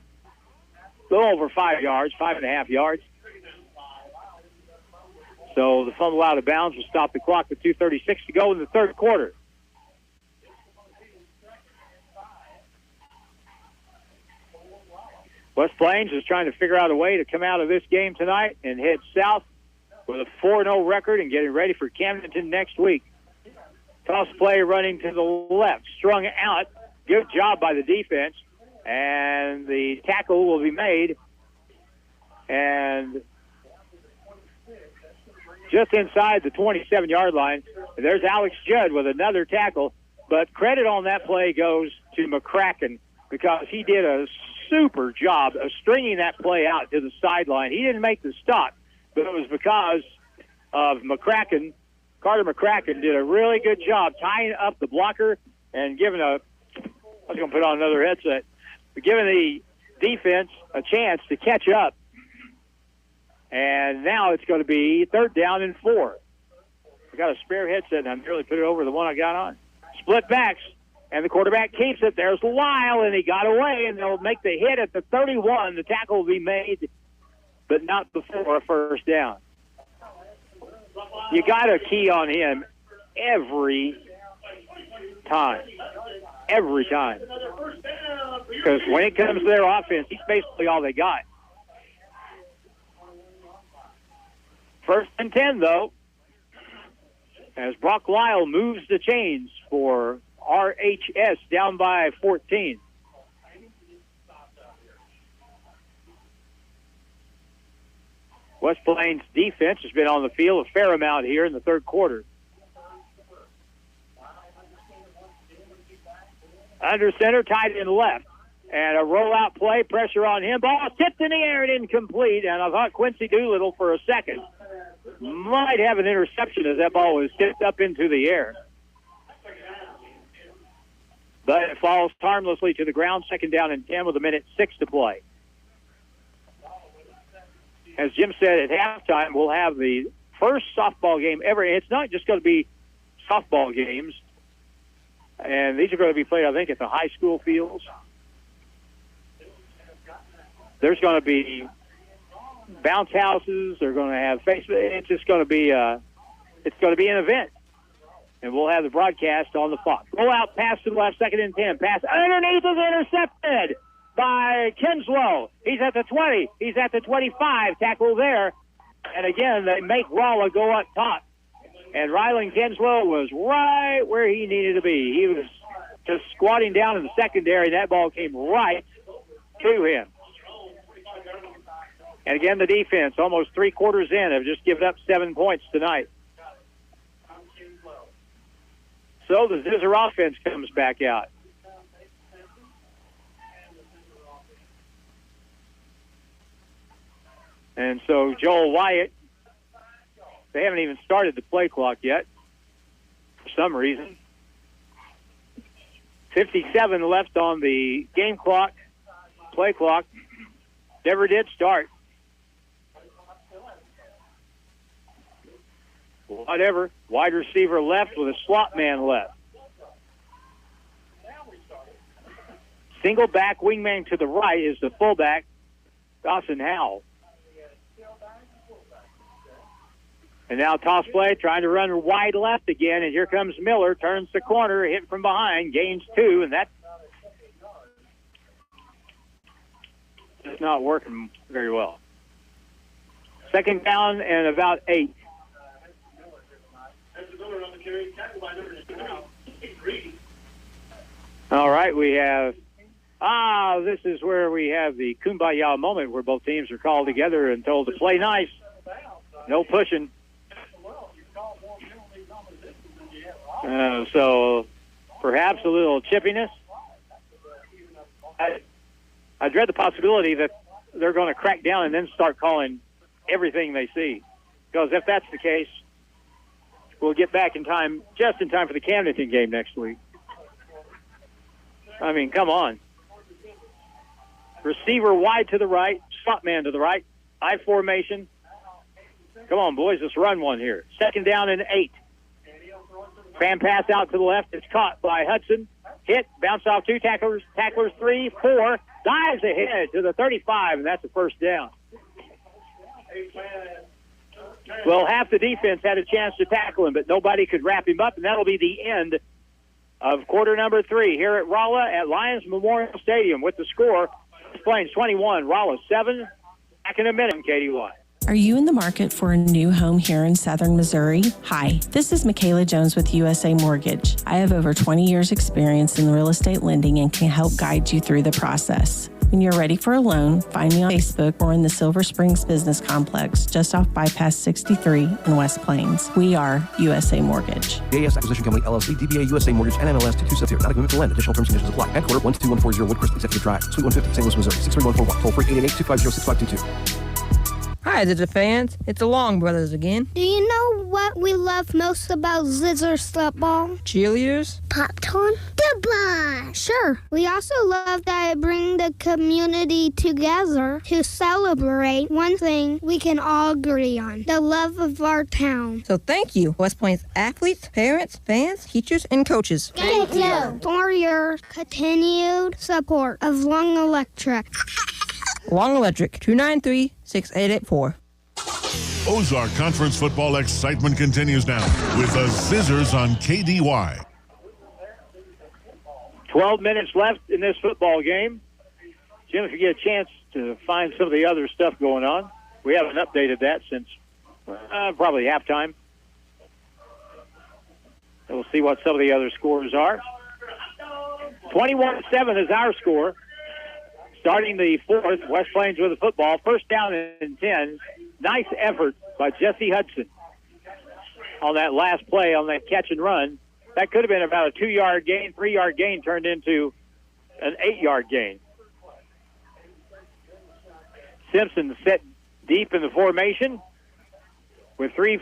little over 5 yards, 5.5 yards. So the fumble out of bounds will stop the clock with 2:36 to go in the third quarter. West Plains is trying to figure out a way to come out of this game tonight and head south with a 4-0 record and getting ready for Camdenton next week. Toss play running to the left, strung out. Good job by the defense, and the tackle will be made. And just inside the 27-yard line, there's Alex Judd with another tackle, but credit on that play goes to McCracken because he did a super job of stringing that play out to the sideline. He didn't make the stop, but it was because of McCracken. Carter McCracken did a really good job tying up the blocker and giving I was going to put on another headset, but giving the defense a chance to catch up. And now it's going to be 3rd down and 4. I got a spare headset, and I nearly put it over the one I got on. Split backs, and the quarterback keeps it. There's Lyle, and he got away, and they'll make the hit at the 31. The tackle will be made, but not before a first down. You got to key on him every time. Every time. Because when it comes to their offense, he's basically all they got. 1st and 10, though, as Brock Lyle moves the chains for RHS down by 14. West Plains defense has been on the field a fair amount here in the third quarter. Under center, tight end left. And a rollout play, pressure on him. Ball tipped in the air and incomplete. And I thought Quincy Doolittle for a second might have an interception as that ball was tipped up into the air. But it falls harmlessly to the ground. 2nd down and 10 with 1:06 to play. As Jim said at halftime, we'll have the first softball game ever. And it's not just going to be softball games. And these are going to be played, I think, at the high school fields. There's going to be bounce houses. They're going to have it's just going to be it's going to be an event. And we'll have the broadcast on the Fox. Roll out pass to the left, 2nd and 10. Pass underneath is intercepted by Kinslow. He's at the 20. He's at the 25. Tackle there. And again, they make Rolla go up top. And Rylan Kinslow was right where he needed to be. He was just squatting down in the secondary. That ball came right to him. And again, the defense, almost 3 quarters in, have just given up 7 points tonight. So the Zizzer offense comes back out. And so Joel Wyatt, they haven't even started the play clock yet for some reason. 57 left on the game clock, play clock. Never did start. Whatever. Wide receiver left with a slot man left. Single back wingman to the right is the fullback, Dawson Howell. And now toss play, trying to run wide left again, and here comes Miller, turns the corner, hit from behind, gains 2, and that's just not working very well. Second down and about 8. All right, we have, this is where we have the kumbaya moment where both teams are called together and told to play nice. No pushing. So perhaps a little chippiness. I dread the possibility that they're going to crack down and then start calling everything they see. Because if that's the case, we'll get back in time, just in time for the Camdenton game next week. I mean, come on. Receiver wide to the right, slot man to the right, I formation. Come on, boys, let's run one here. Second down and 8. Fan pass out to the left. It's caught by Hudson. Hit, bounce off 2 tacklers, 3, 4. Dives ahead to the 35, and that's a first down. Well, half the defense had a chance to tackle him, but nobody could wrap him up, and that'll be the end of quarter number 3 here at Rolla at Lions Memorial Stadium with the score. Plains 21, Rolla 7. Back in a minute, KDY. Are you in the market for a new home here in southern Missouri? Hi, this is Michaela Jones with USA Mortgage. I have over 20 years experience in real estate lending and can help guide you through the process. When you're ready for a loan, find me on Facebook or in the Silver Springs Business Complex, just off Bypass 63 in West Plains. We are USA Mortgage. JAS Acquisition Company, LLC, DBA USA Mortgage, NMLS 2270. Not a commitment to lend. Additional terms and conditions apply. Headquarter 12140 Woodcrest Executive Drive, Suite 150, St. Louis, Missouri. 63141. Toll free 888-250-6522. Hi, Zizzer fans. It's the Long Brothers again. Do you know what we love most about Zizzers football? Cheerleaders? Popcorn? Goodbye! Sure. We also love that it brings the community together to celebrate one thing we can all agree on, the love of our town. So thank you, West Plains athletes, parents, fans, teachers, and coaches. Thank you for your continued support of Long Electric. Long Electric, 293-6884. Ozark Conference football excitement continues now with the Zizzers on KDY. 12 minutes left in this football game. Jim, if you get a chance to find some of the other stuff going on, we haven't updated that since probably halftime. And we'll see what some of the other scores are. 21-7 is our score. Starting the 4th, West Plains with the football. First down and 10. Nice effort by Jesse Hudson on that last play on that catch and run. That could have been about a 2-yard gain. 3-yard gain turned into an 8-yard gain. Simpson set deep in the formation with three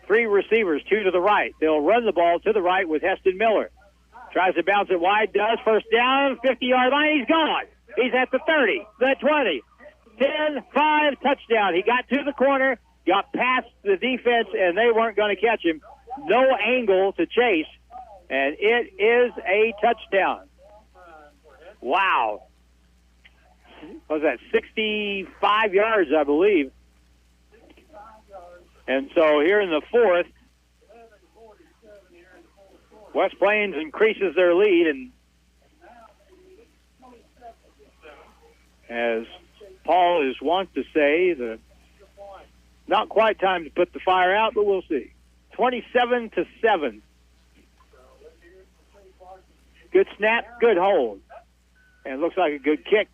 receivers, 2 to the right. They'll run the ball to the right with Heston Miller. Tries to bounce it wide, does. First down, 50-yard line. He's gone. He's at the 30, the 20, 10, 5, touchdown. He got to the corner, got past the defense, and they weren't going to catch him. No angle to chase, and it is a touchdown. Wow. What was that, 65 yards, I believe. And so here in the 4th, West Plains increases their lead, and as Paul is wont to say, not quite time to put the fire out, but we'll see. 27-7. Good snap, good hold. And it looks like a good kick.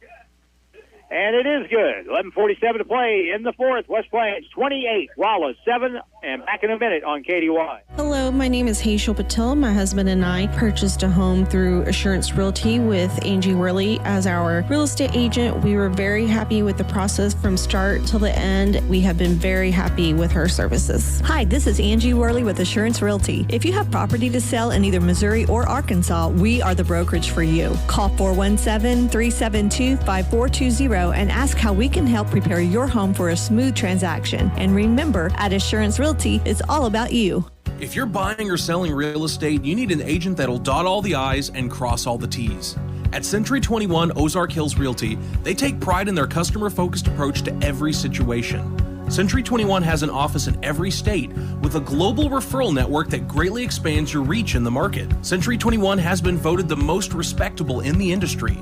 And it is good. 11:47 to play in the fourth. West Plains 28, Rolla 7, and back in a minute on KDY. Hello, my name is Hazel Patel. My husband and I purchased a home through Assurance Realty with Angie Worley as our real estate agent. We were very happy with the process from start till the end. We have been very happy with her services. Hi, this is Angie Worley with Assurance Realty. If you have property to sell in either Missouri or Arkansas, we are the brokerage for you. Call 417-372-5420 and ask how we can help prepare your home for a smooth transaction. And remember, at Assurance Realty, it's all about you. If you're buying or selling real estate, you need an agent that'll dot all the I's and cross all the T's. At Century 21 Ozark Hills Realty, they take pride in their customer-focused approach to every situation. Century 21 has an office in every state with a global referral network that greatly expands your reach in the market. Century 21 has been voted the most respectable in the industry.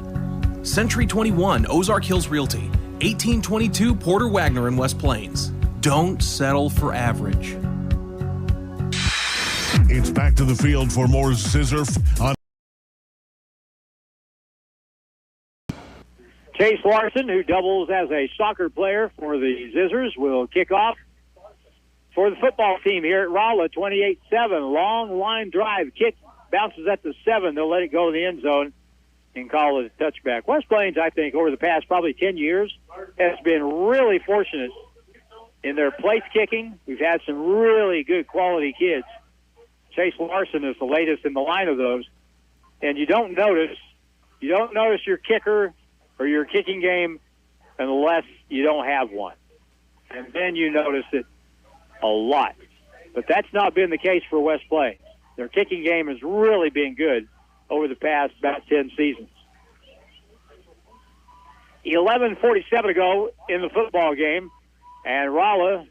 Century 21 Ozark Hills Realty, 1822 Porter Wagner in West Plains. Don't settle for average. It's back to the field for more Zizzer on. Chase Larson, who doubles as a soccer player for the Zizzers, will kick off for the football team here at Rolla. 28-7, long line drive, kick, bounces at the 7. They'll let it go in the end zone and call it a touchback. West Plains, I think, over the past probably 10 years, has been really fortunate in their place kicking. We've had some really good quality kids. Chase Larson is the latest in the line of those. And you don't notice your kicker or your kicking game unless you don't have one. And then you notice it a lot. But that's not been the case for West Plains. Their kicking game has really been good over the past about 10 seasons. 11:47 to go in the football game, and Rolla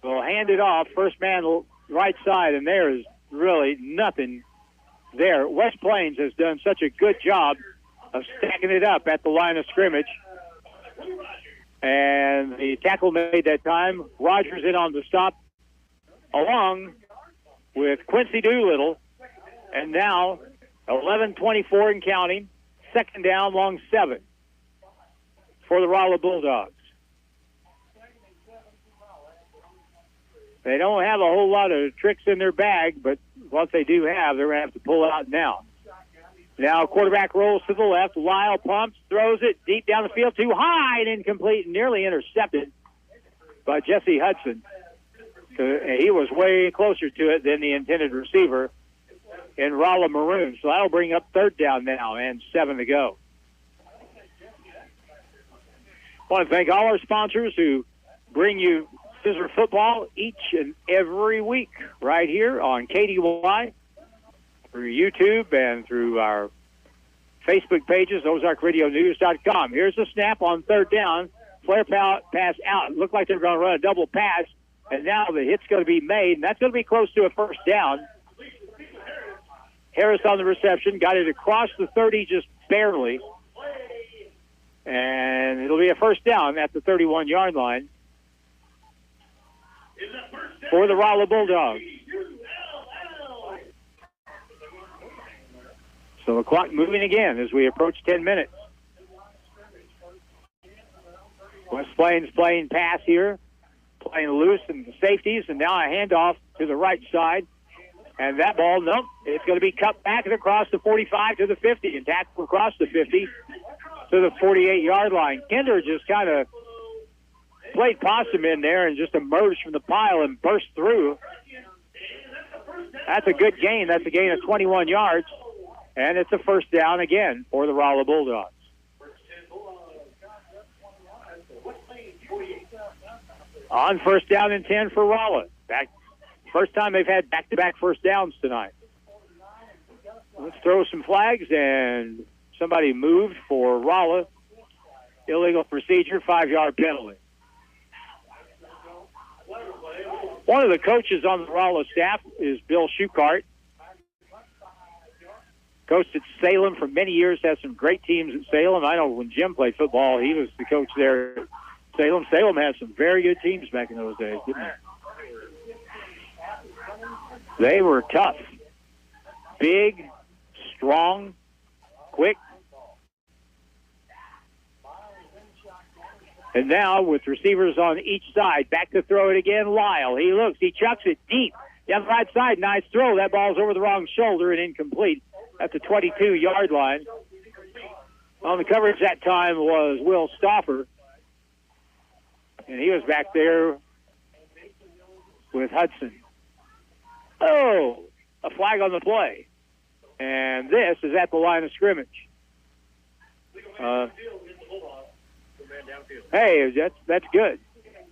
will hand it off, first man right side, and there is really nothing there. West Plains has done such a good job of stacking it up at the line of scrimmage, and the tackle made that time. Rogers in on the stop, along with Quincy Doolittle, and now 11:24 and counting, second down, long 7 for the Rolla Bulldogs. They don't have a whole lot of tricks in their bag, but what they do have, they're going to have to pull out now. Now quarterback rolls to the left. Lyle pumps, throws it deep down the field, too high and incomplete, and nearly intercepted by Jesse Hudson. He was way closer to it than the intended receiver in Rolla Maroon. So that'll bring up third down now and 7 to go. I want to thank all our sponsors who bring you Zizzer football each and every week right here on KDY, through YouTube and through our Facebook pages, OzarkRadioNews.com. Here's the snap on third down. Flare pass out. It looked like they're going to run a double pass, and now the hit's going to be made, and that's going to be close to a first down. Harris on the reception, got it across the 30 just barely, and it'll be a first down at the 31-yard line for the Rolla Bulldogs. So the clock moving again as we approach 10 minutes. West Plains playing pass here, playing loose in the safeties, and now a handoff to the right side. And that ball, nope, it's going to be cut back and across the 45 to the 50 and tackled across the 50 to the 48-yard line. Kinder just kind of played possum in there and just emerged from the pile and burst through. That's a good gain. That's a gain of 21 yards. And it's a first down again for the Rolla Bulldogs. On first down and 10 for Rolla. First time they've had back-to-back first downs tonight. Let's throw some flags, and somebody moved for Rolla. Illegal procedure, 5-yard penalty. One of the coaches on the Rolla staff is Bill Shukart. Coached at Salem for many years, has some great teams at Salem. I know when Jim played football, he was the coach there at Salem. Salem had some very good teams back in those days, didn't they? They were tough. Big, strong, quick. And now with receivers on each side, back to throw it again, Lyle. He looks, he chucks it deep. Down the right side, nice throw. That ball's over the wrong shoulder and incomplete at the 22-yard line. On the coverage that time was Will Stauffer. And he was back there with Hudson. Oh, a flag on the play. And this is at the line of scrimmage. Hey, that's good.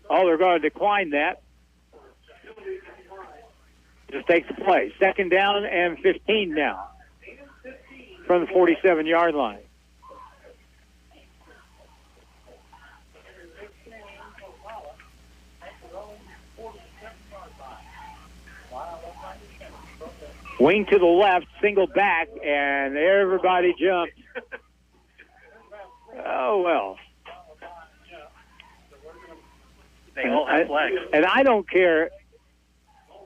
Oh, they're going to decline that. Just takes the play. 2nd down and 15 now from the 47-yard line. Wing to the left, single back, and everybody jumped. Oh, well. They all have flags. And I don't care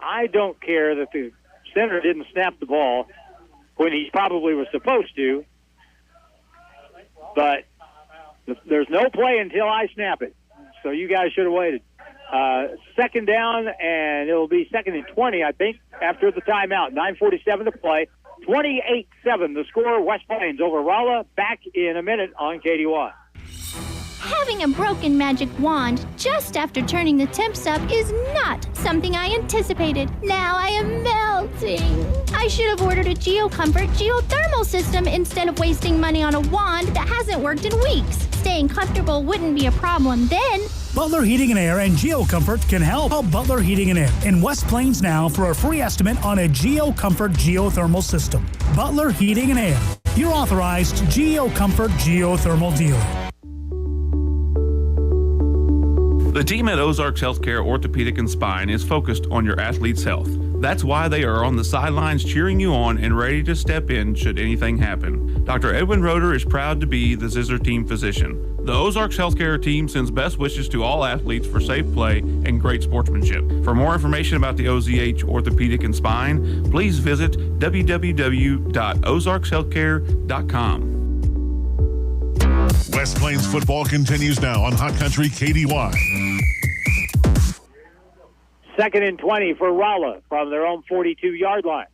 that the center didn't snap the ball when he probably was supposed to, but there's no play until I snap it. So you guys should have waited. 2nd down, and it'll be 2nd and 20, I think, after the timeout. 9:47 to play. 28-7 the score. West Plains over Rolla. Back in a minute on KDY. Having a broken magic wand just after turning the temps up is not something I anticipated. Now I am melting. I should have ordered a GeoComfort geothermal system instead of wasting money on a wand that hasn't worked in weeks. Staying comfortable wouldn't be a problem then. Butler Heating and Air and GeoComfort can help. Call Butler Heating and Air in West Plains now for a free estimate on a GeoComfort geothermal system. Butler Heating and Air, your authorized GeoComfort geothermal dealer. The team at Ozarks Healthcare Orthopedic and Spine is focused on your athlete's health. That's why they are on the sidelines cheering you on and ready to step in should anything happen. Dr. Edwin Roeder is proud to be the Zizzer team physician. The Ozarks Healthcare team sends best wishes to all athletes for safe play and great sportsmanship. For more information about the OZH Orthopedic and Spine, please visit www.ozarkshealthcare.com. West Plains football continues now on Hot Country KDY. 2nd and 20 for Rolla from their own 42-yard line.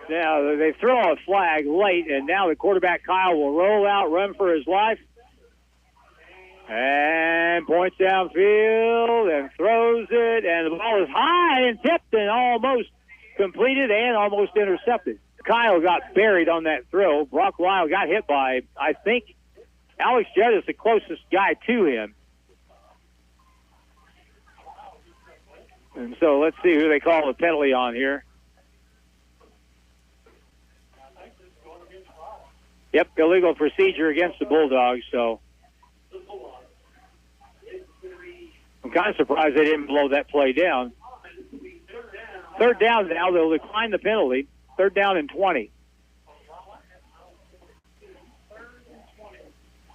Now, they throw a flag late, and now the quarterback, Kyle, will roll out, run for his life, and points downfield and throws it, and the ball is high and tipped and almost completed and almost intercepted. Kyle got buried on that throw. Brock Lyle got hit by, I think, Alex Jett is the closest guy to him. And so let's see who they call the penalty on here. Yep, illegal procedure against the Bulldogs, so I'm kind of surprised they didn't blow that play down. 3rd down now, they'll decline the penalty. 3rd down and 20.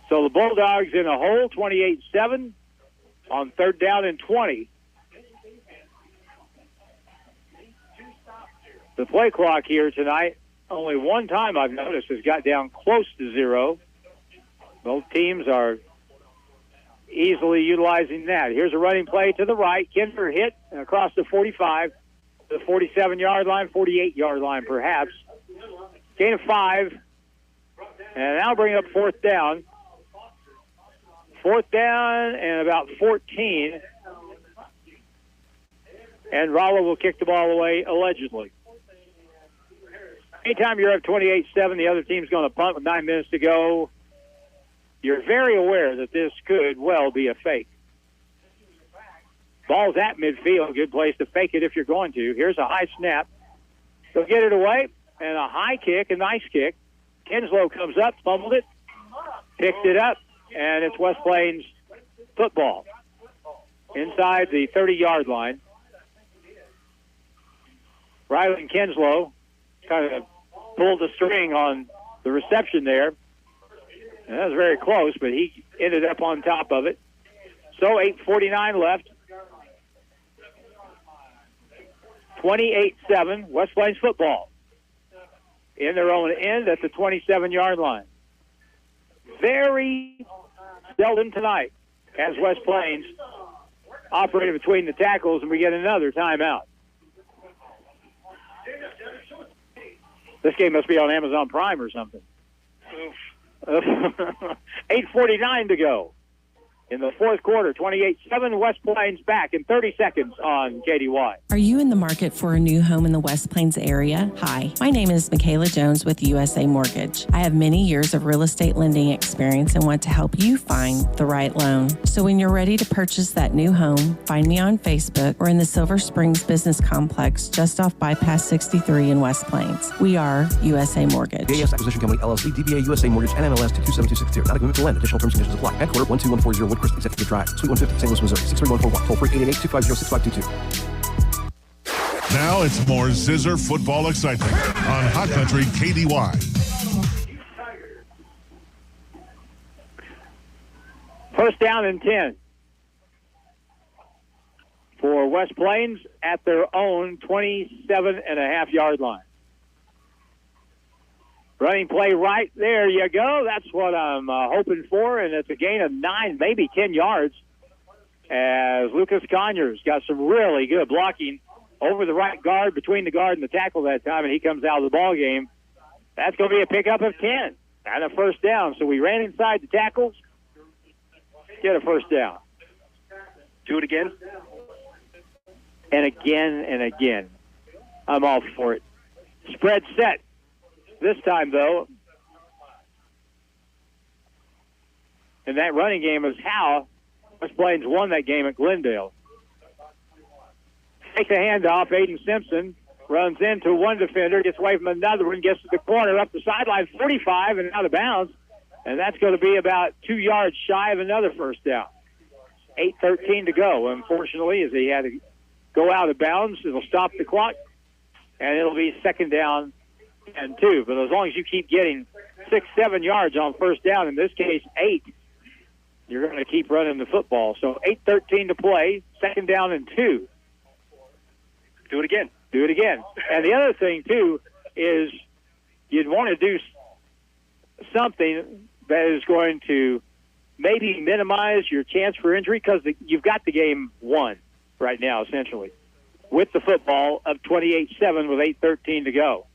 So the Bulldogs in a hole, 28-7 on 3rd down and 20. The play clock here tonight, only one time I've noticed, has got down close to 0. Both teams are easily utilizing that. Here's a running play to the right. Kinder hit across the 45, the 47-yard line, 48-yard line perhaps. Gain of 5, and now bring up 4th down. 4th down and about 14. And Rolla will kick the ball away, allegedly. Anytime you're up 28-7, the other team's going to punt with 9 minutes to go. You're very aware that this could well be a fake. Ball's at midfield. Good place to fake it if you're going to. Here's a high snap. They'll get it away. And a high kick, a nice kick. Kinslow comes up, fumbled it, picked it up, and it's West Plains football. Inside the 30-yard line. Rylan Kinslow kind of pulled the string on the reception there. And that was very close, but he ended up on top of it. So 8:49 left. 28-7, West Plains football. In their own end at the 27-yard line. Very seldom tonight as West Plains operated between the tackles, and we get another timeout. This game must be on Amazon Prime or something. 8:49 to go in the fourth quarter. 28-7, West Plains back in 30 seconds on KDY. Are you in the market for a new home in the West Plains area? Hi, my name is Michaela Jones with USA Mortgage. I have many years of real estate lending experience and want to help you find the right loan. So when you're ready to purchase that new home, find me on Facebook or in the Silver Springs Business Complex just off Bypass 63 in West Plains. We are USA Mortgage. JS Acquisition Company, LLC, DBA USA Mortgage, NMLS 227262. Not a commitment to lend. Additional terms and conditions apply. Headquartered 12140 Woodcrest Executive Drive, Suite 150, St. Louis, Missouri. 63141. Toll free 888-250-6522. Now it's more Zizzer football excitement on Hot Country KDY. First down and 10 for West Plains at their own 27.5-yard line. Running play right there you go. That's what I'm hoping for, and it's a gain of 9, maybe 10 yards, as Lucas Conyers got some really good blocking over the right guard, between the guard and the tackle that time, and he comes out of the ball game. That's going to be a pickup of 10 and a first down. So we ran inside the tackles, get a first down. Do it again. And again and again. I'm all for it. Spread set. This time, though, and that running game is how West Plains won that game at Glendale. Take the handoff. Aiden Simpson runs into one defender, gets away from another one, gets to the corner, up the sideline, 45, and out of bounds. And that's going to be about 2 yards shy of another first down. 8:13 to go. Unfortunately, as he had to go out of bounds, it'll stop the clock, and it'll be second down and 2. But as long as you keep getting 6-7 yards on first down, in this case 8, you're going to keep running the football. So 8:13 to play, second down and 2. Do it again. Do it again. And the other thing, too, is you'd want to do something that is going to maybe minimize your chance for injury, because you've got the game won right now, essentially, with the football of 28-7 with 8:13 to go.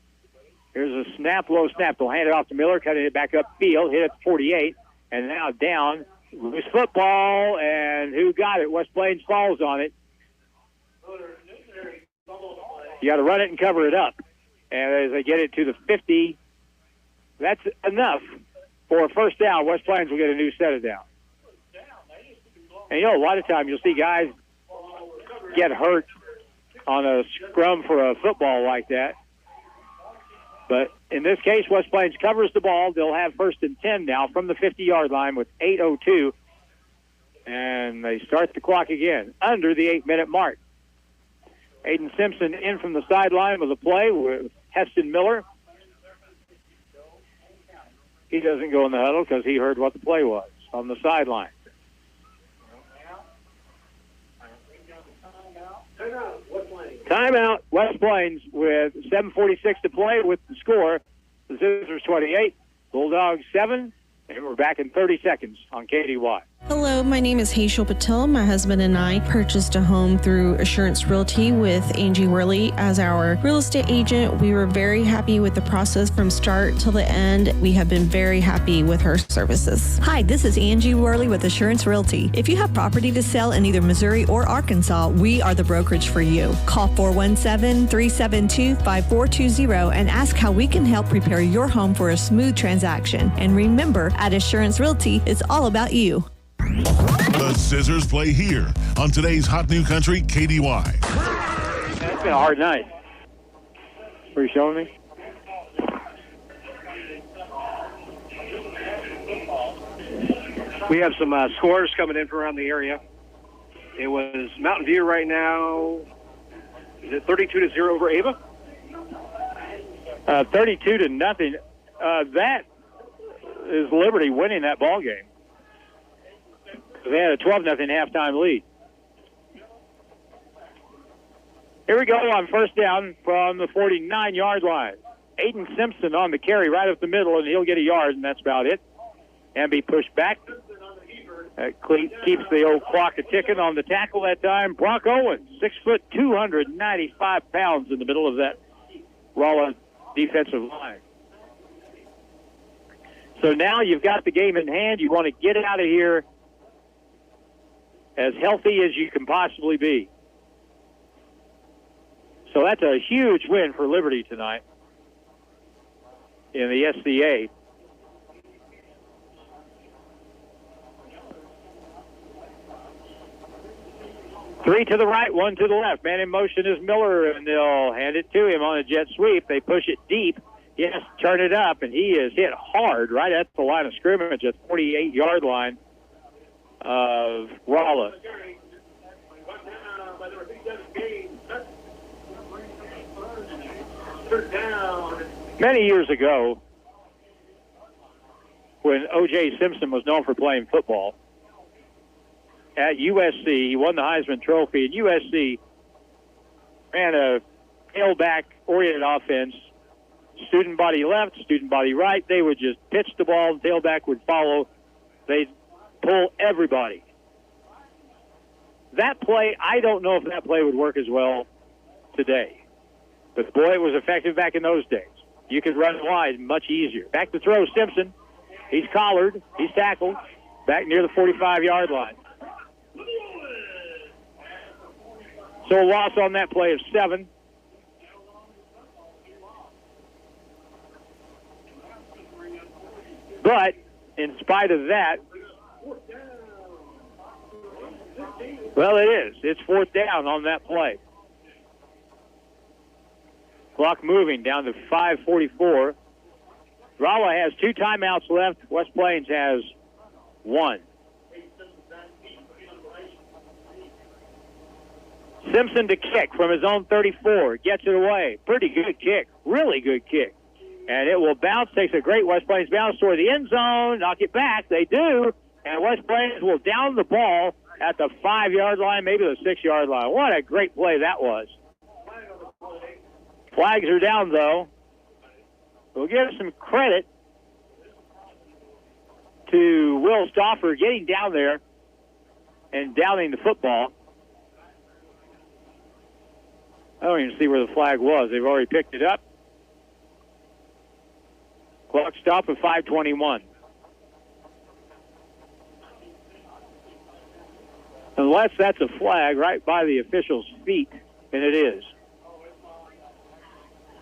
Here's a snap, low snap. They'll hand it off to Miller, cutting it back upfield, hit it 48, and now down. Loose football, and who got it? West Plains falls on it. You got to run it and cover it up. And as they get it to the 50, that's enough for a first down. West Plains will get a new set of down. And, a lot of times you'll see guys get hurt on a scrum for a football like that. But in this case, West Plains covers the ball. They'll have first and 10 now from the 50-yard line with 8:02. And they start the clock again under the 8-minute mark. Aiden Simpson in from the sideline with a play with Heston Miller. He doesn't go in the huddle because he heard what the play was on the sideline. Timeout, West Plains with 7:46 to play with the score. The Zizzers 28, Bulldogs 7, and we're back in 30 seconds on KDY. Hello, my name is Hazel Patel. My husband and I purchased a home through Assurance Realty with Angie Worley as our real estate agent. We were very happy with the process from start till the end. We have been very happy with her services. Hi, this is Angie Worley with Assurance Realty. If you have property to sell in either Missouri or Arkansas, we are the brokerage for you. Call 417-372-5420 and ask how we can help prepare your home for a smooth transaction. And remember, at Assurance Realty, it's all about you. The Zizzers play here on today's Hot New Country KDY. It's been a hard night. What are you showing me? We have some scores coming in from around the area. It was Mountain View right now. Is it 32-0 over Ava? 32-0. That is Liberty winning that ball game. They had a 12-0 halftime lead. Here we go on first down from the 49-yard line. Aiden Simpson on the carry right up the middle, and he'll get a yard, and that's about it. And be pushed back That keeps the old clock a-ticking on the tackle that time. Brock Owens, 6 foot, 295 pounds in the middle of that Rolla defensive line. So now you've got the game in hand. You want to get out of here as healthy as you can possibly be. So that's a huge win for Liberty tonight in the SCA. Three to the right, one to the left. Man in motion is Miller, and they'll hand it to him on a jet sweep. They push it deep. He has to turn it up, and he is hit hard right at the line of scrimmage at the 48-yard line of Rolla. Many years ago, when O.J. Simpson was known for playing football, at USC, he won the Heisman Trophy, and USC ran a tailback-oriented offense. Student body left, student body right. They would just pitch the ball, the tailback would follow. They'd pull everybody. That play, I don't know if that play would work as well today. But, boy, it was effective back in those days. You could run wide much easier. Back to throw, Simpson. He's collared. He's tackled. Back near the 45-yard line. So a loss on that play of 7. But in spite of that, well, it is. It's 4th down on that play. Clock moving down to 5:44. Rolla has 2 timeouts left. West Plains has 1. Simpson to kick from his own 34. Gets it away. Pretty good kick. Really good kick. And it will bounce. Takes a great West Plains bounce toward the end zone. Knock it back. They do. And West Plains will down the ball at the 5-yard line, maybe the 6-yard line. What a great play that was. Flags are down, though. We'll give some credit to Will Stauffer getting down there and downing the football. I don't even see where the flag was. They've already picked it up. Clock stop at 5:21. Unless that's a flag right by the official's feet, and it is.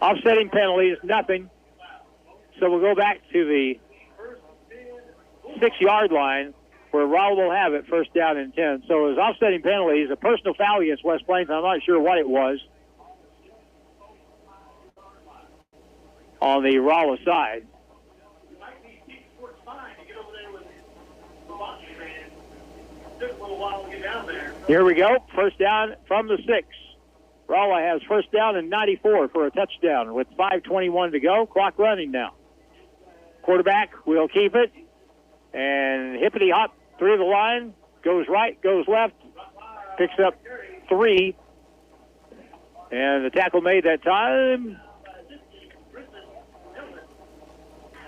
Offsetting penalties, nothing. So we'll go back to the 6-yard line where Rolla will have it, 1st down and 10. So as offsetting penalties, a personal foul against West Plains. I'm not sure what it was on the Rolla side. Here we go. 1st down from the 6. Rolla has 1st down and 94 for a touchdown with 5:21 to go. Clock running now. Quarterback will keep it. And hippity-hop through the line. Goes right, goes left. Picks up 3. And the tackle made that time.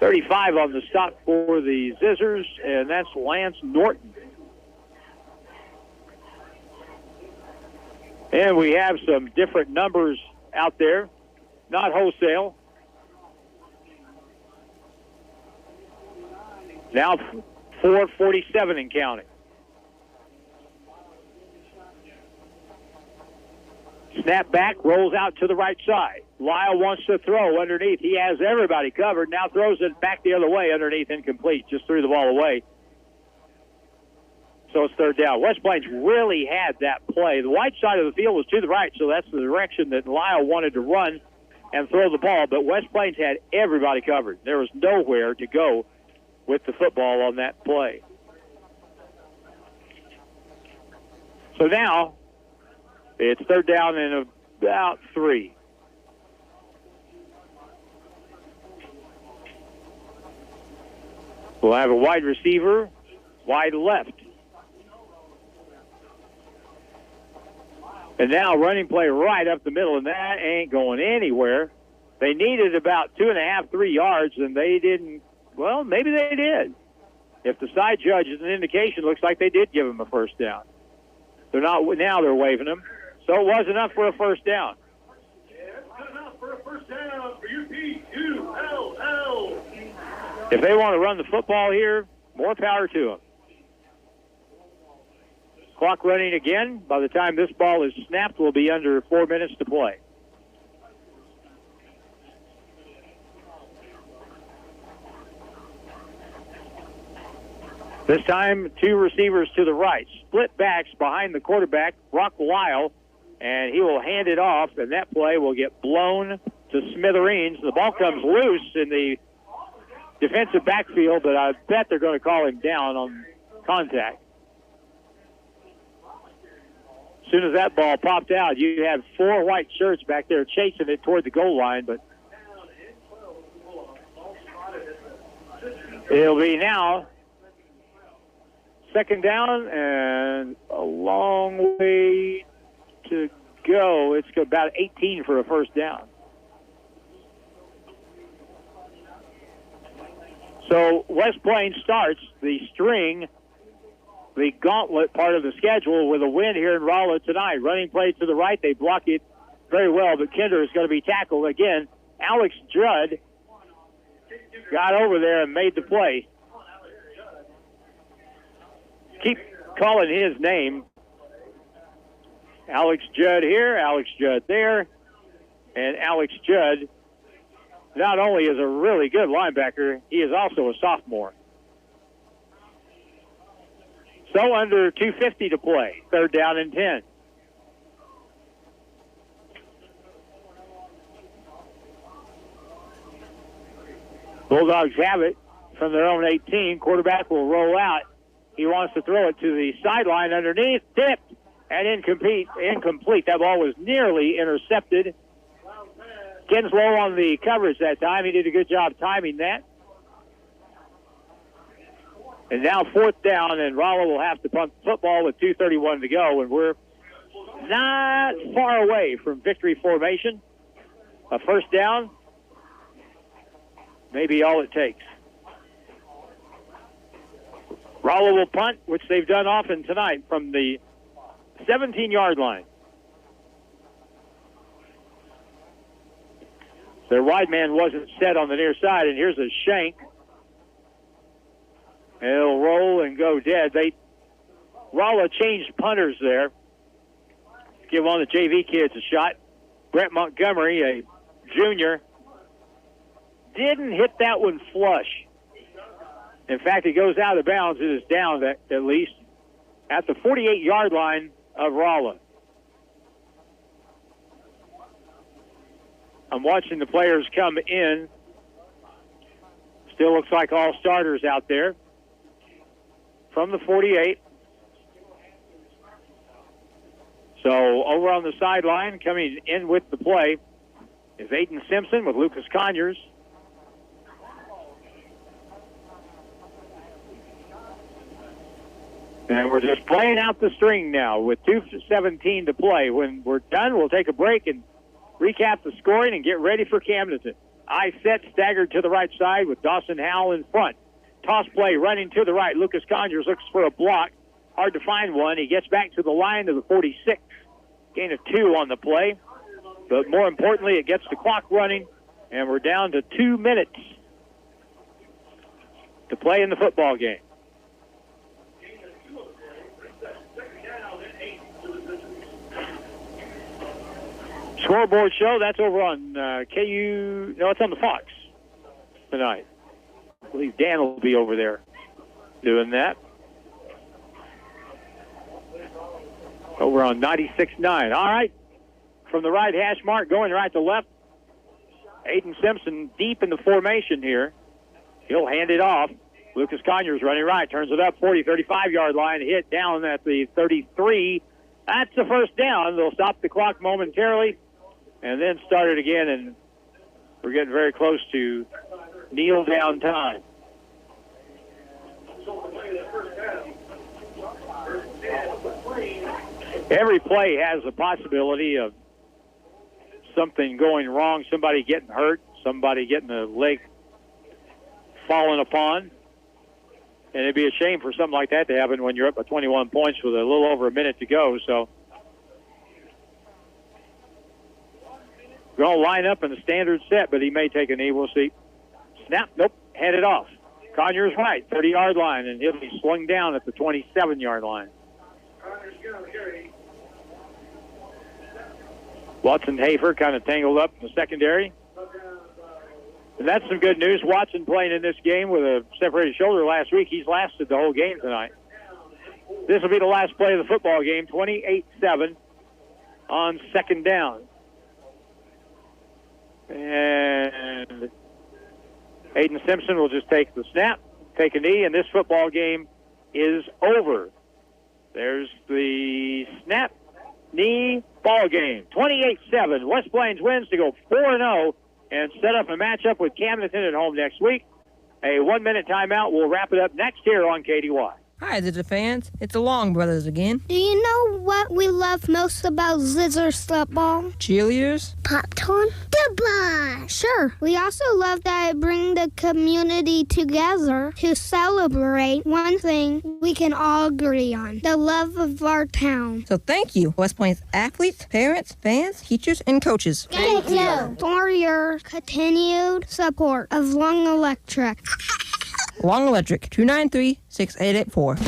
35 on the stop for the Zizzers, and that's Lance Norton. And we have some different numbers out there, not wholesale. Now 4:47 and counting. Snap back, rolls out to the right side. Lyle wants to throw underneath. He has everybody covered. Now throws it back the other way underneath, incomplete. Just threw the ball away. So it's 3rd down. West Plains really had that play. The wide side of the field was to the right, so that's the direction that Lyle wanted to run and throw the ball. But West Plains had everybody covered. There was nowhere to go with the football on that play. So now it's 3rd down and about 3. We'll have a wide receiver, wide left. And now running play right up the middle, and that ain't going anywhere. They needed about 2.5, 3 yards, and they didn't. Well, maybe they did. If the side judge is an indication, looks like they did give him a first down. They're not now. They're waving him, so it was enough for a first down. If they want to run the football here, more power to them. Clock running again. By the time this ball is snapped, we'll be under 4 minutes to play. This time, two receivers to the right. Split backs behind the quarterback, Brock Lyle, and he will hand it off, and that play will get blown to smithereens. The ball comes loose in the defensive backfield, but I bet they're going to call him down on contact. As soon as that ball popped out, you have four white shirts back there chasing it toward the goal line, but it'll be now second down and a long way to go. It's about 18 for a first down. So West Plains starts the string, the gauntlet part of the schedule with a win here in Rolla tonight. Running play to the right. They block it very well, but Kinder is going to be tackled again. Alex Judd got over there and made the play. Keep calling his name. Alex Judd here, Alex Judd there, and Alex Judd not only is a really good linebacker, he is also a sophomore. So under 2:50 to play, third down and 10. Bulldogs have it from their own 18. Quarterback will roll out. He wants to throw it to the sideline underneath, tipped, and incomplete. That ball was nearly intercepted. Kinslow on the coverage that time. He did a good job timing that. And now fourth down, and Rolla will have to punt the football with 2:31 to go, and we're not far away from victory formation. A first down, maybe all it takes. Rolla will punt, which they've done often tonight, from the 17-yard line. Their wide man wasn't set on the near side, and here's a shank. And it'll roll and go dead. Rolla changed punters there. Give one of the JV kids a shot. Brett Montgomery, a junior, didn't hit that one flush. In fact, it goes out of bounds. It is down at least at the 48-yard line of Rolla. I'm watching the players come in. Still looks like all starters out there. From the 48. So over on the sideline, coming in with the play, is Aiden Simpson with Lucas Conyers. And we're just playing out the string now with 2:17 to play. When we're done, we'll take a break and recap the scoring and get ready for Camden. I set staggered to the right side with Dawson Howell in front. Toss play running to the right. Lucas Conyers looks for a block. Hard to find one. He gets back to the line of the 46. Gain of 2 on the play. But more importantly, it gets the clock running, and we're down to 2 minutes to play in the football game. Scoreboard show, that's over on KU. No, it's on the Fox tonight. I believe Dan will be over there doing that. Over on 96.9. All right. From the right hash mark, going right to left. Aiden Simpson deep in the formation here. He'll hand it off. Lucas Conyers running right. Turns it up 40, 35-yard line. Hit down at the 33. That's the first down. They'll stop the clock momentarily and then start it again, and we're getting very close to kneel down time. Every play has a possibility of something going wrong, somebody getting hurt, somebody getting a leg fallen upon. And it'd be a shame for something like that to happen when you're up by 21 points with a little over a minute to go. So going to line up in the standard set, but he may take a knee. We'll see. Snap. Nope. Headed off. Conyers right, 30-yard line, and he'll be slung down at the 27-yard line. Watson Hafer kind of tangled up in the secondary. And that's some good news. Watson playing in this game with a separated shoulder last week. He's lasted the whole game tonight. This will be the last play of the football game, 28-7 on second down. And Aiden Simpson will just take the snap, take a knee, and this football game is over. There's the snap, knee, ball game. 28-7. West Plains wins to go 4-0 and set up a matchup with Camdenton at home next week. A 1-minute timeout. We'll wrap it up next here on KDY. Hi, Zizzer fans. It's the Long Brothers again. Do you know what we love most about Zizzers football? Cheerleaders? Popcorn? Goodbye! Sure. We also love that it brings the community together to celebrate one thing we can all agree on, the love of our town. So thank you, West Plains athletes, parents, fans, teachers, and coaches. Thank you for your continued support of Long Electric. Long Electric, 293-6884.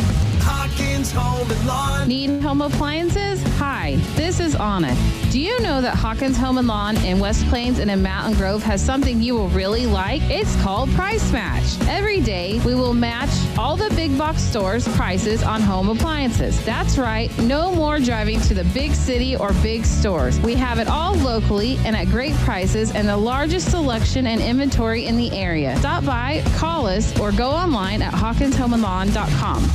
Hawkins Home and Lawn. Need home appliances? Hi, this is Anna. Do you know that Hawkins Home and Lawn in West Plains and in Mountain Grove has something you will really like? It's called Price Match. Every day, we will match all the big box stores' prices on home appliances. That's right, no more driving to the big city or big stores. We have it all locally and at great prices and the largest selection and inventory in the area. Stop by, call us, or go online at hawkinshomeandlawn.com.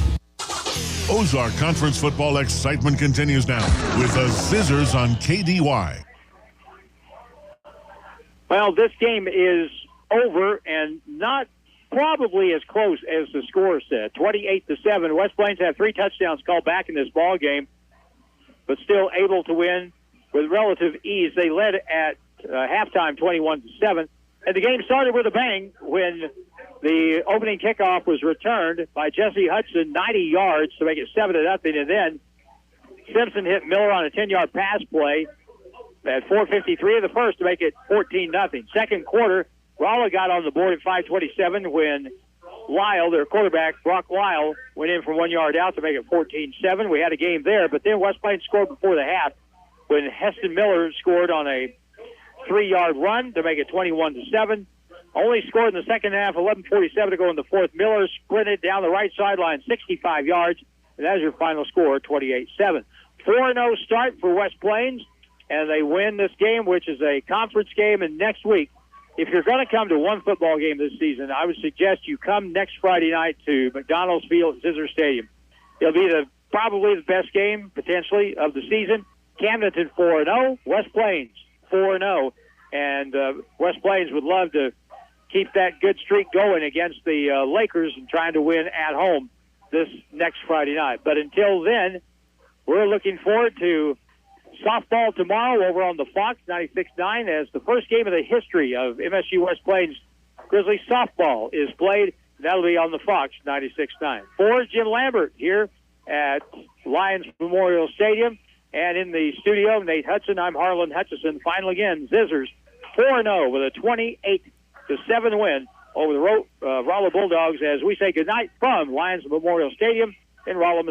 Ozark Conference football excitement continues now with the Zizzers on KDY. Well, this game is over and not probably as close as the score said. 28-7. West Plains have 3 touchdowns called back in this ball game, but still able to win with relative ease. They led at halftime 21-7. And the game started with a bang when the opening kickoff was returned by Jesse Hudson, 90 yards to make it 7-0. And then Simpson hit Miller on a 10-yard pass play at 4:53 of the first to make it 14-0. Second quarter, Rolla got on the board at 5:27 when Lyle, their quarterback, Brock Lyle, went in from 1 yard out to make it 14-7. We had a game there, but then West Plains scored before the half when Heston Miller scored on a 3-yard run to make it 21-7. Only scored in the second half, 11:47 to go in the fourth. Miller sprinted down the right sideline 65 yards, and that's your final score, 28-7. 4-0 start for West Plains, and they win this game, which is a conference game. And next week, if you're going to come to one football game this season, I would suggest you come next Friday night to McDonald's Field at Zizzer Stadium. It'll be probably the best game, potentially, of the season. Camdenton 4-0, West Plains 4-0, and West Plains would love to keep that good streak going against the Lakers and trying to win at home this next Friday night. But until then, we're looking forward to softball tomorrow over on the Fox 96.9 as the first game of the history of MSU West Plains Grizzly softball is played. That'll be on the Fox 96.9. For Jim Lambert here at Lions Memorial Stadium and in the studio, Nate Hudson, I'm Harlan Hutchison. Final again, Zizzers 4-0 with a 28-7 win over the Rolla Bulldogs as we say goodnight from Lions Memorial Stadium in Rolla,